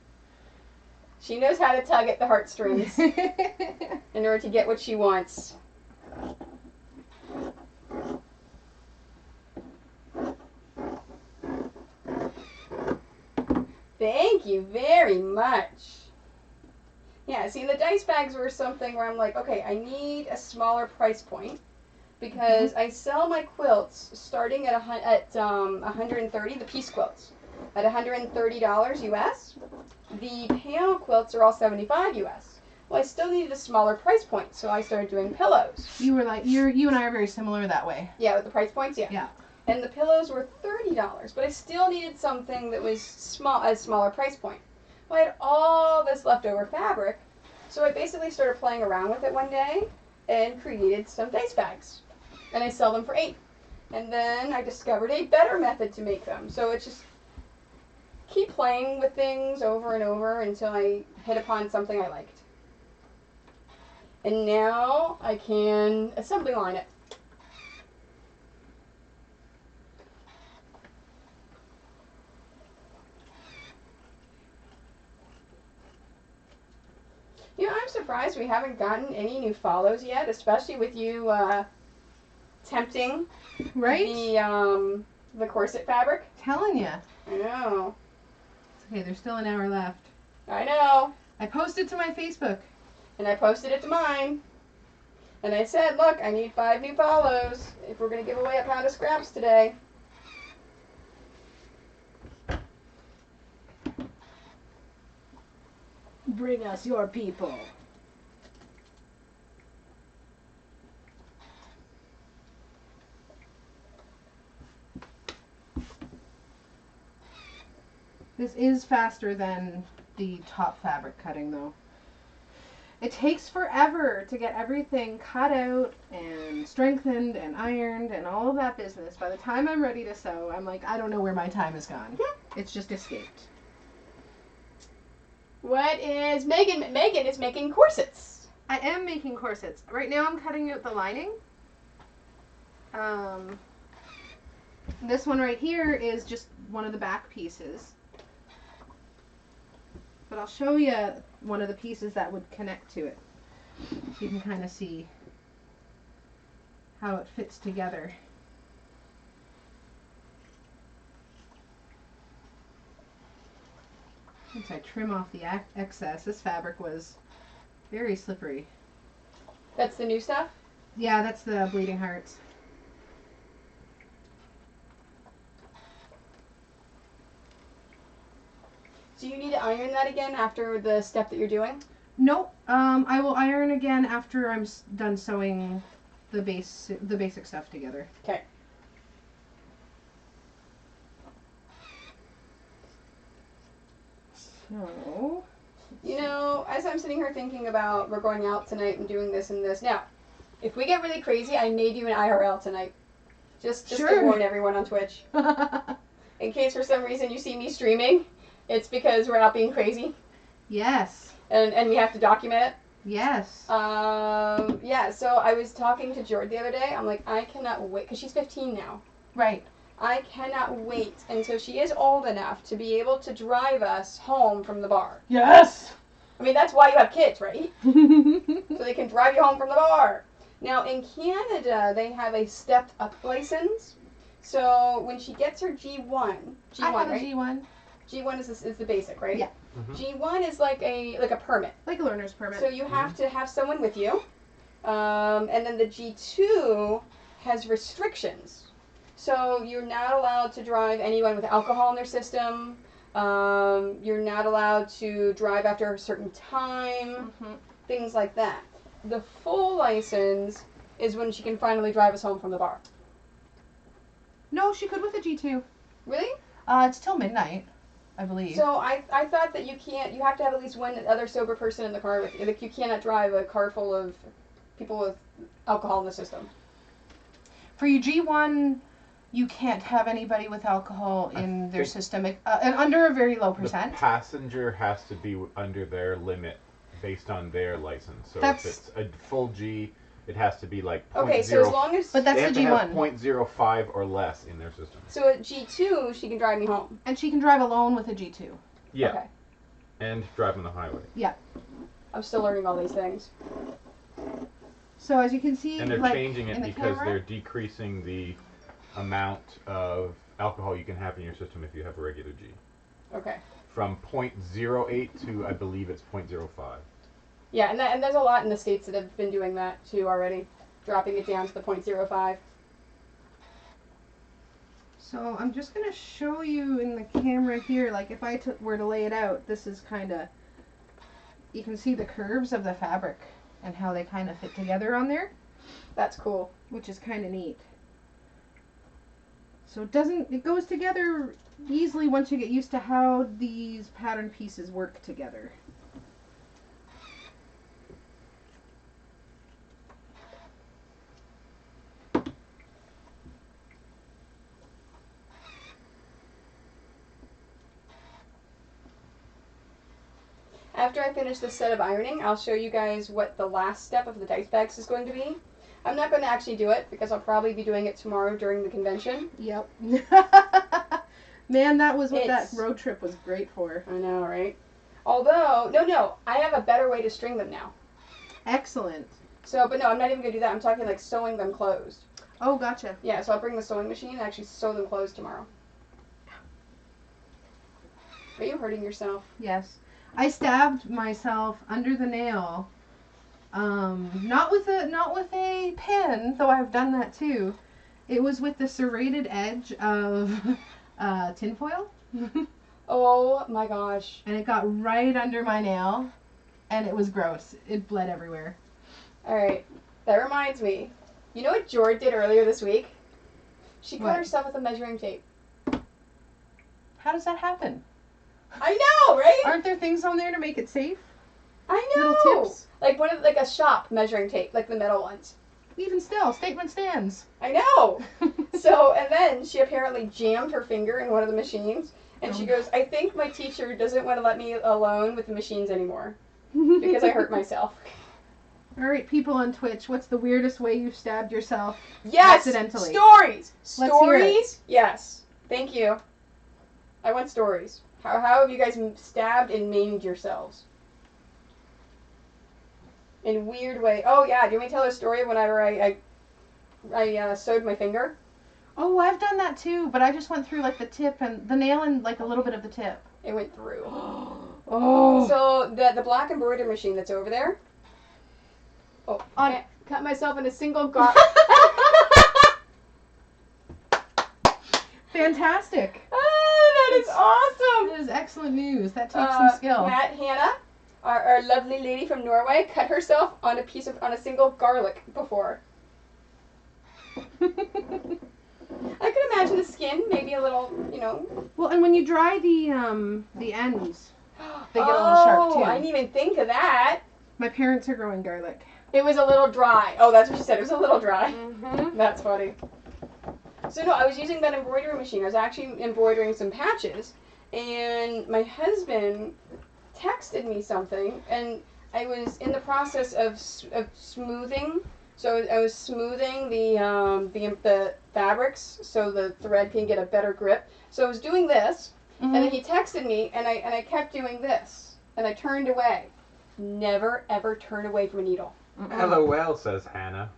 She knows how to tug at the heartstrings in order to get what she wants. Thank you very much. Yeah, see, the dice bags were something where I'm like, okay, I need a smaller price point because I sell my quilts starting at 130, the piece quilts, at $130 US. The panel quilts are all $75 US. Well, I still needed a smaller price point, so I started doing pillows. You were like you and I are very similar that way. Yeah, with the price points, yeah. Yeah. And the pillows were $30, but I still needed something that was a smaller price point. Well, I had all this leftover fabric, so I basically started playing around with it one day and created some dice bags. And I sell them for $8. And then I discovered a better method to make them. So it's just keep playing with things over and over until I hit upon something I liked. And now I can assembly line it. You know, I'm surprised we haven't gotten any new follows yet, especially with you tempting Right? the corset fabric. Telling you. I know. It's okay, there's still an hour left. I know. I posted to my Facebook. And I posted it to mine. And I said, look, I need 5 new follows if we're going to give away a pound of scraps today. Bring us your people. This is faster than the top fabric cutting though. It takes forever to get everything cut out and strengthened and ironed and all of that business. By the time I'm ready to sew, I'm like, I don't know where my time has gone. It's just escaped. What is Megan? Megan is making corsets. I am making corsets. Right now I'm cutting out the lining. This one right here is just one of the back pieces. But I'll show you one of the pieces that would connect to it. So you can kind of see how it fits together. Once I trim off the excess, this fabric was very slippery. That's the new stuff? Yeah, that's the bleeding hearts. Do you need to iron that again after the step that you're doing? Nope. I will iron again after I'm done sewing the basic stuff together. Okay. So, You know, as I'm sitting here thinking about we're going out tonight and doing this and this. Now, if we get really crazy, I may do an IRL tonight. Just to Sure. warn everyone on Twitch. In case for some reason you see me streaming, it's because we're out being crazy yes, and we have to document it. yes. Yeah, so I was talking to Jord the other day. I'm like, I cannot wait, because she's 15 now. Right. I cannot wait until she is old enough to be able to drive us home from the bar. Yes. I mean, that's why you have kids, right? So they can drive you home from the bar. Now, in Canada, they have a stepped up license. So when she gets her G1, I have right? a G1, G1 is the basic, right? Yeah. G1 is like a permit. like a learner's permit. So you have to have someone with you. And then the G2 has restrictions. So you're not allowed to drive anyone with alcohol in their system. You're not allowed to drive after a certain time. Things like that. The full license is when she can finally drive us home from the bar. No, she could with a G2. Really? It's till midnight, I believe. So I thought that you have to have at least one other sober person in the car with you. Like, you cannot drive a car full of people with alcohol in the system. For your G1, you can't have anybody with alcohol in their system, and under a very low The percent. passenger has to be under their limit based on their license. So That's- if it's a full G, it has to be like Okay, so as long as... But that's they have the to have G1. 0.05 or less in their system. So at G2, she can drive me home. And she can drive alone with a G2. Yeah, Okay. and drive on the highway. I'm still learning all these things. So as you can see, And they're like, changing it in the because camera, they're decreasing the amount of alcohol you can have in your system if you have a regular G. Okay. From 0.08 to, I believe it's 0.05. Yeah, and there's a lot in the States that have been doing that too already, dropping it down to the 0.05. So I'm just going to show you in the camera here, like if I were to lay it out, this is kind of, you can see the curves of the fabric and how they kind of fit together on there, That's cool. which is kind of neat. So it goes together easily once you get used to how these pattern pieces work together. After I finish this set of ironing, I'll show you guys what the last step of the dice bags is going to be. I'm not going to actually do it because I'll probably be doing it tomorrow during the convention. Yep. Man, that was what It's- that road trip was great for. I know, right? Although, no, I have a better way to string them now. Excellent. So, but no, I'm not even going to do that. I'm talking like sewing them closed. Oh, gotcha. Yeah, so I'll bring the sewing machine and actually sew them closed tomorrow. Are you hurting yourself? Yes. I stabbed myself under the nail. Not with a pen, though I've done that too. It was with the serrated edge of tinfoil. Oh my gosh. And it got right under my nail. and it was gross. It bled everywhere. All right. That reminds me. You know what Jord did earlier this week? She cut What? herself with a measuring tape. How does that happen? I know, right? Aren't there things on there to make it safe? I know. Little tips? Like like a shop measuring tape, like the metal ones. Even still, statement stands. I know. So, and then she apparently jammed her finger in one of the machines, and she goes, I think my teacher doesn't want to let me alone with the machines anymore because I hurt myself. All right, people on Twitch, what's the weirdest way you've stabbed yourself? Yes! Accidentally. Stories! Let's hear it. Stories? Yes. Thank you. I want stories. How have you guys stabbed and maimed yourselves? In weird way. Oh, yeah. Do you want me to tell a story of whenever I sewed my finger? Oh, I've done that too, but I just went through like the tip and the nail and like a little bit of the tip. It went through. Oh. So, the black embroidery machine that's over there. Oh, I cut myself in a single Fantastic. that is awesome. That is excellent news. That takes some skill. Hannah, our lovely lady from Norway, cut herself on a single garlic before. I could imagine the skin, maybe a little, Well, and when you dry the ends, they get a little sharp too. I didn't even think of that. My parents are growing garlic. It was a little dry. Oh, that's what she said. It was a little dry. Mm-hmm. That's funny. So no, I was using that embroidery machine. I was actually embroidering some patches, and my husband texted me something, and I was in the process of smoothing. So I was smoothing the fabrics so the thread can get a better grip. So I was doing this, and then he texted me, and I kept doing this, and I turned away. Never ever turn away from a needle. LOL, says Hannah.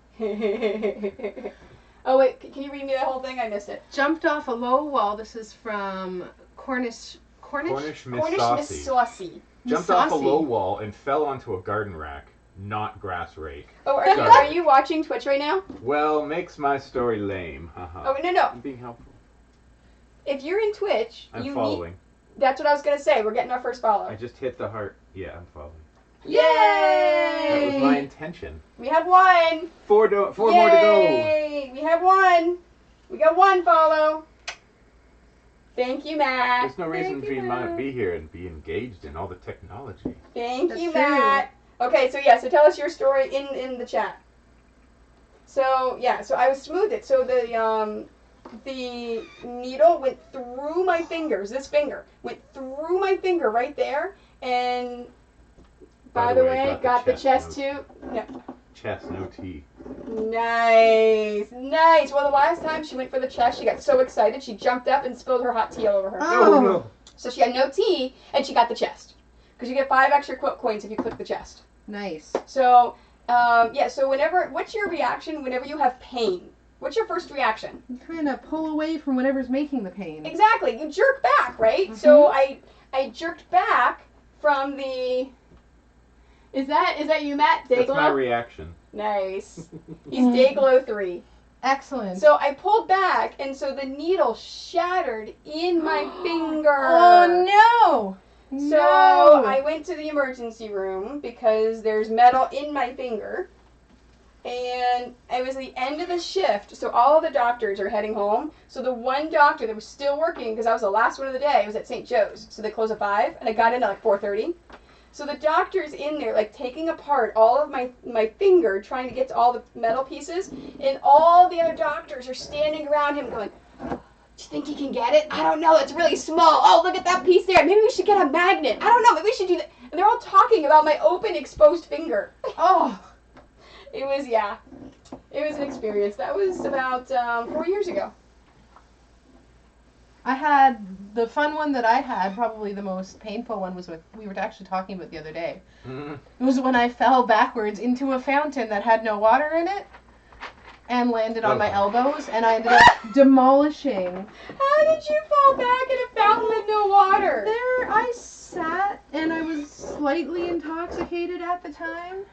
Oh wait, can you read me that whole thing? I missed it. Jumped off a low wall. This is from Cornish Miss Cornish Saucy. Miss Saucy. Jumped off a low wall and fell onto a garden rack, not grass rake. Oh, are you watching Twitch right now? Well, makes my story lame. Oh no. I'm being helpful. If you're in Twitch, I'm following. That's what I was gonna say. We're getting our first follow. I just hit the heart. Yeah, I'm following. Yay! That was my intention. We have one. Four more to go. Yay! We have one. We got one follow. Thank you, Matt. There's no reason for you not to be here and be engaged in all the technology. Thank That's you, true. Matt. Okay, so so tell us your story in the chat. So so I was smoothed it. So the needle went through my fingers. This finger went through my finger right there, and by the way, got the chest too. No. Chest, no T. Nice. Well, the last time she went for the chest, she got so excited she jumped up and spilled her hot tea all over her. Oh. No. So she had no tea, and she got the chest. Because you get 5 extra quilt coins if you click the chest. Nice. So, so what's your reaction whenever you have pain? What's your first reaction? You kind of pull away from whatever's making the pain. Exactly. You jerk back, right? Mm-hmm. So I jerked back from the... Is that you, Matt? Dayglow? That's my reaction. Nice. He's Dayglow 3. Excellent. So I pulled back, and so the needle shattered in my finger. Oh, no. So I went to the emergency room because there's metal in my finger. And it was the end of the shift, so all of the doctors are heading home. So the one doctor that was still working, because I was the last one of the day, was at St. Joe's. So they close at 5, and I got in at like 4:30. So the doctor's in there, like, taking apart all of my finger, trying to get to all the metal pieces, and all the other doctors are standing around him going, do you think he can get it? I don't know, it's really small. Oh, look at that piece there. Maybe we should get a magnet. I don't know, maybe we should do that. And they're all talking about my open, exposed finger. Oh. It was an experience. That was about 4 years ago. I had the fun one that I had, probably the most painful one was we were actually talking about the other day. Mm-hmm. It was when I fell backwards into a fountain that had no water in it and landed on my elbows, and I ended up demolishing. How did you fall back in a fountain with no water? There I sat, and I was slightly intoxicated at the time.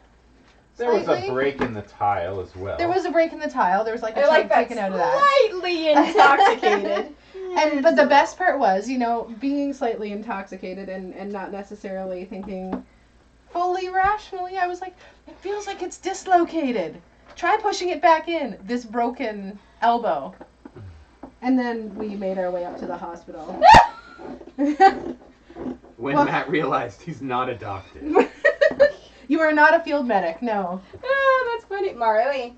There was a Slightly. break in the tile as well. There was a break in the tile. There was like a I like chunk that. taken out of that. Slightly intoxicated. But the best part was, being slightly intoxicated and not necessarily thinking fully rationally, I was like, it feels like it's dislocated. Try pushing it back in. This broken elbow. And then we made our way up to the hospital. When Well- Matt realized he's not a doctor. You are not a field medic, no. Oh, that's funny. Marley,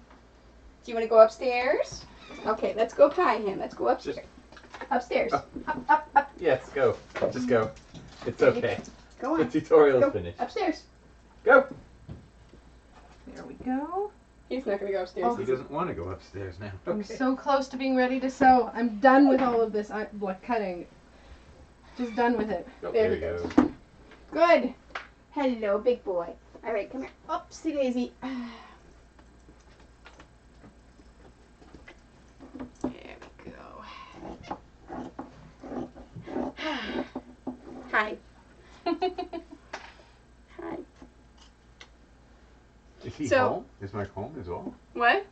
do you want to go upstairs? Okay, let's go pie him. Let's go upstairs. Upstairs. Oh. Up. Yes, go. Just go. It's There you okay. Go The on. tutorial's Go finished. upstairs. Go! There we go. He's not gonna go upstairs. He doesn't want to go upstairs now. I'm Okay. so close to being ready to sew. I'm done with all of this cutting. Just done with it. Oh, There there he you goes. go. Good. Hello, big boy. All right, come here. Oopsie daisy. There we go. Hi. Hi. Is he So- home? Is Mike home as well? What?